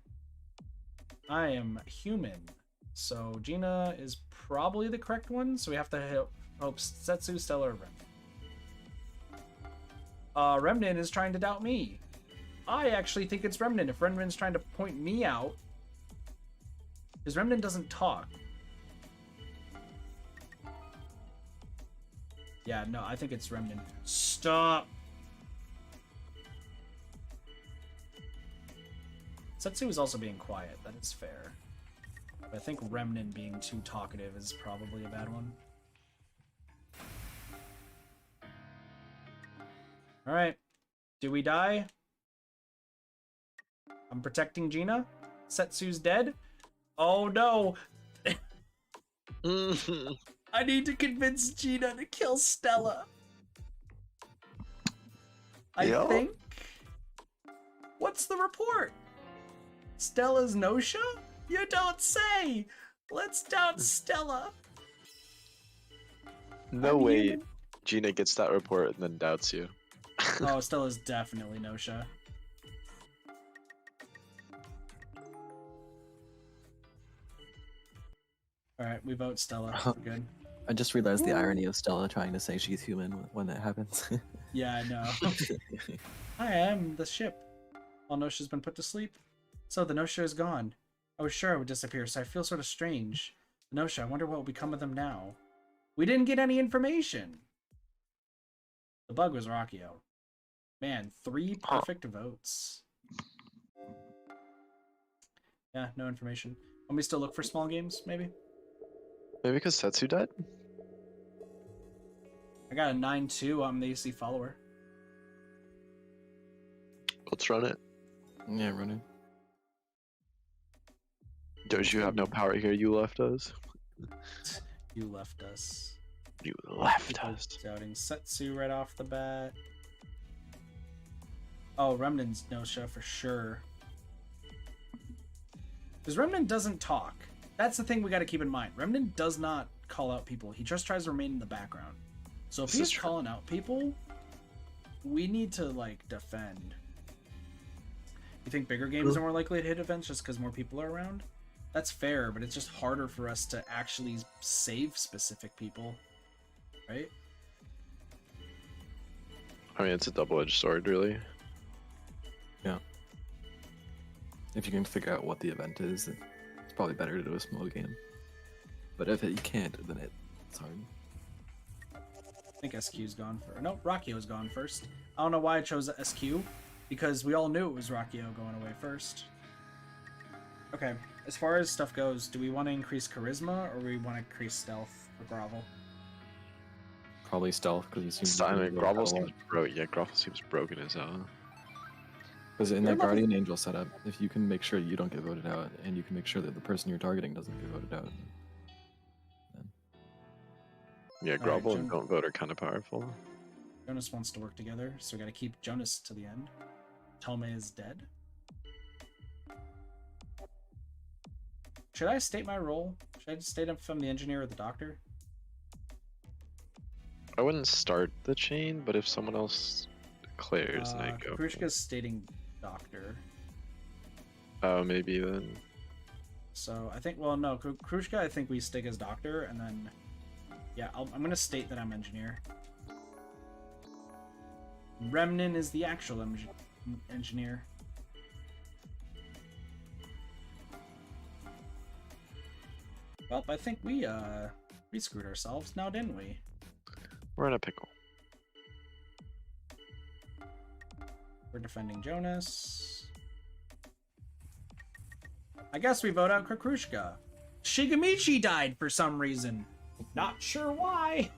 I am human. So Gina is probably the correct one, so we have to hope Setsu, Stella, or Remnant. Remnant is trying to doubt me. I actually think it's Remnant. If Remnant's trying to point me out, because Remnant doesn't talk. Yeah, no, I think it's Remnant. Stop! Setsu is also being quiet. That is fair. But I think Remnant being too talkative is probably a bad one. Alright. Do we die? I'm protecting Gina. Setsu's dead. Oh no! I need to convince Gina to kill Stella. I think. What's the report? Stella's Gnosia? You don't say! Let's doubt Stella. No way Gina gets that report and then doubts you. Oh, Stella's definitely Gnosia. Alright, we vote Stella. We're good. I just realized the irony of Stella trying to say she's human when that happens. Yeah, I know. I am the ship. All Gnosia's been put to sleep. So the Gnosia is gone. I was sure it would disappear, so I feel sort of strange. The Gnosia, I wonder what will become of them now. We didn't get any information. The bug was Rockio. Man, 3 perfect votes. Yeah, no information. Want me to still look for small games, maybe? Maybe because Setsu died? I got a 9-2. I'm the AC follower. Let's run it. Yeah, running. Don't you have no power here? You left us. You left us. You left us. Doubting Setsu right off the bat. Oh, Remnant's Gnosia for sure. Because Remnant doesn't talk. That's the thing we got to keep in mind. Remnant does not call out people. He just tries to remain in the background. So if he's calling out people, we need to, like, defend. You think bigger games are more likely to hit events just because more people are around? That's fair, but it's just harder for us to actually save specific people. Right? I mean, it's a double-edged sword, really. Yeah. If you can figure out what the event is, it's probably better to do a small game. But if you can't, then it's hard. I think SQ's gone first. No, Rockio's gone first. I don't know why I chose SQ, because we all knew it was Rockio going away first. Okay, as far as stuff goes, do we want to increase charisma, or we want to increase stealth for Grovel? Probably stealth, because he seems I mean, Grovel seems broken. Yeah, Grovel seems broken as hell. Because in You're that level- Guardian Angel setup, if you can make sure you don't get voted out, and you can make sure that the person you're targeting doesn't get voted out, then Yeah, Alright, Grovel and Jen- Don't Vote are kind of powerful. Jonas wants to work together, so we gotta keep Jonas to the end. Tome is dead. Should I state my role? Should I just state if I'm the engineer or the doctor? I wouldn't start the chain, but if someone else declares, then I go. Krushka's stating doctor. Oh, maybe then. So I think, well, no, Krushka, I think we stick as doctor, and then, yeah, I'm gonna state that I'm engineer. Remnant is the actual engineer. Well, I think we screwed ourselves now, didn't we? We're in a pickle. We're defending Jonas. I guess we vote out Krushka. Shigamichi died for some reason. Not sure why.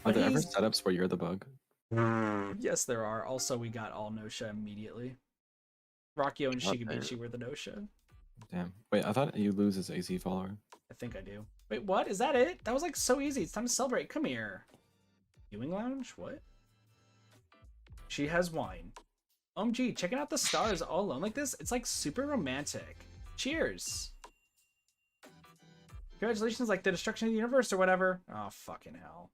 are there ever he's- setups where you're the bug? Yes, there are. Also, we got all Nosha immediately. Rakio and God damn. Shigamichi were the Nosha. Damn. Wait, I thought you lose as AZ follower. I think I do. Wait, what? Is that it? That was like so easy. It's time to celebrate. Come here. Viewing lounge? What? She has wine. OMG, checking out the stars all alone like this? It's like super romantic. Cheers. Congratulations, like the destruction of the universe or whatever. Oh, fucking hell.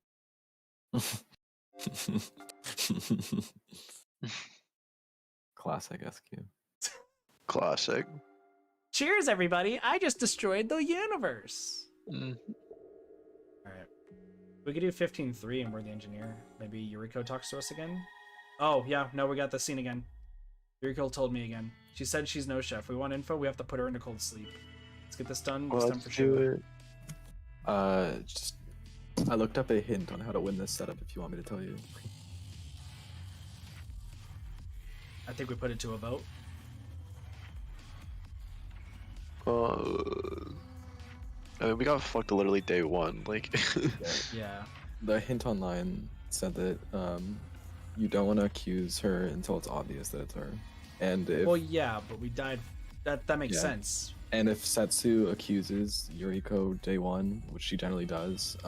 Classic SQ. Classic. Cheers, everybody. I just destroyed the universe. Mm. Alright. We could do 15-3 and we're the engineer. Maybe Yuriko talks to us again? Oh, yeah. No, we got the scene again. Yuriko told me again. She said she's no chef. If we want info, we have to put her into cold sleep. Let's get this done. Well, This time let's for do sure. it. Just I looked up a hint on how to win this setup if you want me to tell you. I think we put it to a vote. I mean, we got fucked literally day one. Like, Yeah. The hint online said that you don't want to accuse her until it's obvious that it's her. And if Well, yeah, but we died. That makes Yeah. sense. and if Setsu accuses Yuriko day one, which she generally does,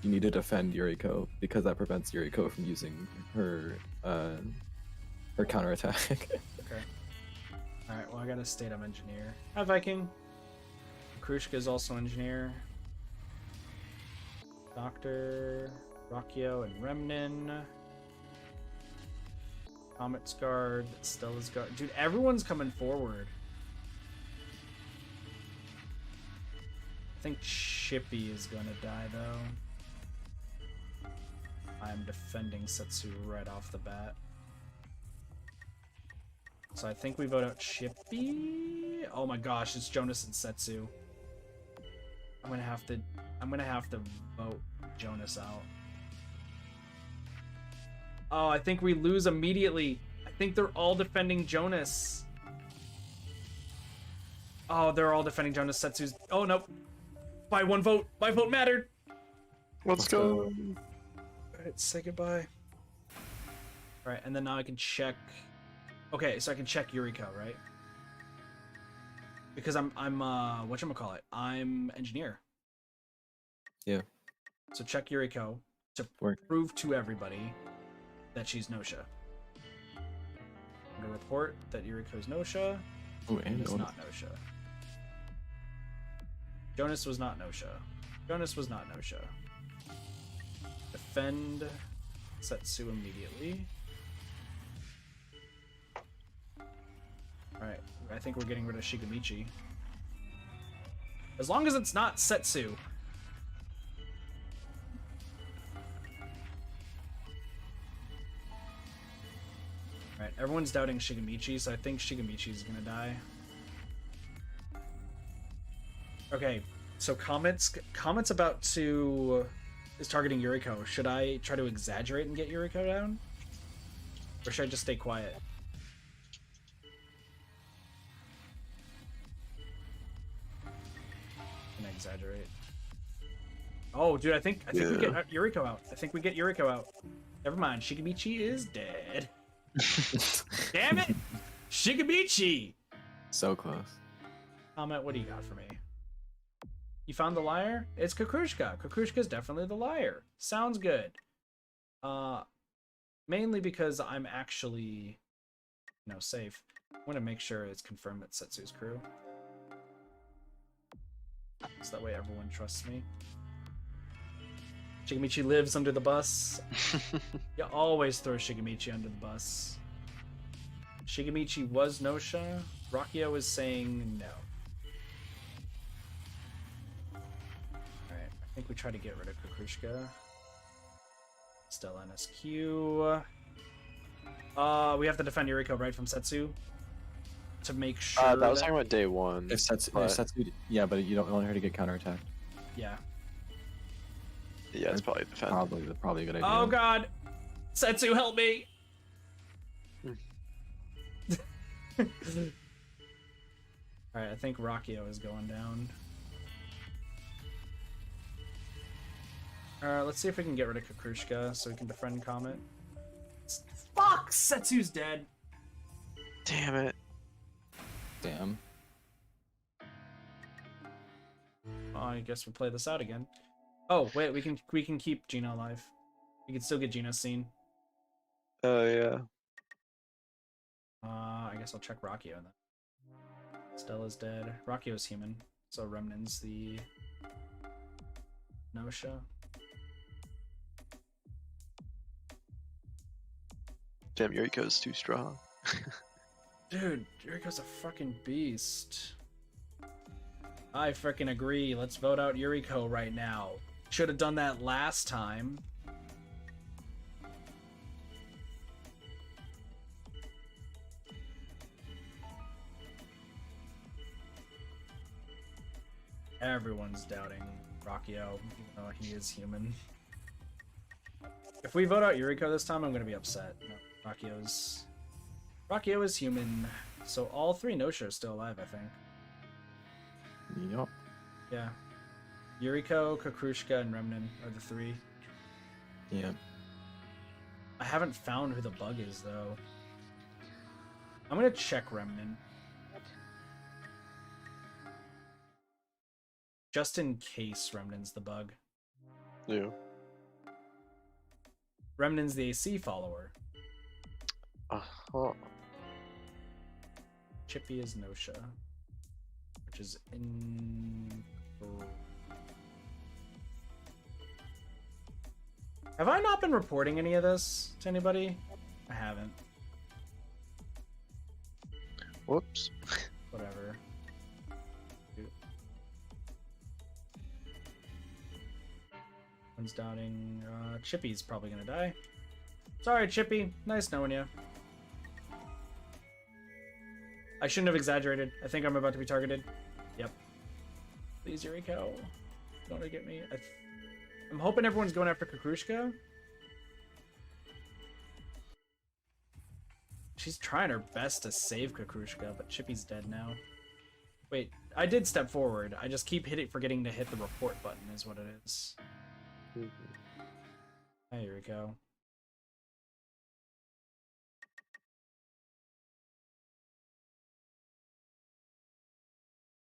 you need to defend Yuriko because that prevents Yuriko from using her counterattack. Okay. Alright, well, I gotta state I'm engineer. Hi, Viking. Krushka is also engineer. Doctor, Rakio, and Remnin. Comet's guard, Stella's guard. Dude, everyone's coming forward. I think Chippy is gonna die, though. I'm defending Setsu right off the bat. So I think we vote out Chippy. Oh my gosh, it's Jonas and Setsu. I'm gonna have to vote Jonas out. Oh, I think we lose immediately. I think they're all defending Jonas. Oh, they're all defending Jonas. Setsu's. Oh no, by one vote. My vote mattered. let's go. All right, say goodbye. All right, and then now I can check. Okay, so I can check Yuriko, right? Because I'm whatchamacallit? I'm engineer. Yeah. So check Yuriko to Work. prove to everybody that she's Nosha. I'm gonna report that Yuriko's Nosha. Ooh, and It's Jonas. not Nosha. Jonas was not Nosha. Jonas was not Nosha. Defend Setsu immediately. Alright, I think we're getting rid of Shigamichi. As long as it's not Setsu. Alright, everyone's doubting Shigamichi, so I think Shigamichi's gonna die. Okay, so comments about to is targeting Yuriko. Should I try to exaggerate and get Yuriko down? Or should I just stay quiet? Can I exaggerate? Oh, dude, I think we get Yuriko out. I think we get Yuriko out. Never mind, Shigamichi is dead. Damn it! Shigamichi! So close. Comment, what do you got for me? You found the liar? It's Kakrushka. Kakrushka's definitely the liar. Sounds good. Mainly because I'm actually, safe. I want to make sure it's confirmed that Setsu's crew. So that way everyone trusts me. Shigamichi lives under the bus. You always throw Shigamichi under the bus. Shigamichi was Gnosia. Rakia was saying no. Alright, I think we try to get rid of Kakrushka. Still NSQ. We have to defend Yuriko, right, from Setsu? To make sure that was talking about day one. If Setsu, but- yeah, but you don't want her to get counterattacked. Yeah. Yeah, it's probably defend. Probably a good idea. Oh god! Setsu, help me! Alright, I think Rakio is going down. Alright, let's see if we can get rid of Kakrushka so we can defend Comet. Fuck! Setsu's dead! Damn it. Damn. Oh, I guess we'll play this out again. Oh, wait, we can keep Gina alive. We can still get Gina's scene. Oh, yeah. I guess I'll check Rakio then. Stella's dead. Rakio's human, so Remnant's the Gnosia. Damn, Yuriko's too strong. Dude, Yuriko's a fucking beast. I freaking agree. Let's vote out Yuriko right now. Should have done that last time. Everyone's doubting Rakio, even though he is human. If we vote out Yuriko this time, I'm gonna be upset. No, Rakio is human, so all three Gnosia are still alive, I think. Yup. Yeah. Yuriko, Kakrushka, and Remnant are the three. Yeah. I haven't found who the bug is, though. I'm gonna check Remnant. Just in case Remnant's the bug. Yeah. Remnant's the AC follower. Uh-huh. Chippy is Gnosia. Which is in... Have I not been reporting any of this to anybody? I haven't. Whoops. Whatever. One's doubting. Chippy's probably gonna die. Sorry, Chippy. Nice knowing you. I shouldn't have exaggerated. I think I'm about to be targeted. Yep. Please, Yuriko. Don't get me. I'm hoping everyone's going after Kakrushka. She's trying her best to save Kakrushka, but Chippy's dead now. Wait, I did step forward. I just keep forgetting to hit the report button is what it is. Hi, Yuriko.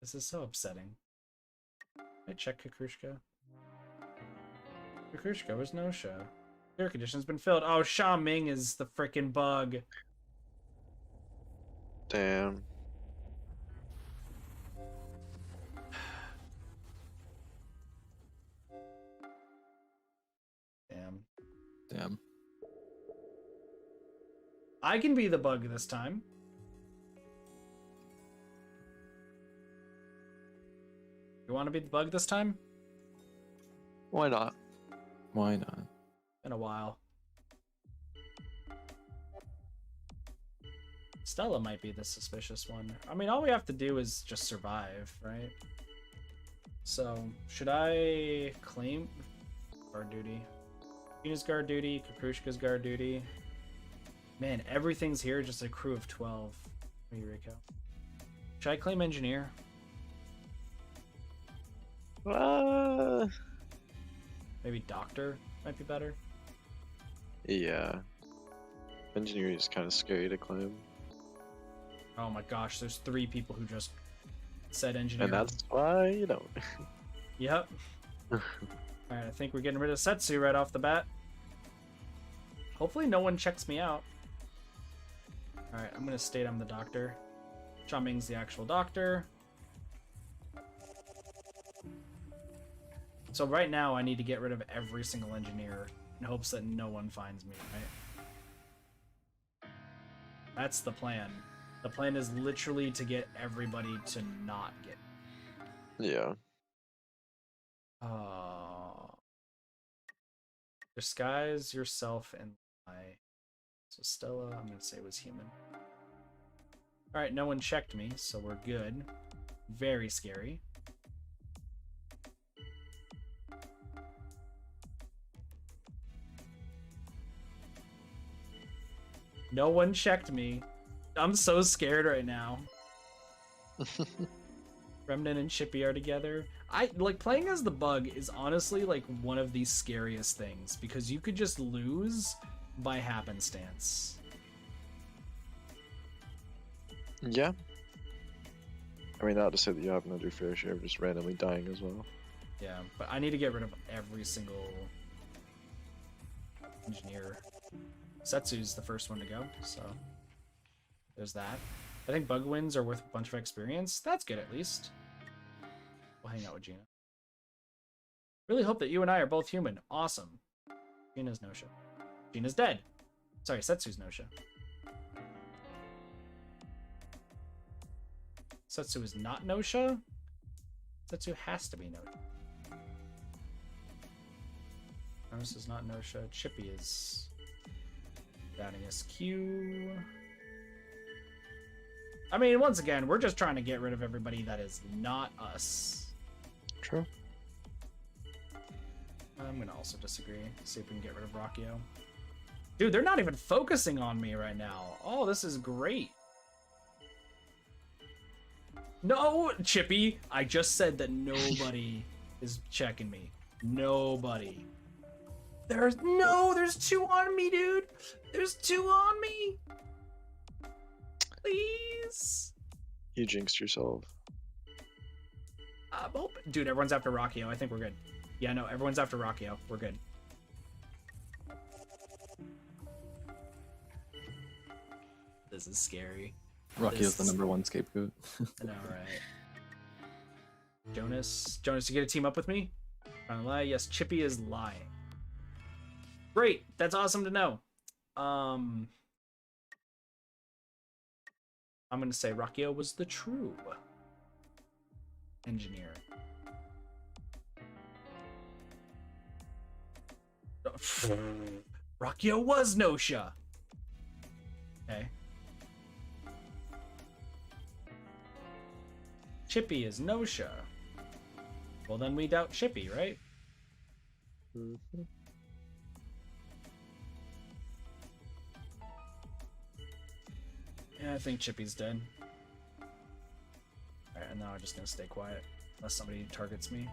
This is so upsetting. I check Kakrushka. Kakrushka was Gnosia. Air condition's been filled. Oh, Sha Ming is the frickin' bug. Damn. Damn. Damn. I can be the bug this time. You want to be the bug this time? Why not? Why not? In a while. Stella might be the suspicious one. I mean, all we have to do is just survive, right? So, should I claim guard duty? Gina's guard duty, Kakrushka's guard duty. Man, everything's here, just a crew of 12. Yuriko. Should I claim engineer? Uh, Maybe doctor might be better. yeah. Engineer is kind of scary to climb. Oh my gosh, there's 3 people who just said engineer. And that's why you don't. Yep. Alright, I think we're getting rid of Setsu right off the bat. Hopefully no one checks me out. Alright, I'm gonna state I'm the doctor. Chumming's the actual doctor. So right now I need to get rid of every single engineer in hopes that no one finds me, right? That's the plan. The plan is literally to get everybody to not get. Yeah. Disguise yourself and lie. So Stella, I'm gonna say was human. Alright, no one checked me, so we're good. Very scary. No one checked me. I'm so scared right now. Remnant and Chippy are together. I like playing as the bug is honestly like one of the scariest things because you could just lose by happenstance. Yeah. I mean, not to say that you happen to do fair share of just randomly dying as well. Yeah, but I need to get rid of every single engineer. Setsu's the first one to go, so there's that. I think bug wins are worth a bunch of experience. That's good at least. We'll hang out with Gina. Really hope that you and I are both human. Awesome. Gina's Gnosia. Gina's dead. Sorry, Setsu's Gnosia. Setsu is not Gnosia? Setsu has to be Gnosia. Menace is not Gnosia. Chippy is doubting SQ. I mean, once again, we're just trying to get rid of everybody that is not us. True. I'm gonna also disagree. See if we can get rid of Rockio. Dude, they're not even focusing on me right now. Oh, this is great. No, Chippy. I just said that nobody is checking me. Nobody. There's 2 on me, dude. There's 2 on me. Please. You jinxed yourself. I'm hoping. Dude, everyone's after Rockio. I think we're good. Yeah, no, everyone's after Rockio. We're good. This is scary. Rocky is the #1 scapegoat. I know, right? Jonas, you gonna team up with me? Trying to lie? Yes, Chippy is lying. Great, that's awesome to know. I'm gonna say Rockio was the true engineer. Rockio was Gnosia. Okay. Chippy is Gnosia. Well, then we doubt Chippy, right? Mm-hmm. Yeah, I think Chippy's dead. Alright, and now I'm just gonna stay quiet. Unless somebody targets me.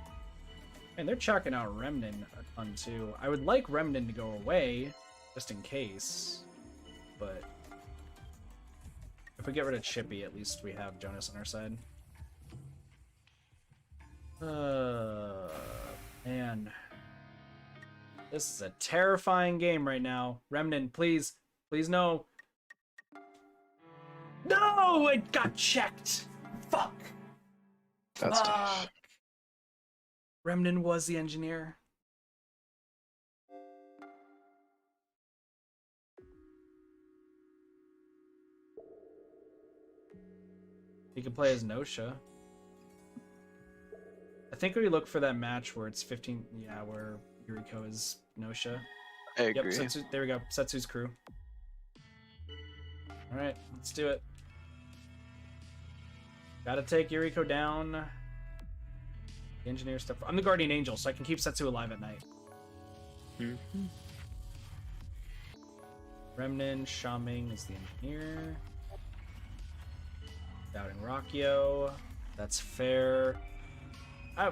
And they're chalking out Remnant a ton too. I would like Remnant to go away, just in case. But if we get rid of Chippy, at least we have Jonas on our side. Man. This is a terrifying game right now. Remnant, please. Please, no. No! It got checked! Fuck! That's Fuck! tough. Remnant was the engineer. He can play as Gnosia. I think we look for that match where it's 15. Yeah, where Yuriko is Gnosia. I agree. Yep, Setsu, there we go. Setsu's crew. Alright, let's do it. Gotta take Yuriko down. The engineer stuff. I'm the guardian angel, so I can keep Setsu alive at night. Mm-hmm. Remnant, Shaming is the engineer. Doubting Rockio. That's fair.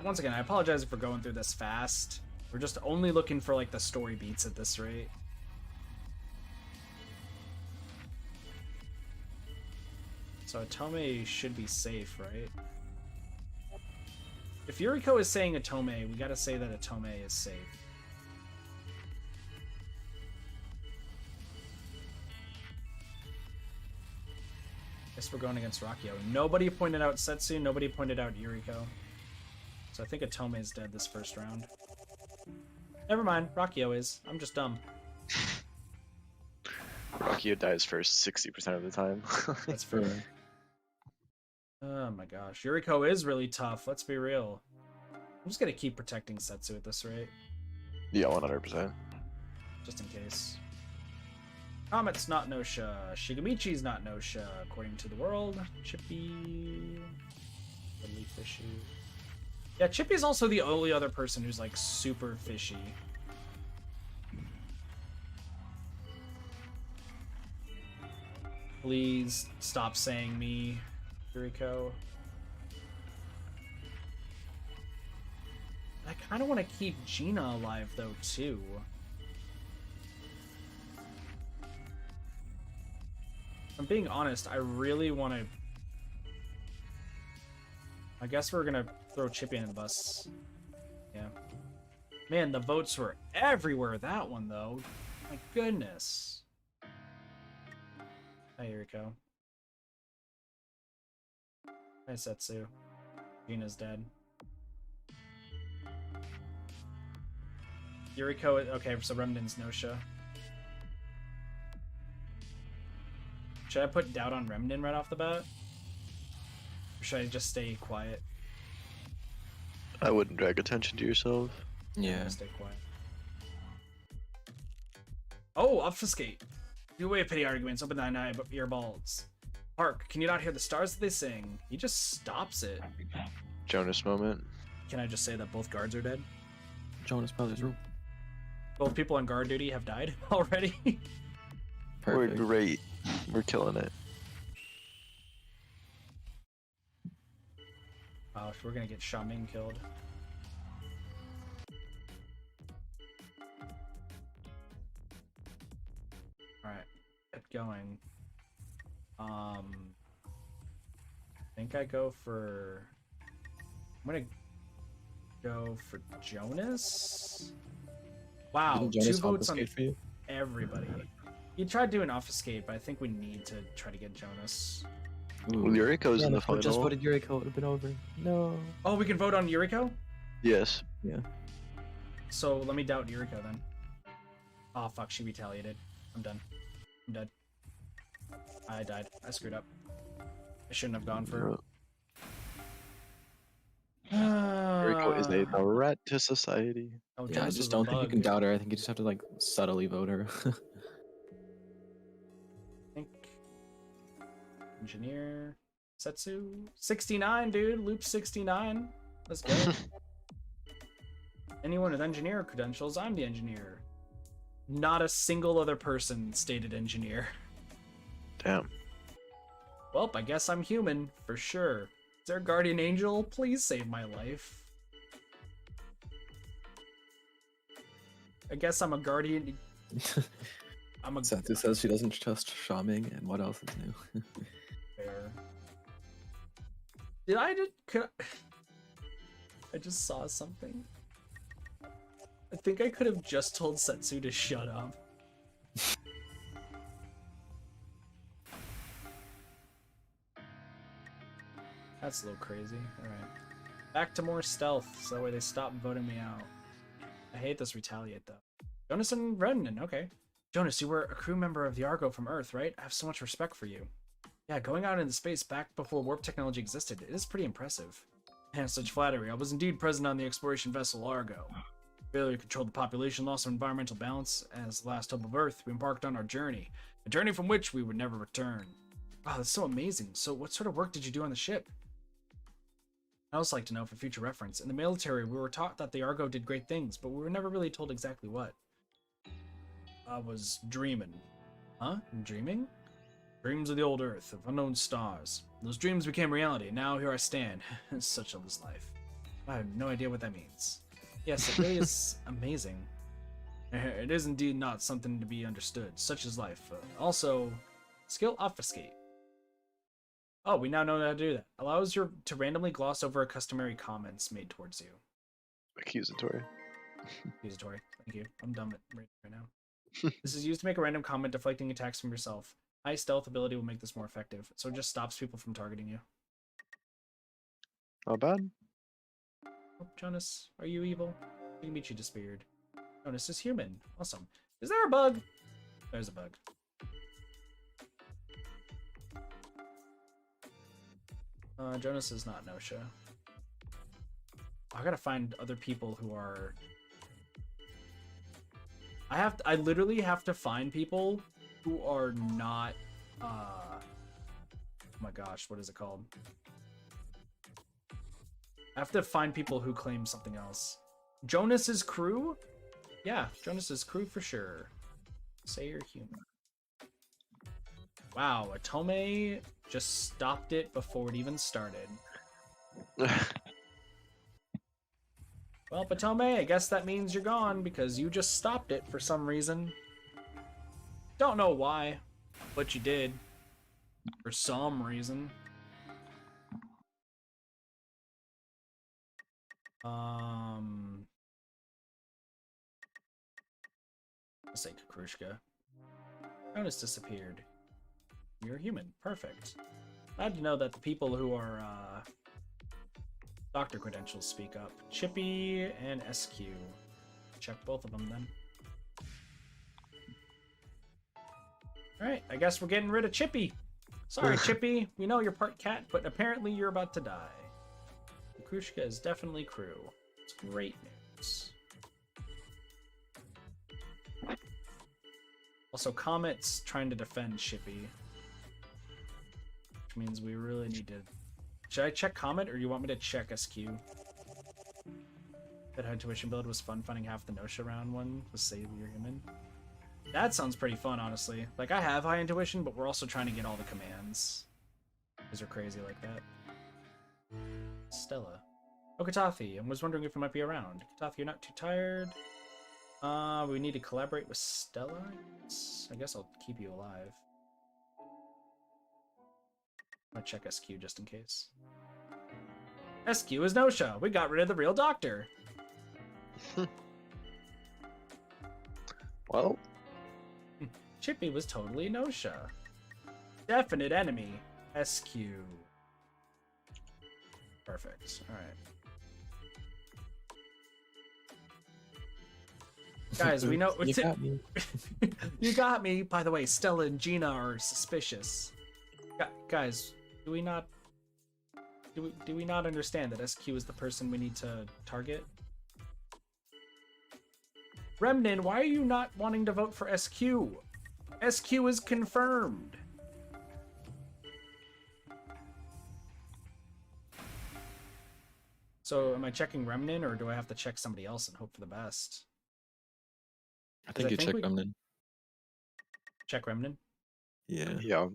Once again, I apologize for going through this fast. We're just only looking for like the story beats at this rate. So Atome should be safe, right? If Yuriko is saying Atome, we gotta say that Atome is safe. Guess we're going against Rakio. Nobody pointed out Setsu, nobody pointed out Yuriko. So I think Atome is dead this first round. Never mind, Rakio is. I'm just dumb. Rakio dies first 60% of the time. That's fair. Oh my gosh. Yuriko is really tough, let's be real. I'm just gonna keep protecting Setsu at this rate, Yeah, 100%. just in case. Comet's not Gnosia. Shigamichi's not Gnosia, according to the world. Chippy... Really fishy. Yeah, Chippy's also the only other person who's, like, super fishy. Please stop saying me, Yuriko. I kind of want to keep Gina alive, though, too. If I'm being honest, I really want to... I guess we're going to throw Chippy in the bus. Yeah. Man, the votes were everywhere, that one, though. My goodness. Hi, Yuriko. Hi, Setsu. Gina's dead. Yuriko, okay, so Remden's Gnosia. Should I put doubt on Remden right off the bat? Or should I just stay quiet? I wouldn't drag attention to yourself. Yeah. Stay quiet. Oh, obfuscate. Do away with petty arguments, open thine eye, but ear balls. Hark, can you not hear the stars that they sing? He just stops it. Jonas moment. Can I just say that both guards are dead? Jonas Brothers rule. Both people on guard duty have died already? Perfect. We're great. We're killing it. Wow, we're gonna get Xiaoming killed. Alright, get going. I think I go for... I'm gonna go for Jonas? Wow, Didn't 2 Jonas votes on obfuscate for you? everybody. He tried doing obfuscate, but I think we need to try to get Jonas. Ooh. Well, Yuriko's in the if we just final. voted Yuriko, it would have been over. No. Oh, we can vote on Yuriko? Yes. Yeah. So let me doubt Yuriko then. Oh fuck, she retaliated. I'm done. I'm dead. I died. I screwed up. I shouldn't have gone for... Yuriko is a threat to society. Oh, Yeah, I Jonas was just a don't think you bug. can doubt her. I think you just have to like subtly vote her. I think... Engineer... Setsu? 69, dude! Loop 69. Let's go. Anyone with engineer credentials, I'm the engineer. Not a single other person stated engineer. Damn. Well, I guess I'm human, for sure. Is there a guardian angel? Please save my life. I guess I'm a guardian... I'm a... Setsu says she doesn't trust Xiaoming, and what else is new? Fair. Did I just... Could I just saw something. I think I could have just told Setsu to shut up. That's a little crazy. Alright. Back to more stealth, so that way they stop voting me out. I hate this retaliate, though. Jonas and Brendan, okay. Jonas, you were a crew member of the Argo from Earth, right? I have so much respect for you. Yeah, going out into space back before warp technology existed, it is pretty impressive. And such flattery, I was indeed present on the exploration vessel Argo. Failure to control the population, loss of environmental balance, as the last hope of Earth, we embarked on our journey. A journey from which we would never return. Wow, that's so amazing. So what sort of work did you do on the ship? I'd also like to know for future reference. In the military, we were taught that the Argo did great things, but we were never really told exactly what. I was dreaming. Huh? Dreaming? Dreams of the old Earth, of unknown stars. Those dreams became reality. Now here I stand. Such a loose life. I have no idea what that means. Yes, it really is amazing. It is indeed not something to be understood. Such is life. Also, skill obfuscate. Oh, we now know how to do that. Allows you to randomly gloss over customary comments made towards you. Accusatory. Accusatory. Thank you. I'm dumb right now. This is used to make a random comment deflecting attacks from yourself. High stealth ability will make this more effective, so it just stops people from targeting you. Not bad. Oh, Jonas, are you evil? Shigamichi disappeared. Jonas is human. Awesome. Is there a bug? There's a bug. Jonas is not Gnosia. I gotta find other people who are... I literally have to find people who are not, oh my gosh, what is it called? I have to find people who claim something else. Jonas's crew? Yeah, Jonas's crew for sure. Say you're human. Wow, Atome just stopped it before it even started. Well, Atome, I guess that means you're gone because you just stopped it for some reason. Don't know why, but you did. For some reason. Let's say Kakrushka. Jonas disappeared. You're human. Perfect. Glad to know that the people who are doctor credentials speak up. Chippy and SQ. Check both of them then. Alright, I guess we're getting rid of Chippy. Sorry, Chippy. We know you're part cat, but apparently you're about to die. Kakrushka is definitely crew. It's great news. Also, Comet's trying to defend Chippy. Which means we really need to... Should I check Comet, or you want me to check SQ? That high tuition build was fun, finding half the Gnosia round one was Save Your Human. That sounds pretty fun, honestly. Like, I have high intuition, but we're also trying to get all the commands. Because they're crazy like that. Stella. Oh, Katathi, I was wondering if you might be around. Katathi, you're not too tired? We need to collaborate with Stella? I guess I'll keep you alive. I'm gonna check SQ just in case. SQ is Gnosia. We got rid of the real doctor. Well, Chippy was totally Gnosia. Definite enemy. SQ. Perfect. Alright. Guys, we know... You got me. You got me. By the way, Stella and Gina are suspicious. Guys, do we not understand that SQ is the person we need to target? Remnin, why are you not wanting to vote for SQ? SQ is confirmed. So am I checking Remnin, or do I have to check somebody else and hope for the best? I think you check Remnant. Check Remnin? Yeah. yeah.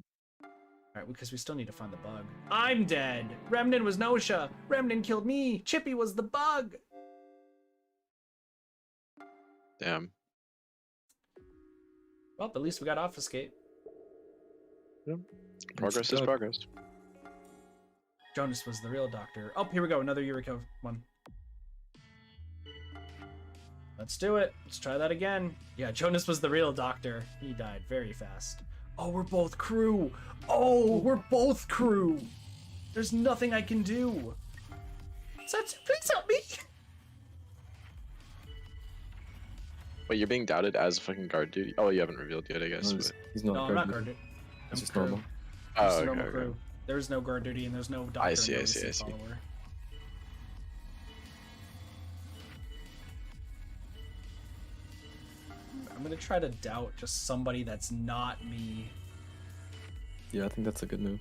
Alright, because we still need to find the bug. I'm dead! Remnin was Gnosia! Remnin killed me! Chippy was the bug! Damn. Well, at least we got Obfuscate. Yep. Progress is progress. Jonas was the real doctor. Oh, here we go. Another Yuriko one. Let's do it. Let's try that again. Yeah, Jonas was the real doctor. He died very fast. Oh, we're both crew. Oh, we're both crew. There's nothing I can do. Setsu, please help me. Wait, you're being doubted as a fucking guard duty? Oh, you haven't revealed yet, I guess. No, But... he's not No, I'm not guard duty. It's I'm just crew. normal. Just Oh, a normal okay, crew. okay. There's no guard duty and there's no doctor. I see, and I no see, I AC see. follower. I'm gonna try to doubt just somebody that's not me. Yeah, I think that's a good move.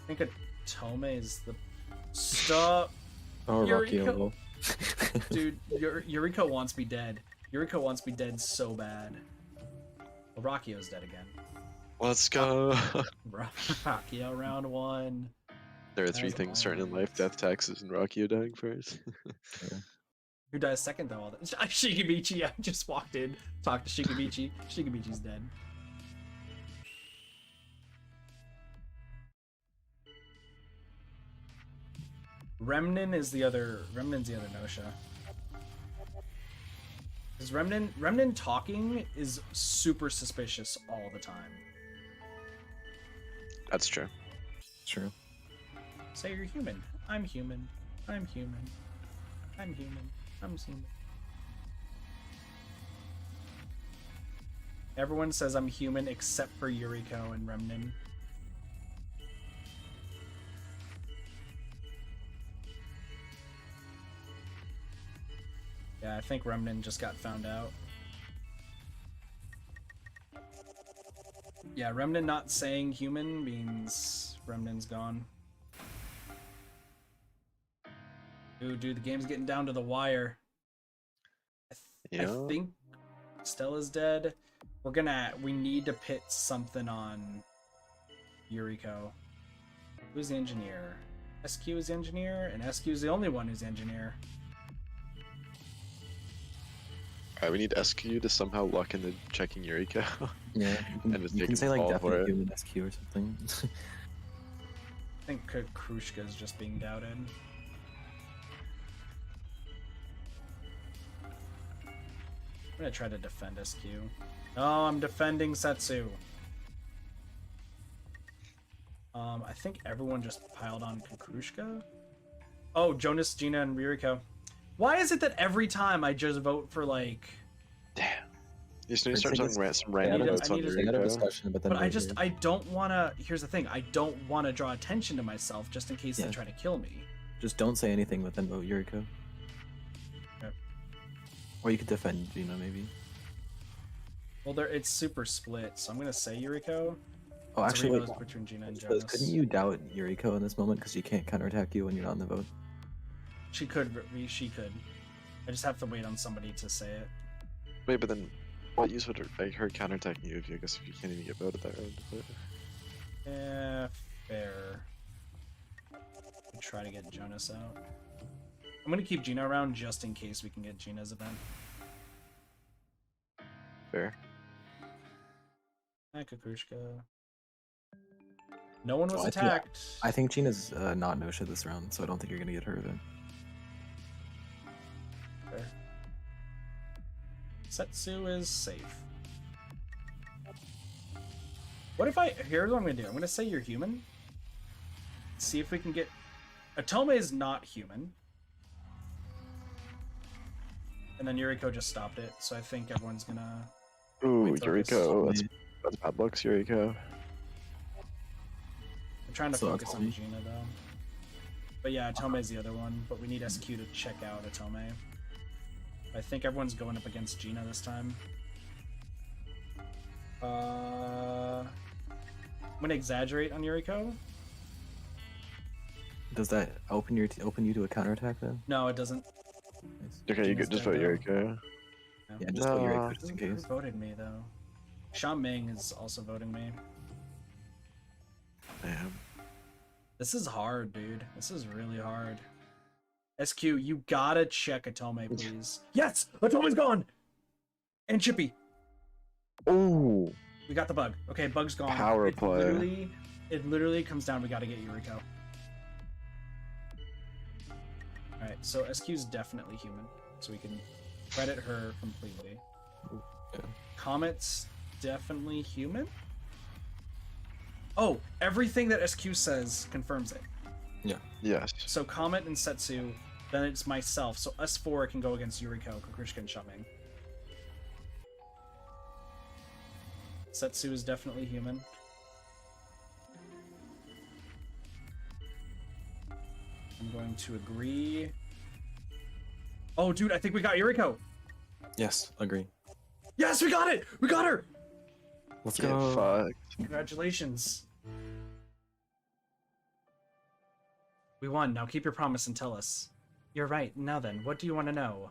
I think Atome is the... Stop! Oh, Rocky Yuriko. Oval. Dude, Yuriko wants me dead. Yuriko wants me dead so bad. Well, Rakio's dead again. Let's go. Rakio round one. There are three things certain in life: death, taxes, and Rocky dying first. Who dies second though? All that. Shigamichi, I just walked in, talked to Shigamichi. Shigamichi's dead. Remnant the other Gnosia. Because Remnant talking is super suspicious all the time. That's true. True. Say you're human. I'm human. I'm human. I'm human. I'm human. Everyone says I'm human except for Yuriko and Remnant. Yeah, I think Remnant just got found out. Yeah, Remnant not saying human means Remnant's gone. Ooh, dude, the game's getting down to the wire. I think Stella's dead. We need to pit something on Yuriko. Who's the engineer? SQ is the engineer, and SQ is the only one who's the engineer. Alright, we need SQ to somehow luck into checking Yuriko. Yeah, And just you take can his say like ball for definitely it. human SQ or something. I think Krushka is just being doubted. I'm gonna try to defend SQ. Oh, I'm defending Setsu. I think everyone just piled on Kukrushka. Oh, Jonas, Gina, and Yuriko. Why is it that every time I just vote for like? Damn. You just need to I start think talking it's- some random I need votes to- on I need to- They had a Yuriko. discussion, but then But I don't wanna. Here's the thing. I don't wanna draw attention to myself just in case they Yeah. try to kill me. just don't say anything, but then vote Yuriko. Yep. Or you could defend Gina maybe. Well, it's super split, so I'm gonna say Yuriko. Oh, It's actually, Rigo's wait, between Gina and because Jonas. couldn't you doubt Yuriko in this moment because she can't counterattack you when you're not in the vote? She could. I just have to wait on somebody to say it. Wait, but then what use would her counterattacking you if you can't even get voted that round? But... Yeah, fair. I'll try to get Jonas out. I'm gonna keep Gina around just in case we can get Gina's event. Fair. Hi, Kukushka. No one was Oh, attacked. I think Gina's not Gnosia this round, so I don't think you're gonna get her event. Fair. Setsu is safe. What if here's what I'm gonna do. I'm gonna say you're human. See if we can get. Atome is not human. And then Yuriko just stopped it, so I think everyone's gonna. Ooh, Wait, focus. Yuriko. That's bad looks, Yuriko. I'm trying to So focus on Atome? Gina though. But yeah, Atome is the other one, but we need SQ to check out Atome. I think everyone's going up against Gina this time. I'm gonna exaggerate on Yuriko. Does that open you to a counterattack then? No, it doesn't. Nice. Okay, you Gina's could just dead, vote though. Yuriko. Yeah, just vote No. Yuriko just in Who case. voted me though? Sean Ming is also voting me. Damn. This is hard, dude. This is really hard. SQ, you gotta check Atome, please. Yes! Atome's gone! And Chippy. Ooh. We got the bug. Okay, bug's gone. Power it play. It literally comes down, we gotta get Yuriko. Alright, so SQ's definitely human. So we can credit her completely. Yeah. Comet's definitely human? Oh, everything that SQ says confirms it. Yes. So Comet and Setsu, then it's myself. So us four can go against Yuriko, Kukushka, and Shuming. Setsu is definitely human. I'm going to agree. Oh, dude, I think we got Yuriko. Yes, agree. Yes, we got it. We got her. Let's Get go. fucked. Congratulations. We won. Now keep your promise and tell us. You're right. Now then, what do you want to know?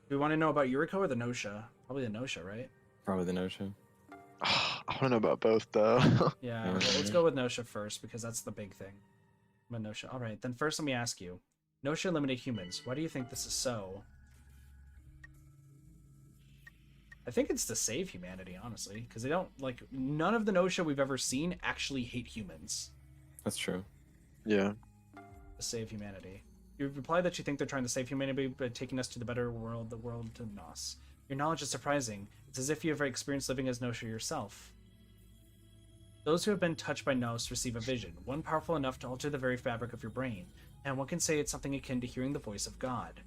Do we want to know about Yuriko or the Gnosia? Probably the Gnosia, right? Probably the notion. I want to know about both though. Yeah, Yeah. well, let's go with Gnosia first because that's the big thing. But Gnosia. All right, then first let me ask you. Gnosia eliminate humans. Why do you think this is so? I think it's to save humanity, honestly, because they don't like none of the Gnosia we've ever seen actually hate humans. That's true. Yeah. to save humanity. You reply that you think they're trying to save humanity by taking us to the better world, the world to Nos. Your knowledge is surprising. It's as if you have experienced living as Gnosia yourself. Those who have been touched by Nos receive a vision, one powerful enough to alter the very fabric of your brain, and one can say it's something akin to hearing the voice of God.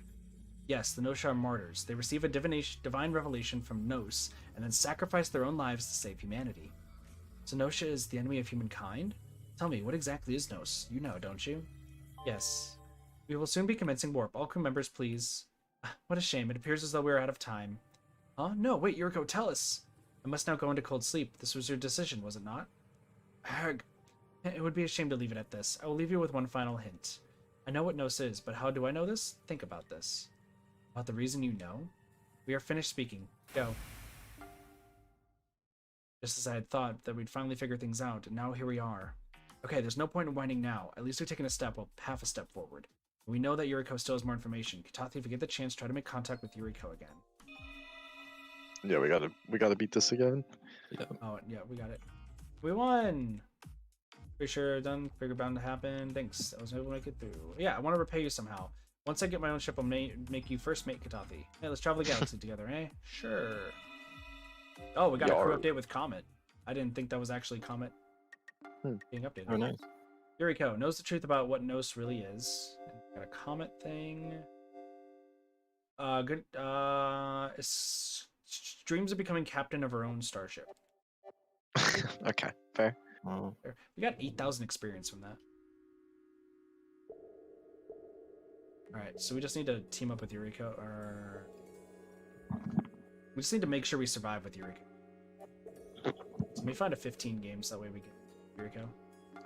Yes, the Gnosia are martyrs. They receive a divine revelation from Nos, and then sacrifice their own lives to save humanity. So Gnosia is the enemy of humankind? Tell me, what exactly is Nos? You know, don't you? Yes. We will soon be commencing warp. All crew members, please. What a shame. It appears as though we are out of time. Huh? No, wait, Yuriko, tell us. I must now go into cold sleep. This was your decision, was it not? Arg. It would be a shame to leave it at this. I will leave you with one final hint. I know what Nos is, but how do I know this? Think about this. About the reason you know? We are finished speaking. Go. Just as I had thought that we'd finally figure things out, and now here we are. Okay, there's no point in whining now. At least we've taken a step, well, half a step forward. We know that Yuriko still has more information. Katathi, if you get the chance, try to make contact with Yuriko again. Yeah, we gotta beat this again. Yeah. Oh, yeah, we got it. We won! Pretty sure done. Figure bound to happen. Thanks. I was able to make it through. Yeah, I want to repay you somehow. Once I get my own ship, I'll make you first mate Katathi. Hey, let's travel the galaxy together, eh? Sure. Oh, we got a crew update with Comet. I didn't think that was actually Comet being updated. Oh, nice. Yuriko knows the truth about what Nos really is. Got a Comet thing. Good. Dreams of becoming captain of her own starship. Okay, fair. Oh. We got 8,000 experience from that. Alright, so we just need to team up with Yuriko, or... We just need to make sure we survive with Yuriko. So let me find a 15 games, that way we get Yuriko.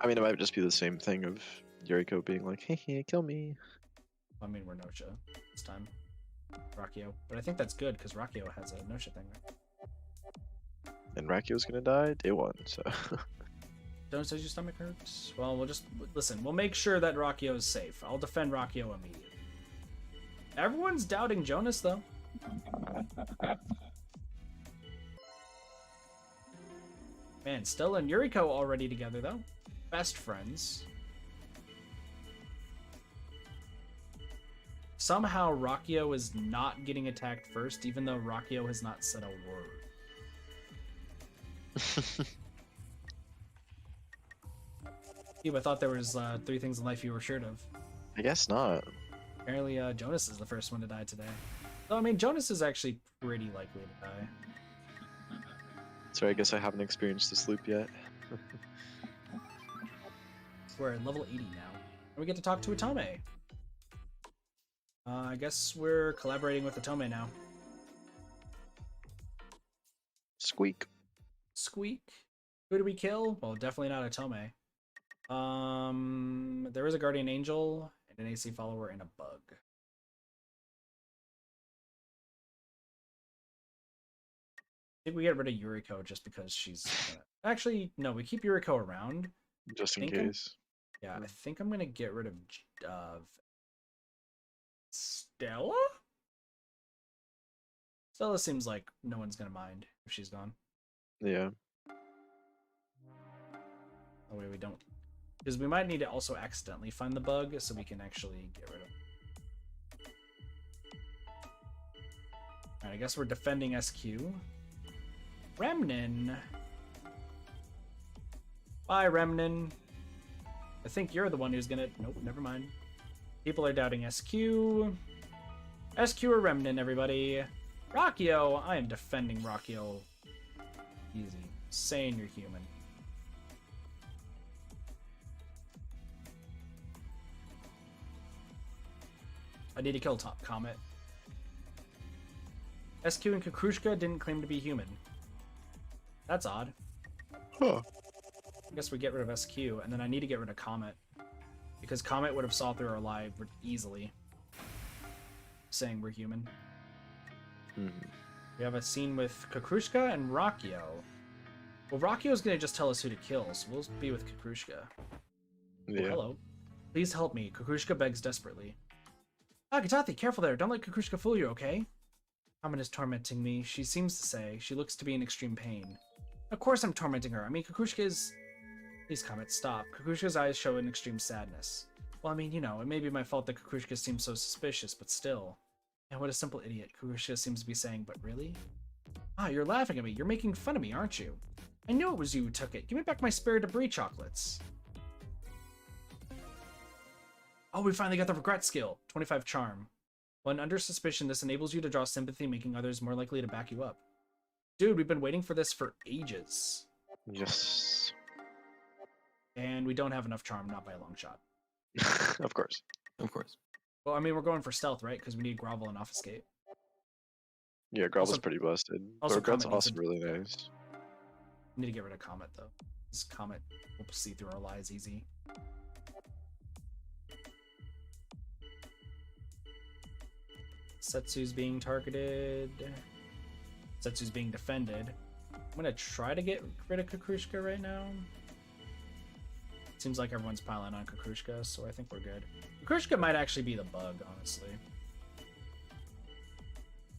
I mean, it might just be the same thing of Yuriko being like, hey, kill me. I mean, we're Gnosia this time. Rakio. But I think that's good, because Rakio has a Gnosia thing, right? And Rakio's gonna die day one, so... Don't say your stomach hurts? Well, we'll just... Listen, we'll make sure that Rakio is safe. I'll defend Rakio immediately. Everyone's doubting Jonas, though. Man, Stella and Yuriko already together, though. Best friends. Somehow Rakio is not getting attacked first, even though Rakio has not said a word. Steve, I thought there was 3 things in life you were assured of. I guess not. Apparently, Jonas is the first one to die today. So, I mean, Jonas is actually pretty likely to die. So I guess I haven't experienced this loop yet. We're at level 80 now. And we get to talk to Atome. I guess we're collaborating with Atome now. Squeak. Squeak. Who do we kill? Well, definitely not Atome. There is a Guardian Angel, and an AC follower, and a bug. I think we get rid of Yuriko just because she's... Actually, no, we keep Yuriko around. Just in case. Yeah, I think I'm going to get rid of Stella? Stella seems like no one's going to mind if she's gone. Yeah. Oh, wait, we don't. Because we might need to also accidentally find the bug so we can actually get rid of it. Alright, I guess we're defending SQ. Remnin. Bye, Remnin. I think you're the one who's gonna... Nope, never mind. People are doubting SQ. SQ or Remnin, everybody. Rakio. I am defending Rakio. Easy. Saying you're human. I need to kill Comet. SQ and Kukrushka didn't claim to be human. That's odd. Huh. I guess we get rid of SQ, and then I need to get rid of Comet. Because Comet would have saw through our lie easily. Saying we're human. We have a scene with Kukrushka and Rakio. Well, Rakio's gonna just tell us who to kill, so we'll be with Kukrushka. Yeah. Oh, hello. Please help me. Kukrushka begs desperately. Ah, Katathi, careful there. Don't let Kukrushka fool you, okay? Comet is tormenting me, she seems to say. She looks to be in extreme pain. Of course I'm tormenting her. I mean, Kukrushka is... Please, Comet, stop. Kukrushka's eyes show an extreme sadness. Well, I mean, you know, it may be my fault that Kukushka seems so suspicious, but still. And what a simple idiot Kukushka seems to be saying, but really? Ah, you're laughing at me. You're making fun of me, aren't you? I knew it was you who took it. Give me back my spare debris chocolates. Oh, we finally got the regret skill. 25 charm. When under suspicion, this enables you to draw sympathy, making others more likely to back you up. Dude, we've been waiting for this for ages. Yes. And we don't have enough charm, not by a long shot. Of course. Of course. Well, I mean, we're going for stealth, right? Because we need grovel and obfuscate. Yeah, Grovel's Also- pretty busted. also But Regret's Comet needs also to- really nice. We need to get rid of Comet, though. This Comet will see through our lies easy. Setsu's being targeted. Setsu's being defended. I'm gonna try to get rid of Kukushka right now. Seems like everyone's piling on Kukushka, so I think we're good. Kukushka might actually be the bug, honestly.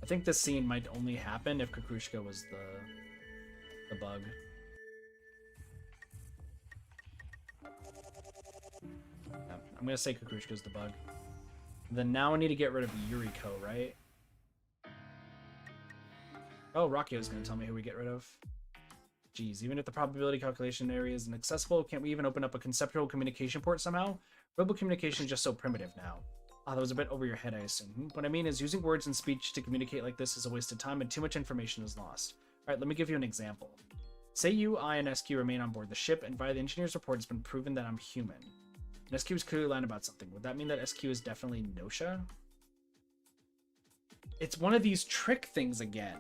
I think this scene might only happen if Kukushka was the bug. Yeah, I'm gonna say Kukushka's the bug. Then now I need to get rid of Yuriko, right? Oh, Rakio's gonna tell me who we get rid of. Geez, even if the probability calculation area is inaccessible, can't we even open up a conceptual communication port somehow? Verbal communication is just so primitive now. Ah, that was a bit over your head, I assume. What I mean is using words and speech to communicate like this is a waste of time and too much information is lost. Alright, let me give you an example. Say you, I, and SQ remain on board the ship, and via the engineer's report it's been proven that I'm human. And SQ is clearly lying about something. Would that mean that SQ is definitely Gnosia? It's one of these trick things again.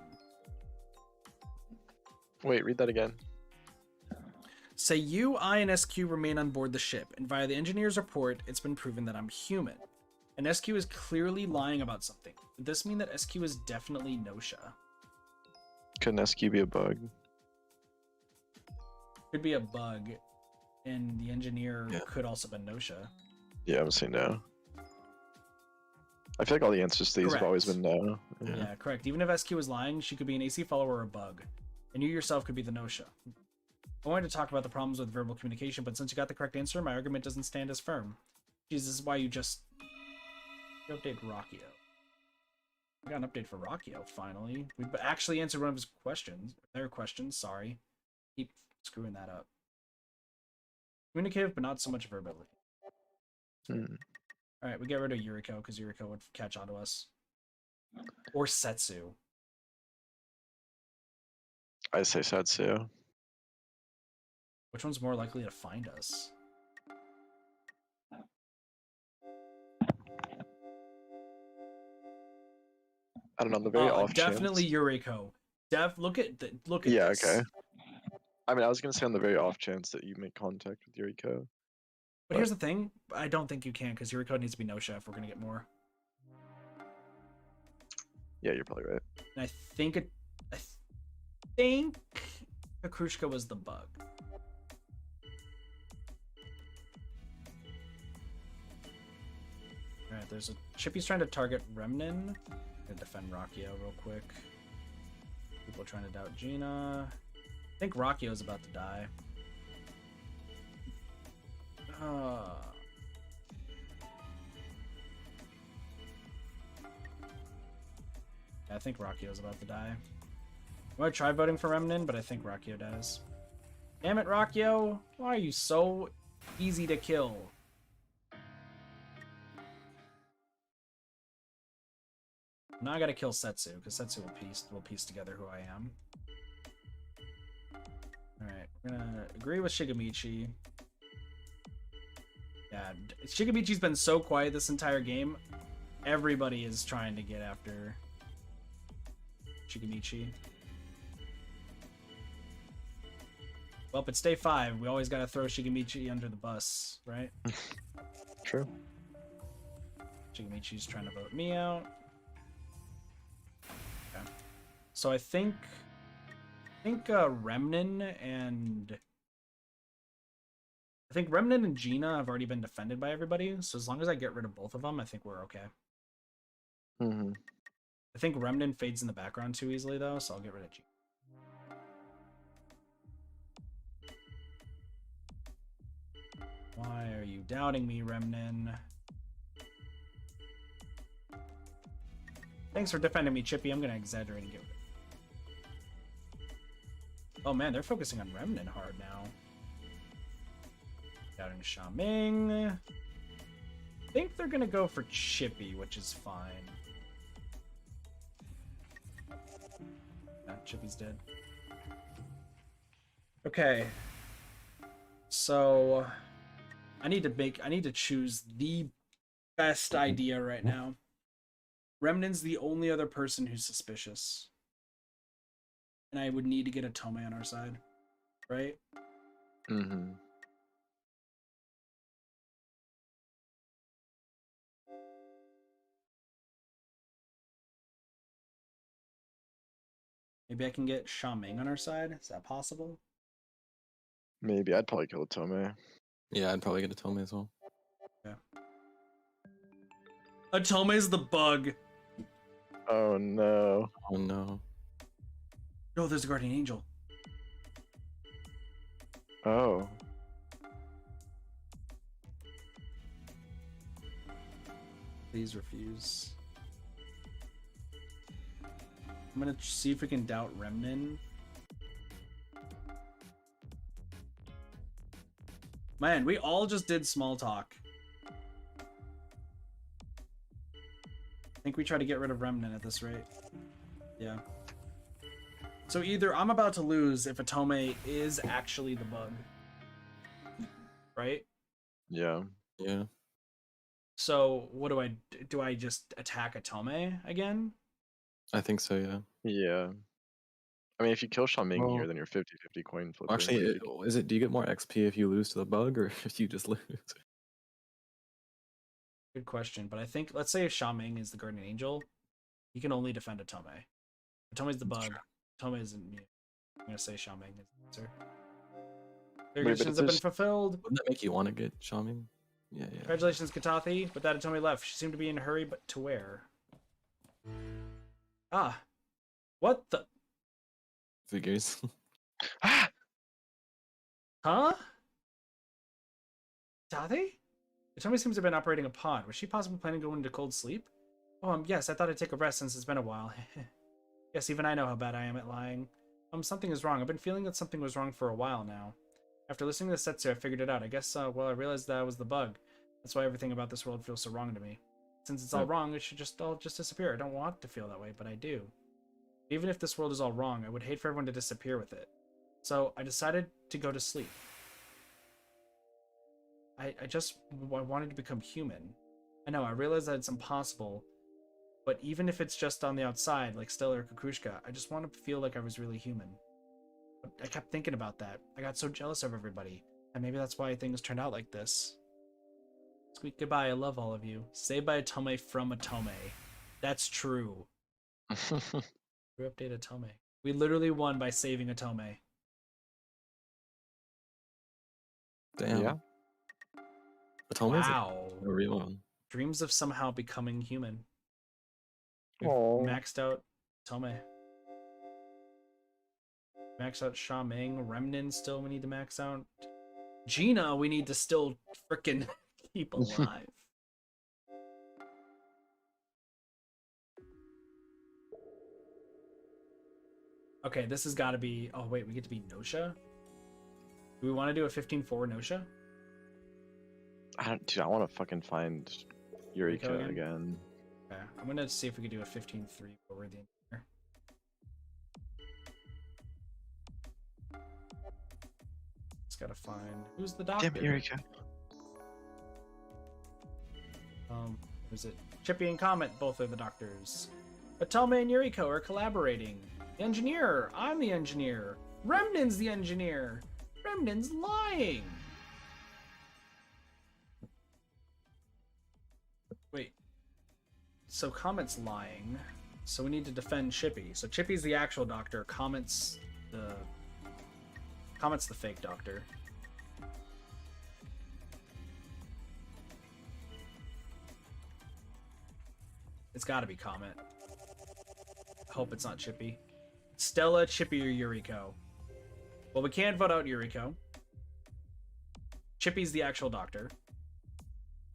Wait, read that again. Say you, I, and SQ remain on board the ship, and via the engineer's report, it's been proven that I'm human. And SQ is clearly lying about something. Would this mean that SQ is definitely Gnosia? Couldn't SQ be a bug? Could be a bug, and the engineer Yeah. could also be Gnosia. Yeah, I'm saying no. I feel like all the answers to these have always Correct. been no. Yeah, correct. Even if SQ is lying, she could be an AC follower or a bug. And you yourself could be the Gnosia. I wanted to talk about the problems with verbal communication, but since you got the correct answer, my argument doesn't stand as firm. Jeez, this is why you update Rakio. We got an update for Rakio, finally. We actually answered one of his questions. Their questions, sorry. Keep screwing that up. Communicative, but not so much verbally. Hmm. Alright, we get rid of Yuriko, because Yuriko would catch on to us. Or Setsu. I say Setsu. Which one's more likely to find us? I don't know, the very off definitely chance. Yuriko. Look at this. Yeah, okay. I mean, I was gonna say on the very off chance that you make contact with Yuriko. But here's the thing. I don't think you can, because Yuriko needs to be Gnosia if we're going to get more. Yeah, you're probably right. And I think Kukushka was the bug. Alright, there's a Chippy's trying to target Remnin. I'm gonna defend Rakio real quick. People trying to doubt Gina. I think Rakio's about to die. Yeah, I think Rakio's about to die. I'm gonna try voting for Remnin, but I think Rakio dies. Damn it, Rakio! Why are you so easy to kill? Now I gotta kill Setsu, because Setsu will piece together who I am. Alright, we're gonna agree with Shigemichi. Yeah, Shigemichi's been so quiet this entire game. Everybody is trying to get after Shigemichi. Well, it's day 5. We always gotta throw Shigemichi under the bus, right? True. Shigemichi's trying to vote me out. Okay. So I think Remnin and Gina have already been defended by everybody. So as long as I get rid of both of them, I think we're okay. Mm-hmm. I think Remnin fades in the background too easily though, so I'll get rid of Gina. Why are you doubting me, Remnin? Thanks for defending me, Chippy. I'm gonna exaggerate and get rid of it. Oh man, they're focusing on Remnin hard now. Doubting Shaming. I think they're gonna go for Chippy, which is fine. Chippy's dead. Okay. So I need to choose the best idea right now. Remnin's the only other person who's suspicious. And I would need to get a Tome on our side. Right? Mm-hmm. Maybe I can get Shaming on our side. Is that possible? Maybe I'd probably kill a Tome. Yeah, I'd probably get a Tome as well. Yeah. Atome's the bug. Oh no. Oh no. No, there's a guardian angel. Oh. Please refuse. I'm gonna see if we can doubt Remnin. Man, we all just did small talk. I think we try to get rid of Remnin at this rate. Yeah. So either I'm about to lose if Atome is actually the bug. Right? Yeah. Yeah. So what do? Do I just attack Atome again? I think so, yeah. Yeah. I mean, if you kill Shaming Well- here, then you're 50-50 coin flipper. Actually, do you get more XP if you lose to the bug or if you just lose? Good question, but I think let's say if Shaming is the guardian angel, he can only defend Atome. Atome's the bug. Atome isn't. I'm gonna say Shaming is the answer. Their Wait, but conditions it have been says- fulfilled. Wouldn't that make you want to get Shaman? Yeah, yeah. Congratulations, Katathi. But that Atome left. She seemed to be in a hurry, but to where? Ah, what the? Figures. Ah! Huh? Katathi? Atome seems to have been operating a pod. Was she possibly planning to go into cold sleep? Oh, yes. I thought I'd take a rest since it's been a while. Yes, even I know how bad I am at lying. Something is wrong. I've been feeling that something was wrong for a while now. After listening to Setsu, I figured it out. I guess, well, I realized that I was the bug. That's why everything about this world feels so wrong to me. Since it's all wrong, it should all just disappear. I don't want to feel that way, but I do. Even if this world is all wrong, I would hate for everyone to disappear with it. So I decided to go to sleep. I wanted to become human. I know, I realize that it's impossible, but even if it's just on the outside, like Stella or Kukushka, I just want to feel like I was really human. But I kept thinking about that. I got so jealous of everybody, and maybe that's why things turned out like this. Squeak goodbye, I love all of you. Saved by Atome from Atome. That's true. We update Atome. We literally won by saving Atome. Damn. Yeah. Atome's Wow. a real one. Dreams of somehow becoming human. We've Aw. maxed out Tome. Max out Shaming. Remnin still we need to max out. Gina we need to still frickin' keep alive. Okay, this has got to be... Oh, wait, we get to be Gnosia? Do we want to do a 15-4 Gnosia? Dude, I want to fucking find Yuriko again. Okay, I'm going to see if we can do a 15-3 over the engineer. Just got to find... Who's the doctor? Damn it, Yuriko. Who's it? Chippy and Comet, both are the doctors. Atome and Yuriko are collaborating. The engineer! I'm the engineer! Remnin's the engineer! Remnin's lying! Wait. So Comet's lying. So we need to defend Chippy. So Chippy's the actual doctor. Comet's the fake doctor. It's gotta be Comet. Hope it's not Chippy. Stella, Chippy, or Yuriko. Well, we can't vote out Yuriko. Chippy's the actual doctor.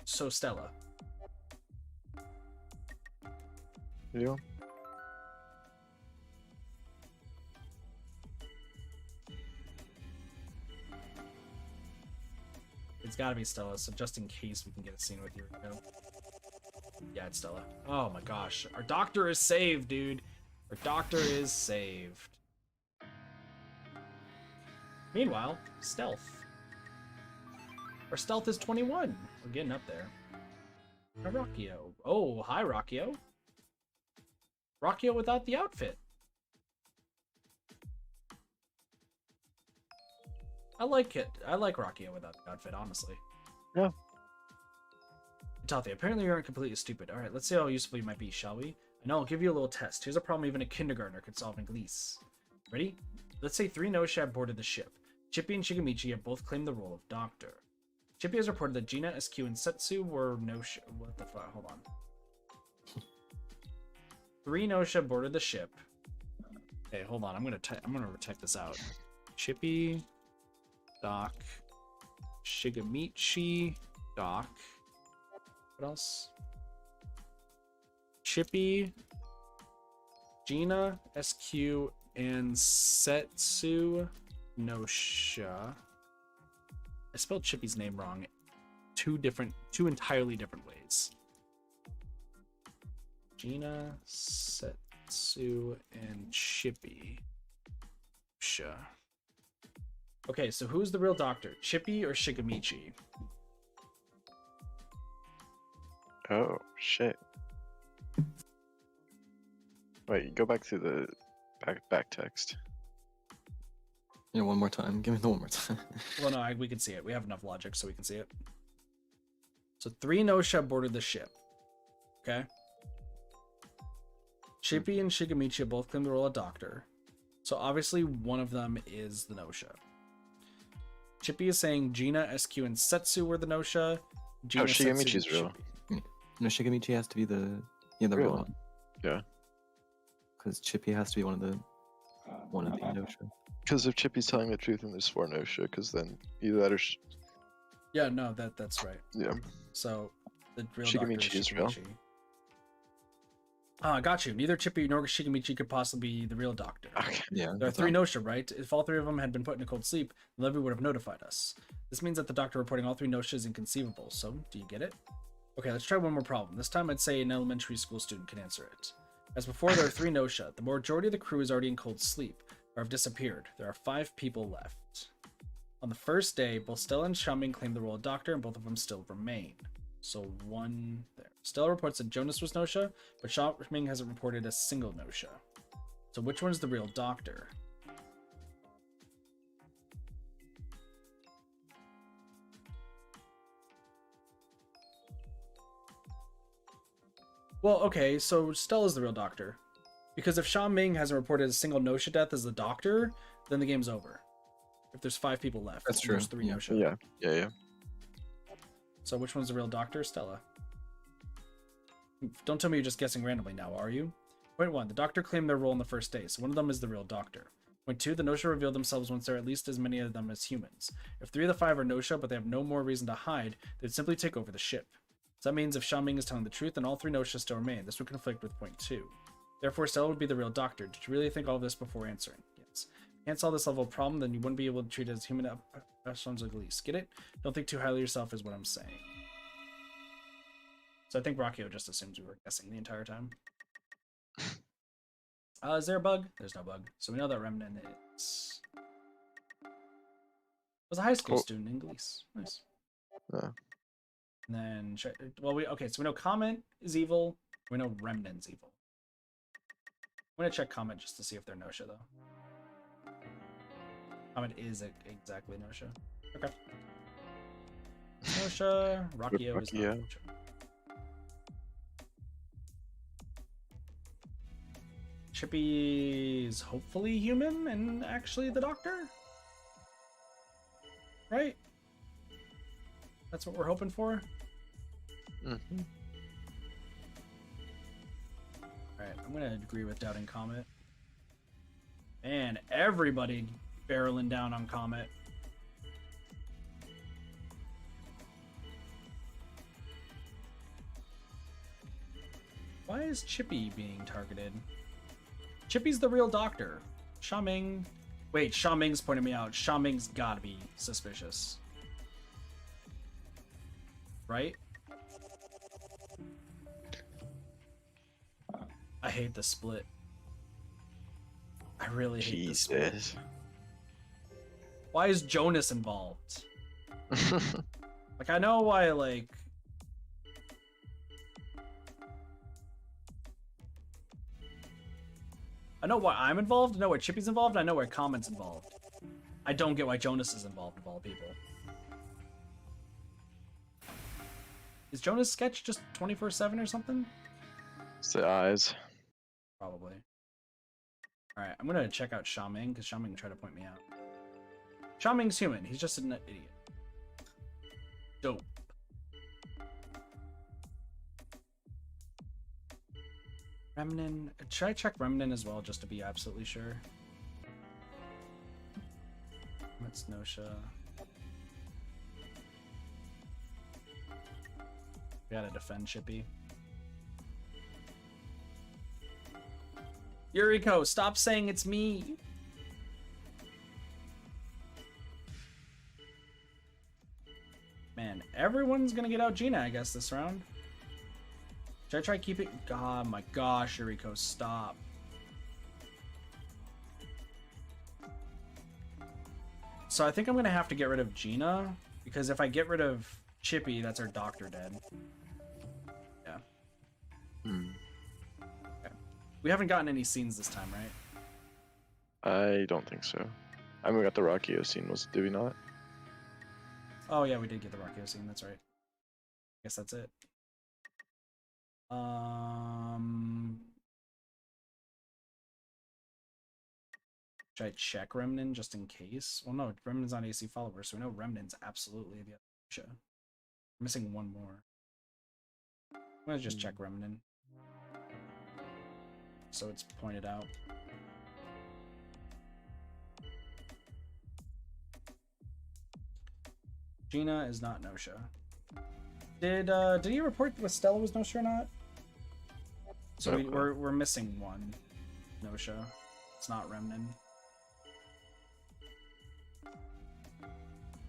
So Stella. Yeah. It's gotta be Stella, so just in case we can get a scene with Yuriko. Yeah, it's Stella. Oh my gosh. Our doctor is saved, dude. Our doctor is saved. Meanwhile, stealth. Our stealth is 21. We're getting up there. Rockio. Oh, hi, Rockio. Rockio without the outfit. I like it. I like Rockio without the outfit, honestly. Yeah. Tathy, apparently you aren't completely stupid. Alright, let's see how useful you might be, shall we? I know, I'll give you a little test. Here's a problem even a kindergartner could solve in Glees. Ready? Let's say 3 Nosha boarded the ship. Chippy and Shigamichi have both claimed the role of doctor. Chippy has reported that Gina, SQ, and Setsu were Nosha. What the fuck? Hold on. 3 Nosha boarded the ship. Okay, hold on. I'm gonna check this out. Chippy, Doc, Shigamichi, Doc. What else? Chippy, Gina, SQ, and Setsu Nosha. I spelled Chippy's name wrong. Two entirely different ways. Gina, Setsu, and Chippy. Nosha. Okay, so who's the real doctor? Chippy or Shigamichi? Oh shit. Wait, go back to the back text. Yeah, one more time. Give me the one more time. Well, no, we can see it. We have enough logic so we can see it. So 3 Nosha boarded the ship. Okay. Chippy and Shigamichi both claim the role of doctor. So obviously one of them is the Nosha. Chippy is saying Gina, SQ, and Setsu were the Nosha. Gina, Shigamichi's real. Chippy. No, Shigamichi has to be the Real real one. one. Yeah. Because Chippy has to be one of the Nosha. Because if Chippy's telling the truth and there's 4 Nosha, because then either that or Yeah, no, that's right. yeah. So the real Shigamichi doctor is real. Ah, got you. Neither Chippy nor Shigamichi could possibly be the real doctor. Okay. Yeah. There are that's 3 all. Nosha, right? If all 3 of them had been put in a cold sleep, the Levy would have notified us. This means that the doctor reporting all 3 Nosha is inconceivable. So, do you get it? Okay, let's try one more problem. This time I'd say an elementary school student can answer it. As before, there are 3 Nosha. The majority of the crew is already in cold sleep, or have disappeared. There are 5 people left. On the first day, both Stella and Xiaoming claimed the role of doctor, and both of them still remain. So 1 there. Stella reports that Jonas was Nosha, but Xiaoming hasn't reported a single Nosha. So which one is the real doctor? Well, okay, so Stella's the real doctor. Because if Xiaoming hasn't reported a single Nosha death as the doctor, then the game's over. If there's 5 people left, That's and there's true, 3 yeah. Nosha. Yeah. So which one's the real doctor? Stella. Don't tell me you're just guessing randomly now, are you? Point 1. The doctor claimed their role on the first day, so one of them is the real doctor. Point 2. The Nosha revealed themselves once there are at least as many of them as humans. If 3 of the 5 are Nosha, but they have no more reason to hide, they'd simply take over the ship. So that means if Xiaoming is telling the truth, then all 3 Nosha still remain. This would conflict with point 2. Therefore, Stella would be the real doctor. Did you really think all of this before answering? Yes. If you can't solve this level of problem, then you wouldn't be able to treat it as human echelons like least. Get it? Don't think too highly of yourself is what I'm saying. So I think Rockio just assumes we were guessing the entire time. Is there a bug? There's no bug. So we know that Remnant was a high school student in Glees. Nice. And then, well, so we know Comment is evil. We know Remnant's evil. I'm gonna check Comment just to see if they're Nosha though. Comment is exactly Nosha. Okay. Nosha. Rockio is not Nosha. Chippy's hopefully human and actually the doctor? Right? That's what we're hoping for? Mm-hmm. Alright, I'm gonna agree with Doubting Comet. Man, everybody barreling down on Comet. is Chippy being targeted? Chippy's the real doctor. Xiaoming. Wait, Xiaoming's pointing me out. Xiaoming's gotta be suspicious. Right? I hate the split. I really hate the split. Jesus. Why is Jonas involved? Like, I know why, like... I know why I'm involved, I know why Chippy's involved, I know why Comment's involved. I don't get why Jonas is involved, of all people. Is Jonas' sketch just 24/7 or something? It's the eyes. Probably. Alright, I'm gonna check out Xiaoming, because Xiaoming tried to point me out. Xiaoming's human, he's just an idiot. Dope. Remnant. Should I check Remnant as well, just to be absolutely sure? What's Gnosia? We gotta defend Chippy. Yuriko, stop saying it's me! Man, everyone's gonna get out Gina, I guess, this round. Should I try keeping... Oh my gosh, Yuriko, stop. So I think I'm gonna have to get rid of Gina, because if I get rid of Chippy, that's our doctor dead. Yeah. Okay. We haven't gotten any scenes this time, right? I don't think so. I mean, we got the Rockio scene, did we not? Oh yeah, we did get the Rockio scene, that's right. Guess that's it. Should I check Remnant just in case? Well, no, Remnant's on AC follower, so we know Remnant's absolutely the other show. I'm missing one more. I'm gonna just check Remnant, so it's pointed out. Gina is not Gnosia. Did he report what Stella was Gnosia or not? So we're missing one Gnosia. It's not Remnant.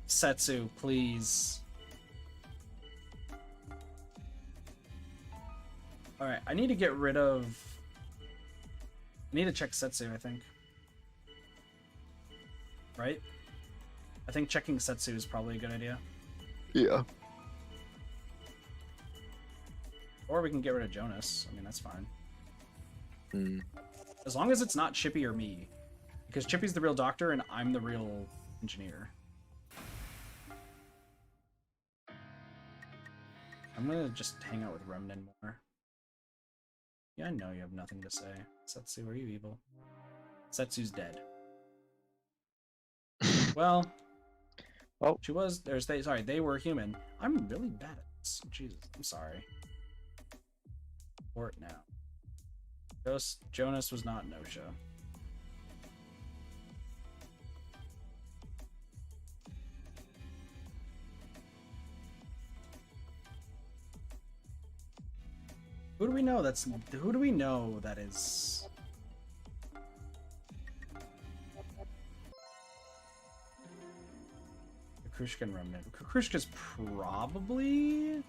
Setsu, please. Alright, I need to get rid of... I need to check Setsu, I think. Right? I think checking Setsu is probably a good idea. Yeah. Or we can get rid of Jonas. I mean, that's fine. Hmm. As long as it's not Chippy or me. Because Chippy's the real doctor and I'm the real engineer. I'm gonna just hang out with Remnant more. Yeah, I know you have nothing to say. Setsu, are you evil? Setsu's dead. Well, Oh, she was. Sorry, they were human. I'm really bad at this. Jesus, I'm sorry. Report now. Jonas was not Gnosia. Who do we know that's... Who do we know that is... Kukrushka and Remnant. Kukrushka's probably...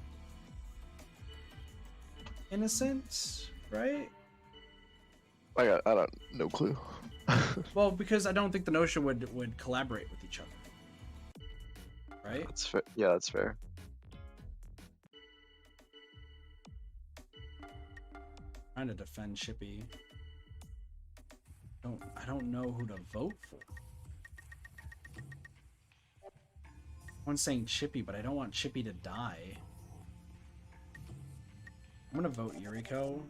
innocent, right? I don't no clue. Well, because I don't think the Gnosia would collaborate with each other. Right? That's fair. Yeah, that's fair. Trying to defend Chippy. I don't know who to vote for. Everyone's saying Chippy, but I don't want Chippy to die. I'm gonna vote Yuriko.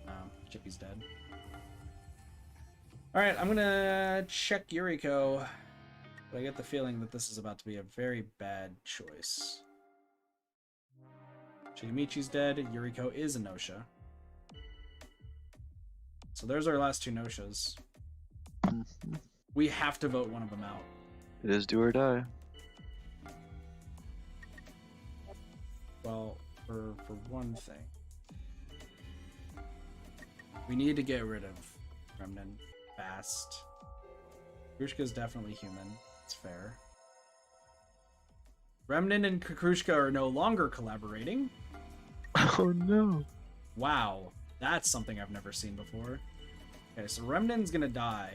No, Chippy's dead. Alright, I'm gonna check Yuriko. But I get the feeling that this is about to be a very bad choice. Shigemichi's dead. Yuriko is a Gnosia. So there's our last two Gnosias. We have to vote one of them out. It is do or die. Well, for one thing. We need to get rid of Remnant fast. Kakrushka's definitely human. It's fair. Remnant and Kakrushka are no longer collaborating. Oh no. Wow, that's something I've never seen before. Okay, so Remnant's gonna die,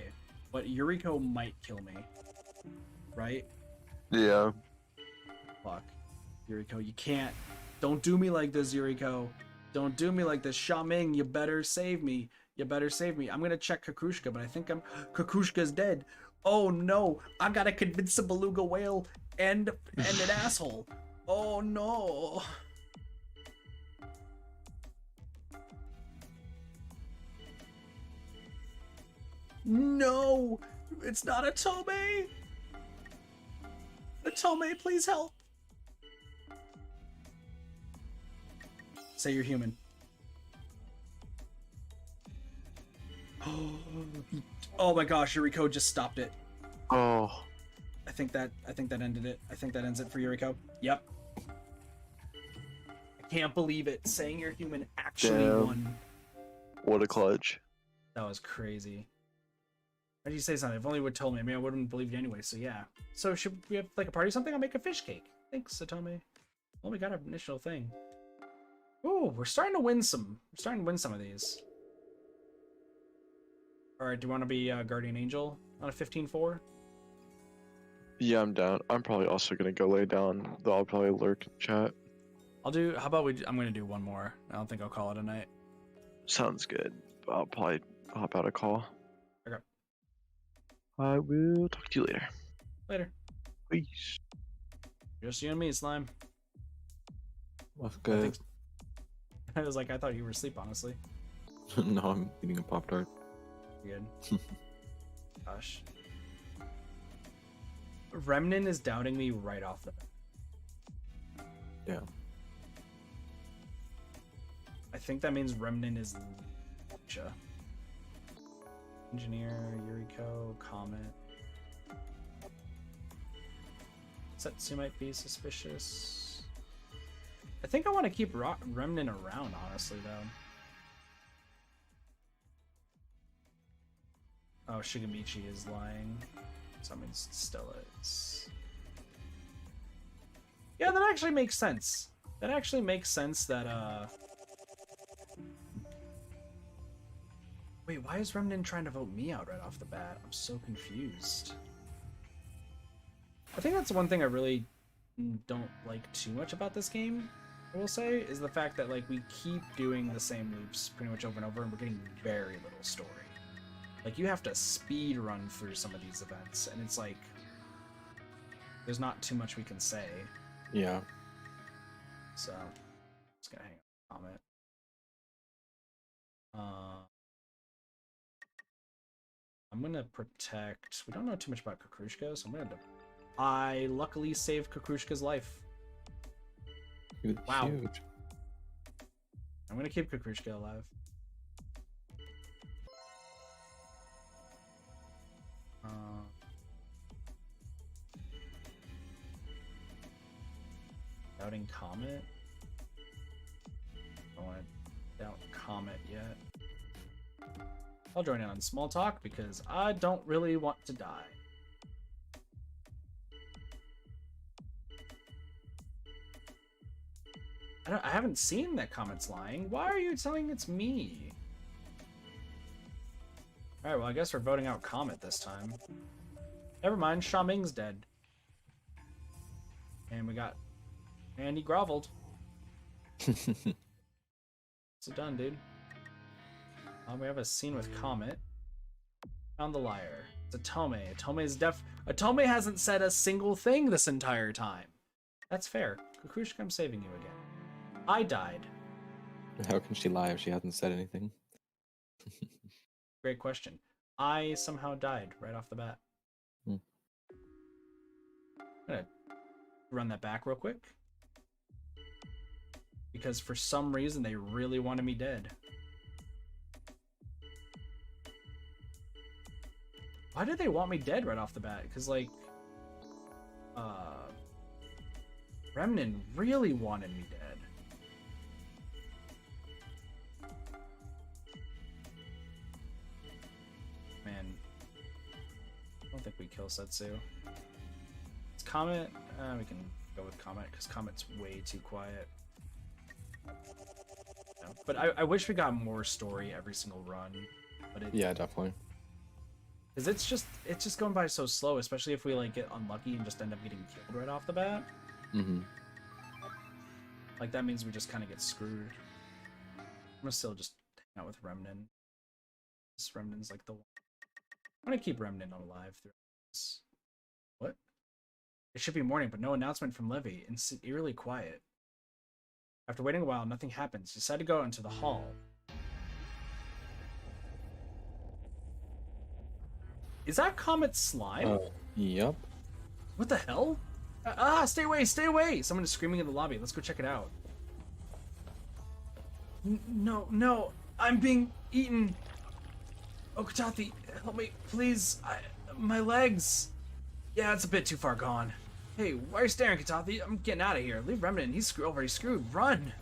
but Yuriko might kill me. Right? Yeah. Fuck. Yuriko, you can't. Don't do me like this, Yuriko. Don't do me like this. Shaming, you better save me. You better save me. I'm gonna check Kakrushka, but I think Kakrushka's dead. Oh no, I gotta convince a beluga whale and an asshole. Oh no. No, it's not a Tome. Tome, please help. Say you're human. Oh my gosh, Yuriko just stopped it. Oh. I think that ended it. I think that ends it for Yuriko. Yep. I can't believe it. Saying you're human actually Damn. won. What a clutch. That was crazy. Why did you say something? If only you would told me. I mean, I wouldn't believe you anyway, so yeah. So should we have like a party or something? I'll make a fish cake. Thanks, Satome. Well, we got our initial thing. Ooh, we're starting to win some. We're starting to win some of these. Alright, do you want to be Guardian Angel on a 15-4? Yeah, I'm down. I'm probably also gonna go lay down, though I'll probably lurk in chat. I'll do, how about I'm going to do one more. I don't think I'll call it a night. Sounds good. I'll probably hop out a call. Okay. I will talk to you later. Later. Peace. Just you and me, Slime. That's I good. think- I was like, I thought you were asleep, honestly. No, I'm eating a Pop-Tart. Good. Gosh. Remnant is doubting me right off the bat. Yeah. I think that means Remnant is Gnosia. Engineer, Yuriko, Comet. Setsu might be suspicious. I think I want to keep Remnant around, honestly, though. Oh, Shigamichi is lying. So that means Stella is... Yeah, that actually makes sense. That actually makes sense that, Wait, why is Remnant trying to vote me out right off the bat? I'm so confused. I think that's one thing I really don't like too much about this game, I will say, is the fact that, like, we keep doing the same loops pretty much over and over, and we're getting very little story. Like, you have to speed run through some of these events, and it's like, there's not too much we can say. Yeah. So, just gonna hang up a comment. I'm gonna protect. We don't know too much about Kakrushka, so I'm gonna. I luckily saved Kakrushka's life. Wow. Huge. I'm gonna keep Kakrushka alive. Doubting Comet? I don't want to doubt Comet yet. I'll join in on small talk because I don't really want to die. I haven't seen that Comet's lying. Why are you telling it's me? Alright, well I guess we're voting out Comet this time. Never mind, Sha Ming's dead. And we got... And he groveled. So done, dude. We have a scene with Comet. Found the liar. It's Atome. Atome hasn't said a single thing this entire time. That's fair. Kakrushka, I'm saving you again. I died. How can she lie if she hasn't said anything? Great question. I somehow died right off the bat. Hmm. I'm gonna run that back real quick. Because for some reason they really wanted me dead. Why did they want me dead right off the bat? Because, like, Remnant really wanted me dead. kill Setsu. It's Comet. We can go with Comet because Comet's way too quiet. Yeah, but I wish we got more story every single run. But Yeah, definitely. Because it's just going by so slow, especially if we like get unlucky and just end up getting killed right off the bat. Mm-hmm. Like that means we just kind of get screwed. I'm gonna still just hang out with Remnant. This Remnant's like the one. I'm gonna keep Remnant alive through this. What? It should be morning, but no announcement from Levy, and it's eerily quiet. After waiting a while, nothing happens. Decide to go out into the hall. Is that Comet slime? Yep. What the hell? Stay away, stay away! Someone is screaming in the lobby. Let's go check it out. No, I'm being eaten. Oh, Katathi, help me, please. My legs. Yeah, it's a bit too far gone. Hey, why are you staring, Katathi? I'm getting out of here. Leave Remnant. He's already screwed. Run.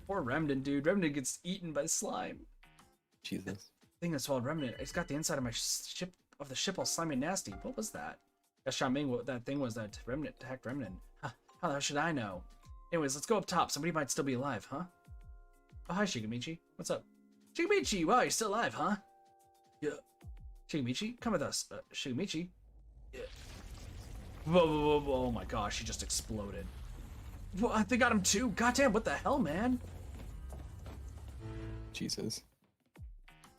Poor Remnant, dude. Remnant gets eaten by slime. Jesus. Thing that swallowed Remnant. It's got the inside of my ship all slimy and nasty. What was that? That's Xiaoming. What that thing was that Remnant attacked Remnant. Huh, how the hell should I know? Anyways, let's go up top. Somebody might still be alive, huh? Oh, hi, Shigamichi. What's up? Shigamichi! Wow, you're still alive, huh? Yeah. Shigamichi, come with us. Shigamichi? Yeah. Whoa. Oh my gosh, he just exploded. Well, they got him too. Goddamn, what the hell, man? Jesus.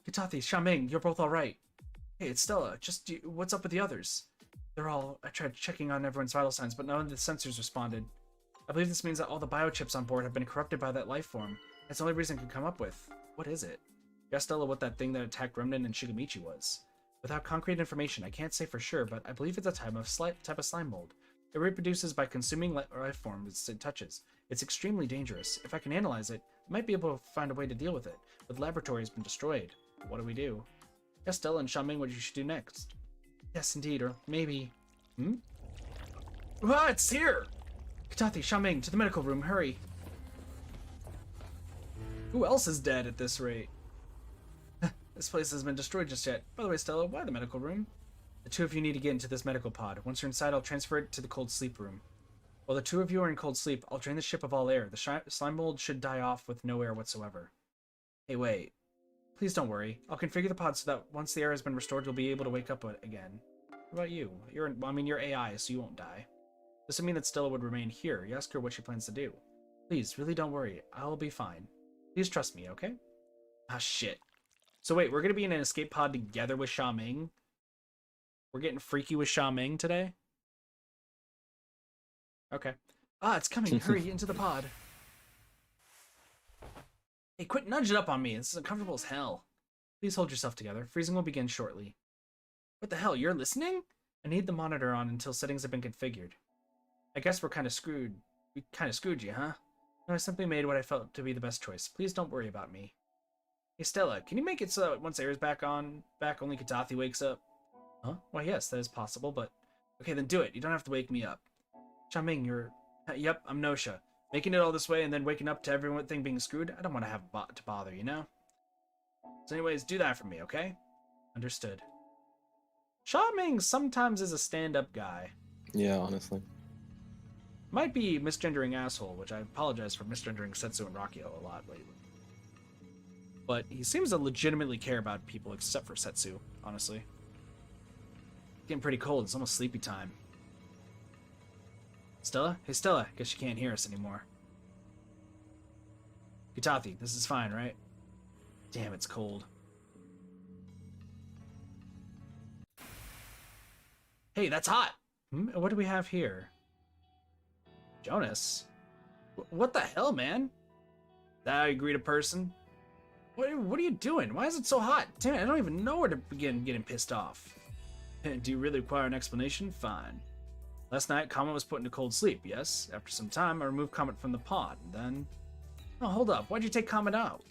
Katathi, Xiaoming, you're both alright. Hey, it's Stella. Just, what's up with the others? I tried checking on everyone's vital signs, but none of the sensors responded. I believe this means that all the biochips on board have been corrupted by that life form. That's the only reason I can come up with. What is it? Ask Stella what that thing that attacked Remnant and Shigamichi was. Without concrete information, I can't say for sure, but I believe it's a type of slime mold. It reproduces by consuming life forms it touches. It's extremely dangerous. If I can analyze it, I might be able to find a way to deal with it, but the laboratory has been destroyed. What do we do? Ask Stella and Xiaoming what you should do next. Yes, indeed, or maybe... Ah, it's here! Katathi, Xiaoming, to the medical room, hurry! Who else is dead at this rate? This place hasn't been destroyed just yet. By the way, Stella, why the medical room? The two of you need to get into this medical pod. Once you're inside, I'll transfer it to the cold sleep room. While the two of you are in cold sleep, I'll drain the ship of all air. The slime mold should die off with no air whatsoever. Hey, wait. Please don't worry. I'll configure the pod so that once the air has been restored, you'll be able to wake up again. What about you? You're AI, so you won't die. Doesn't mean that Stella would remain here. You ask her what she plans to do. Please, really don't worry. I'll be fine. Please trust me, okay? Ah, shit. So wait, we're gonna be in an escape pod together with Xiaoming? We're getting freaky with Xiaoming today? Okay. Ah, it's coming. Hurry, into the pod. Hey, quit nudging up on me. This is uncomfortable as hell. Please hold yourself together. Freezing will begin shortly. What the hell? You're listening? I need the monitor on until settings have been configured. I guess we're kind of screwed. We kind of screwed you, huh? No, I simply made what I felt to be the best choice. Please don't worry about me. Hey, Stella, can you make it so that once air is back, only Katathi wakes up? Huh? Why, yes, that is possible, but... Okay, then do it. You don't have to wake me up. Xiaoming, you're... Yep, I'm Gnosia. Making it all this way and then waking up to everything being screwed? I don't want to have to bother, you know? So anyways, do that for me, okay? Understood. Xiaoming sometimes is a stand-up guy. Yeah, honestly. Might be misgendering asshole, which I apologize for misgendering Setsu and Rakio a lot lately. But he seems to legitimately care about people except for Setsu, honestly. It's getting pretty cold. It's almost sleepy time. Stella? Hey, Stella. Guess you can't hear us anymore. Katathi, this is fine, right? Damn, it's cold. Hey, that's hot! What do we have here? Jonas? What the hell, man? That how you greet a person? What are you doing? Why is it so hot? Damn it, I don't even know where to begin getting pissed off. Do you really require an explanation? Fine. Last night, Comet was put into cold sleep, yes? After some time, I removed Comet from the pod, and then... Oh, hold up. Why'd you take Comet out?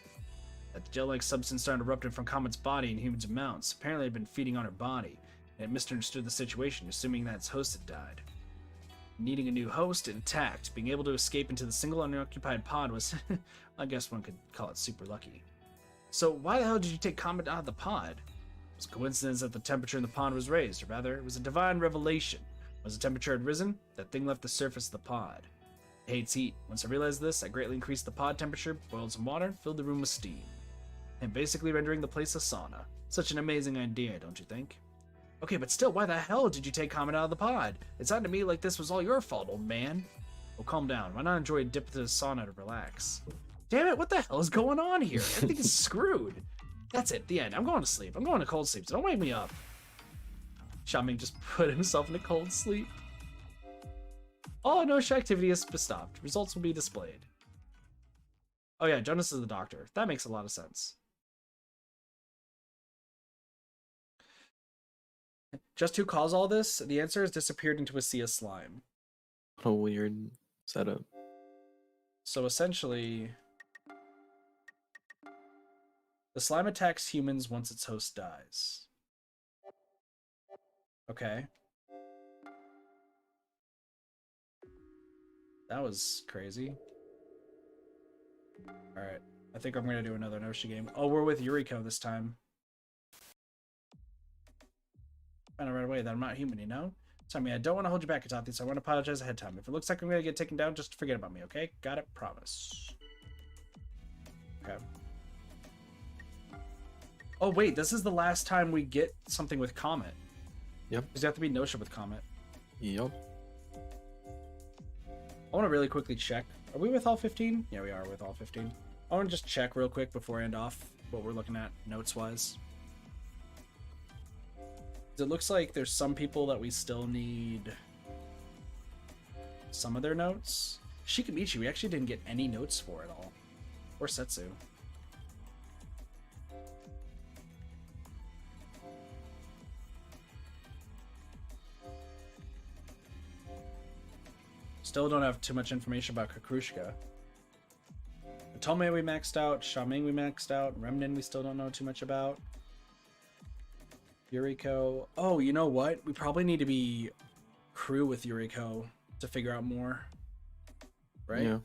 That gel-like substance started erupting from Comet's body in huge amounts. Apparently, it had been feeding on her body, and it misunderstood the situation, assuming that its host had died. Needing a new host intact, being able to escape into the single unoccupied pod was... I guess one could call it super lucky. So why the hell did you take Comet out of the pod? was a coincidence that the temperature in the pond was raised, or rather, it was a divine revelation. Once the temperature had risen, that thing left the surface of the pod. It hates heat. Once I realized this, I greatly increased the pod temperature, boiled some water, filled the room with steam, and basically rendering the place a sauna. Such an amazing idea, don't you think? Okay, but still, why the hell did you take Comet out of the pod? It sounded to me like this was all your fault, old man. Well, calm down. Why not enjoy a dip to the sauna to relax? Damn it, what the hell is going on here? Everything is screwed. That's it, the end. I'm going to sleep. I'm going to cold sleep, so don't wake me up. Xiaoming just put himself in a cold sleep. All Gnosia activity is stopped. Results will be displayed. Oh yeah, Jonas is the doctor. That makes a lot of sense. Just who caused all this? The answer is disappeared into a sea of slime. What a weird setup. So essentially, the slime attacks humans once its host dies. Okay. That was crazy. Alright. I think I'm going to do another Gnosia game. Oh, we're with Yuriko this time. Found out right away that I'm not human, you know? Tell me, I don't want to hold you back, Katati, so I want to apologize ahead of time. If it looks like I'm going to get taken down, just forget about me, okay? Got it? Promise. Okay. Oh, wait, this is the last time we get something with Comet. Yep. Because you have to be Gnosia with Comet. Yup. I want to really quickly check. Are we with all 15? Yeah, we are with all 15. I want to just check real quick before I end off what we're looking at notes-wise. It looks like there's some people that we still need some of their notes. Shikamichi, we actually didn't get any notes for at all. Or Setsu. Still don't have too much information about Kakrushka. Otome we maxed out, Xiaoming we maxed out, Remnin we still don't know too much about. Yuriko. Oh, you know what? We probably need to be crew with Yuriko to figure out more. Right? Yeah.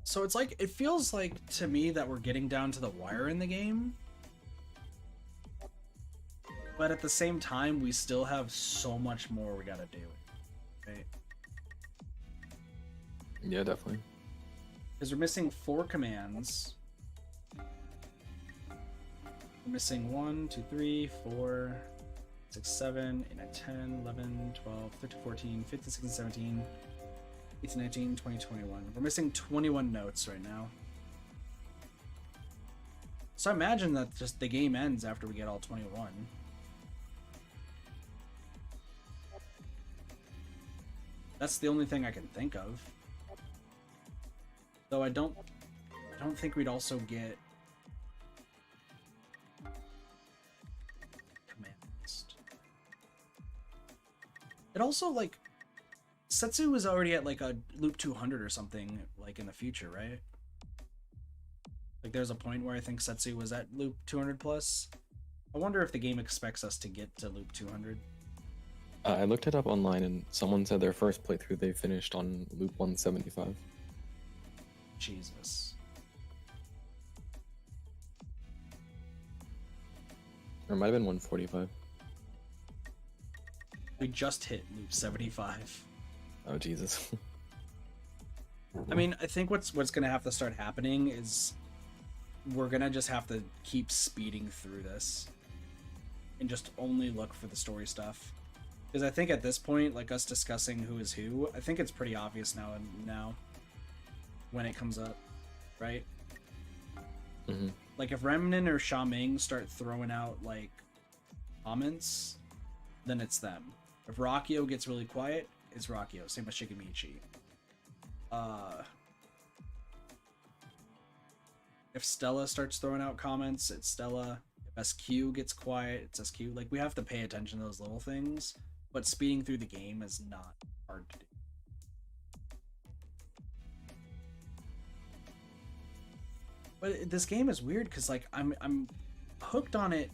So it's like, it feels like to me that we're getting down to the wire in the game. But at the same time, we still have so much more we gotta do. Right? Yeah, definitely. Because we're missing 4 commands. We're missing 1, 2, 3, 4, 6, 7, 8, 9, 10, 11, 12, 13, 14, 15, 16, 17, 18, 19, 20, 21. We're missing 21 notes right now. So I imagine that just the game ends after we get all 21. That's the only thing I can think of. Though I don't think we'd also get command list. It also, like, Setsu was already at like a loop 200 or something, like in the future, right? Like there's a point where I think Setsu was at loop 200 plus. I wonder if the game expects us to get to loop 200. I looked it up online and someone said their first playthrough they finished on loop 175. Jesus. Or it might have been 145. We just hit loop 75. Oh, Jesus. I mean, I think what's gonna have to start happening is we're gonna just have to keep speeding through this and just only look for the story stuff. Because I think at this point, like us discussing who is who, I think it's pretty obvious now when it comes up, right? Mm-hmm. Like if Remnin or Xiaoming start throwing out like comments, then it's them. If Rakio gets really quiet, it's Rakio. Same with Shikamichi. If Stella starts throwing out comments, it's Stella. If SQ gets quiet, it's SQ. Like, we have to pay attention to those little things, but speeding through the game is not hard to do. But this game is weird because, like, I'm hooked on it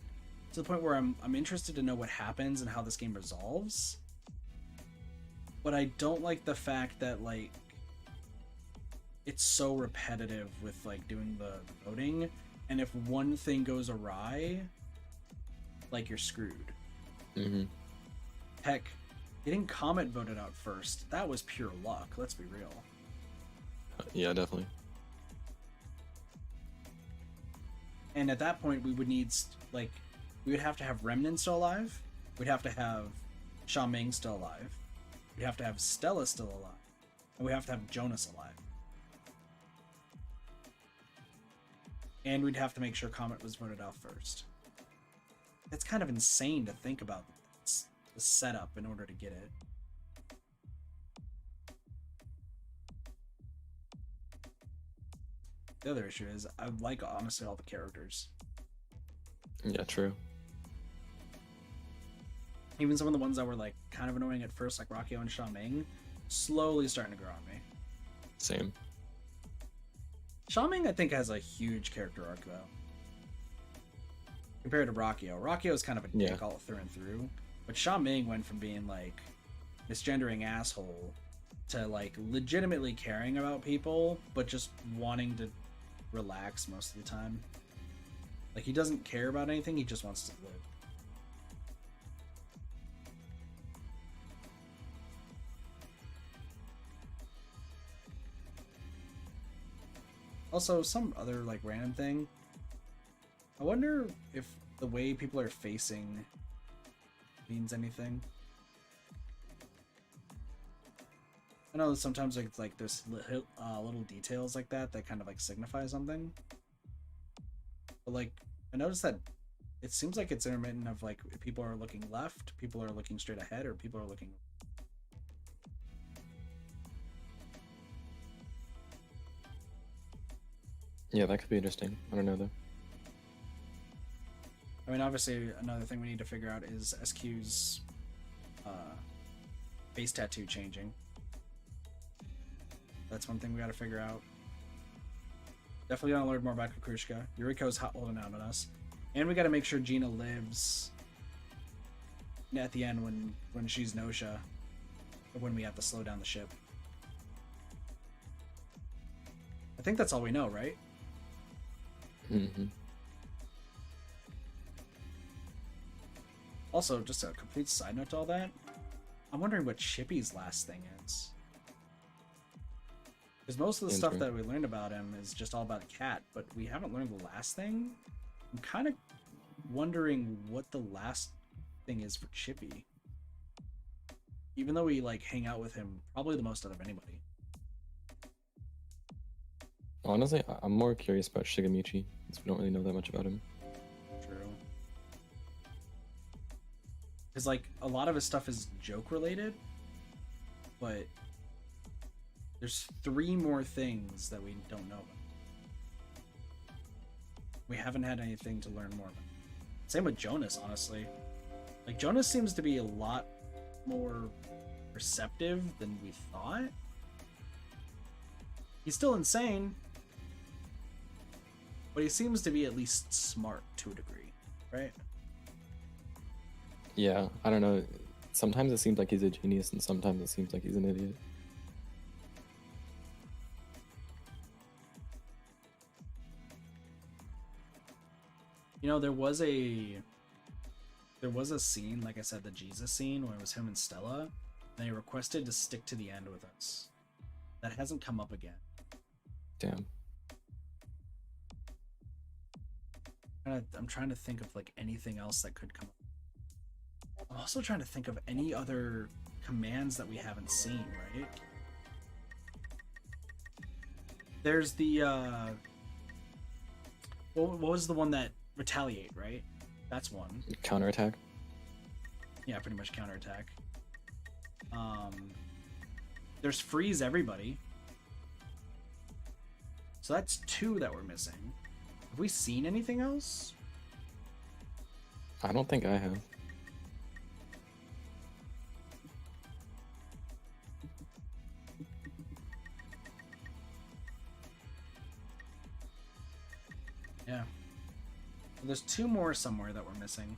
to the point where I'm interested to know what happens and how this game resolves. But I don't like the fact that, like, it's so repetitive with like doing the voting, and if one thing goes awry, like you're screwed. Mm-hmm. Heck, getting Comet voted out first, that was pure luck, let's be real. Yeah, definitely. And at that point, we would need, like, we would have to have Remnant still alive, we'd have to have Sha Ming still alive, we'd have to have Stella still alive, and we have to have Jonas alive. And we'd have to make sure Comet was voted out first. It's kind of insane to think about the setup in order to get it. The other issue is I like honestly all the characters. Yeah, true. Even some of the ones that were like kind of annoying at first, like Rakio and Sha Ming, slowly starting to grow on me. Same. Sha Ming I think has a huge character arc though. Compared to Rakio. Rakio is kind of a dick all through and through. But Sha Ming went from being like misgendering asshole to like legitimately caring about people, but just wanting to relax most of the time. Like he doesn't care about anything, he just wants to live. Also, some other like random thing. I wonder if the way people are facing means anything. I know that sometimes like there's little details like that that kind of like signify something. But like I noticed that it seems like it's intermittent of like if people are looking left, people are looking straight ahead, or people are looking. Yeah, that could be interesting. I don't know though. I mean, obviously, another thing we need to figure out is SQ's face tattoo changing. That's one thing we got to figure out. Definitely got to learn more about Kukushka. Yuriko's holding out on us. And we got to make sure Gina lives at the end when she's Gnosia. Or when we have to slow down the ship. I think that's all we know, right? Mm-hmm. Also, just a complete side note to all that, I'm wondering what Chippy's last thing is. Because most of the stuff that we learned about him is just all about a cat, but we haven't learned the last thing. I'm kind of wondering what the last thing is for Chippy. Even though we like hang out with him probably the most out of anybody. Honestly, I'm more curious about Shigamichi, since we don't really know that much about him. True. Because like a lot of his stuff is joke related, but there's 3 more things that we don't know about. We haven't had anything to learn more about. Same with Jonas, honestly. Like Jonas seems to be a lot more receptive than we thought. He's still insane, but he seems to be at least smart to a degree, right? Yeah, I don't know. Sometimes it seems like he's a genius, and sometimes it seems like he's an idiot. You know, there was a scene, like I said, the Jesus scene, where it was him and Stella, and they requested to stick to the end with us. That hasn't come up again. Damn. I'm trying to think of like anything else that could come up. I'm also trying to think of any other commands that we haven't seen, right? There's the what was the one that retaliate, right? That's one. Counterattack? Yeah, pretty much counterattack. There's freeze everybody. So that's 2 that we're missing. Have we seen anything else? I don't think I have. Yeah. Well, there's 2 more somewhere that we're missing.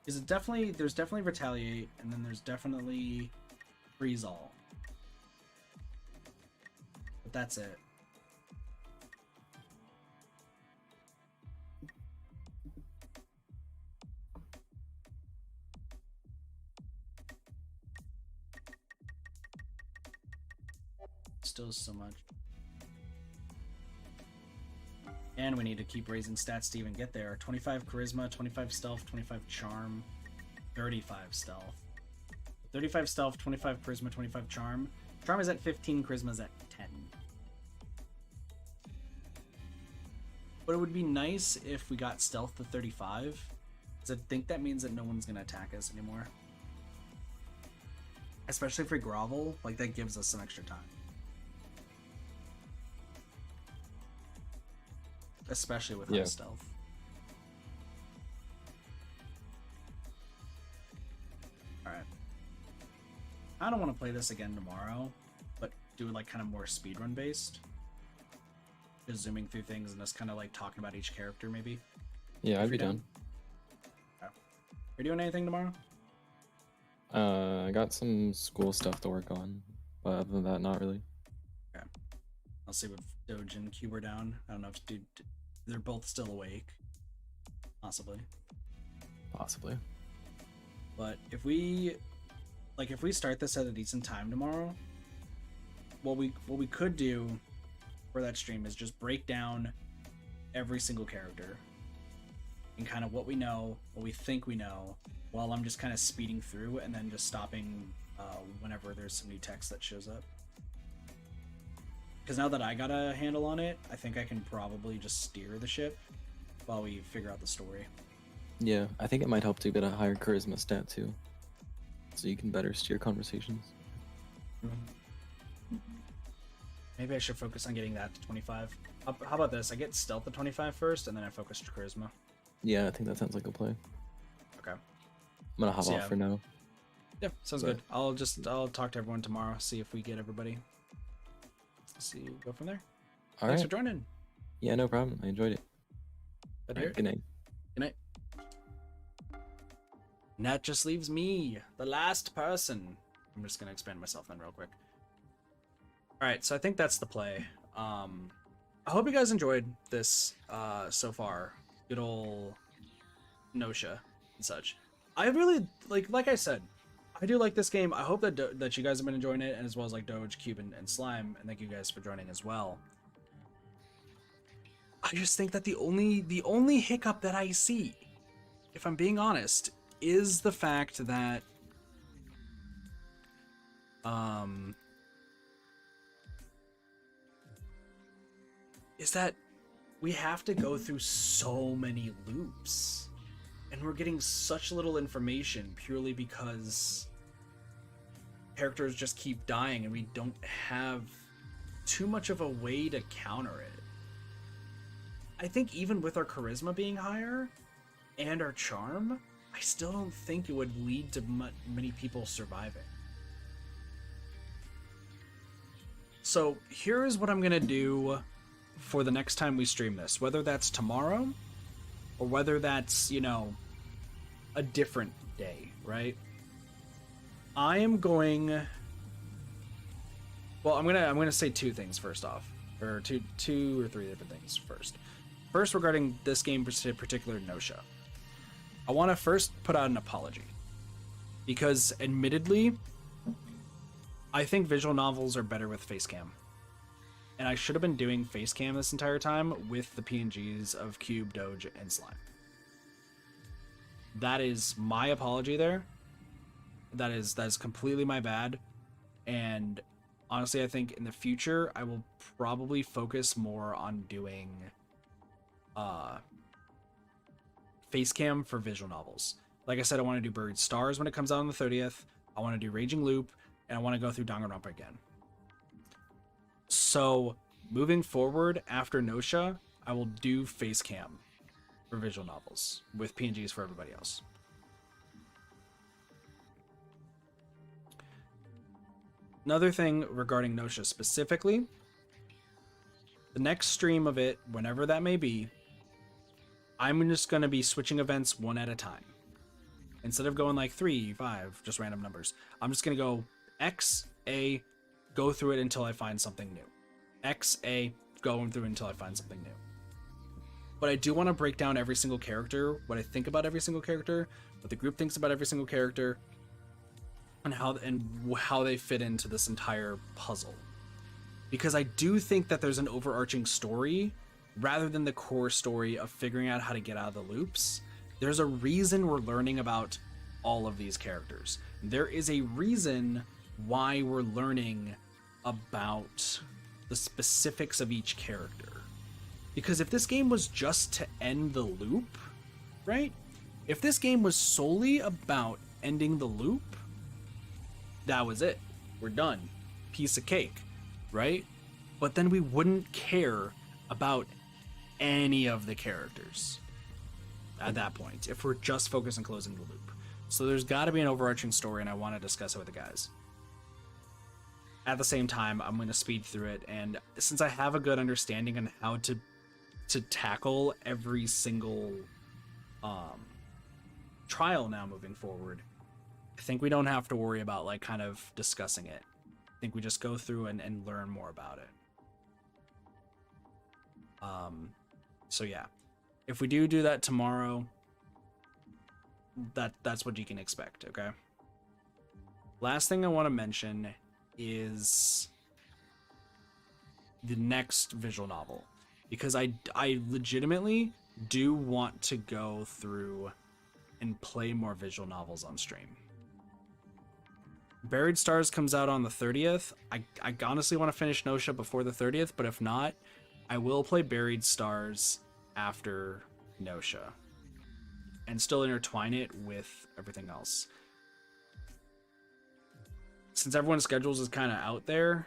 There's definitely retaliate, and then there's definitely freeze all. that's it. Still so much. And we need to keep raising stats to even get there. 25 charisma, 25 stealth, 25 charm, 35 stealth. 35 stealth, 25 charisma, 25 charm. Charm is at 15, charisma is at 10. But it would be nice if we got stealth to 35. Because I think that means that no one's going to attack us anymore. Especially if we grovel, like that gives us some extra time. Especially with high stealth. Alright. I don't want to play this again tomorrow, but do it like kind of more speedrun based. Just zooming through things and just kind of like talking about each character maybe. Yeah, I'd be down. Okay. Are you doing anything tomorrow? I got some school stuff to work on, but other than that, not really. Okay. I'll see if Doge and Cube are down. I don't know if they're both still awake. Possibly. Possibly. But if we start this at a decent time tomorrow, what we could do for that stream is just break down every single character and kind of what we know, what we think we know, while I'm just kind of speeding through and then just stopping whenever there's some new text that shows up. Because now that I got a handle on it, I think I can probably just steer the ship while we figure out the story. Yeah, I think it might help to get a higher charisma stat too, so you can better steer conversations. Maybe I should focus on getting that to 25. How about this? I get stealth to 25 first, and then I focus to charisma. Yeah, I think that sounds like a play. Okay. I'm gonna hop off for now. Yeah, sounds good. I'll talk to everyone tomorrow, see if we get everybody. See, go from there. All Thanks right. for joining. Yeah, no problem. I enjoyed it. Good All to right, hear good it. night. Good night. And that just leaves me, the last person. I'm just gonna expand myself then real quick. Alright, so I think that's the play. I hope you guys enjoyed this so far. Good old Gnosia and such. I really like I said, I do like this game. I hope that that you guys have been enjoying it, and as well as like Doge, Cube, and Slime, and thank you guys for joining as well. I just think that the only hiccup that I see, if I'm being honest, is the fact that we have to go through so many loops, and we're getting such little information purely because characters just keep dying and we don't have too much of a way to counter it. I think even with our charisma being higher and our charm, I still don't think it would lead to many people surviving. So here's what I'm gonna do for the next time we stream this, whether that's tomorrow or whether that's, you know, a different day, right? I'm gonna say two things first off, or two or three different things first. First, regarding this game in particular, Gnosia, I want to first put out an apology because, admittedly, I think visual novels are better with face cam. And I should have been doing face cam this entire time with the PNGs of Cube, Doge, and Slime. That is my apology there. That is completely my bad. And honestly, I think in the future, I will probably focus more on doing face cam for visual novels. Like I said, I want to do Buried Stars when it comes out on the 30th. I want to do Raging Loop, and I want to go through Danganronpa again. So, moving forward after Gnosia, I will do face cam for visual novels with PNGs for everybody else. Another thing regarding Gnosia specifically, the next stream of it, whenever that may be, I'm just going to be switching events one at a time. Instead of going like 3, 5, just random numbers, I'm just going to go X, A, go through it until I find something new. X, A, going through until I find something new. But I do want to break down every single character, what I think about every single character, what the group thinks about every single character, and how they fit into this entire puzzle. Because I do think that there's an overarching story rather than the core story of figuring out how to get out of the loops. There's a reason we're learning about all of these characters. There is a reason why we're learning about the specifics of each character. Because if this game was just to end the loop, right? If this game was solely about ending the loop, that was it. We're done. Piece of cake, right? But then we wouldn't care about any of the characters at that point if we're just focused on closing the loop. So there's got to be an overarching story, and I want to discuss it with the guys. At the same time, I'm going to speed through it, and since I have a good understanding on how to tackle every single trial now moving forward, I think we don't have to worry about like kind of discussing it. I think we just go through and learn more about it. So yeah, if we do that tomorrow, that's what you can expect. Okay. Last thing I want to mention is the next visual novel, because I legitimately do want to go through and play more visual novels on stream. Buried Stars comes out on the 30th. I honestly want to finish Gnosia before the 30th, but if not, I will play Buried Stars after Gnosia and still intertwine it with everything else. Since everyone's schedules is kind of out there,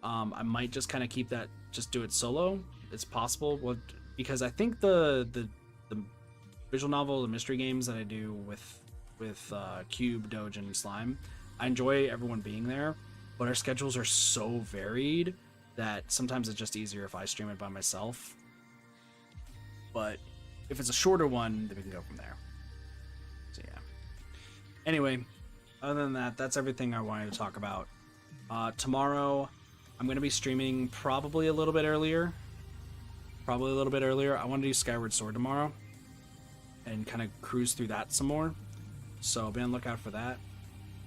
I might just kind of keep that, just do it solo. It's possible, because I think the visual novel, the mystery games that I do with Cube, Doge, and Slime, I enjoy everyone being there, but our schedules are so varied that sometimes it's just easier if I stream it by myself. But if it's a shorter one, then we can go from there. So yeah. Anyway, other than that, that's everything I wanted to talk about. Tomorrow, I'm going to be streaming probably a little bit earlier. I want to do Skyward Sword tomorrow and kind of cruise through that some more. So be on the lookout for that.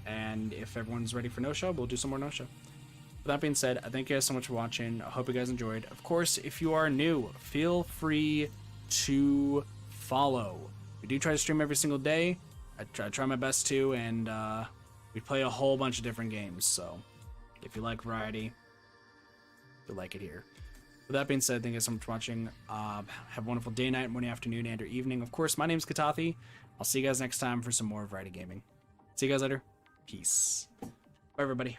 And if everyone's ready for Gnosia, we'll do some more Gnosia. With that being said, I thank you guys so much for watching. I hope you guys enjoyed. Of course, if you are new, feel free to follow. We do try to stream every single day. I try my best to, and we play a whole bunch of different games. So if you like variety, you'll like it here. With that being said, thank you so much for watching. Have a wonderful day, night, morning, afternoon, and or evening. Of course, my name's Katathi. I'll see you guys next time for some more variety gaming. See you guys later. Peace. Bye, everybody.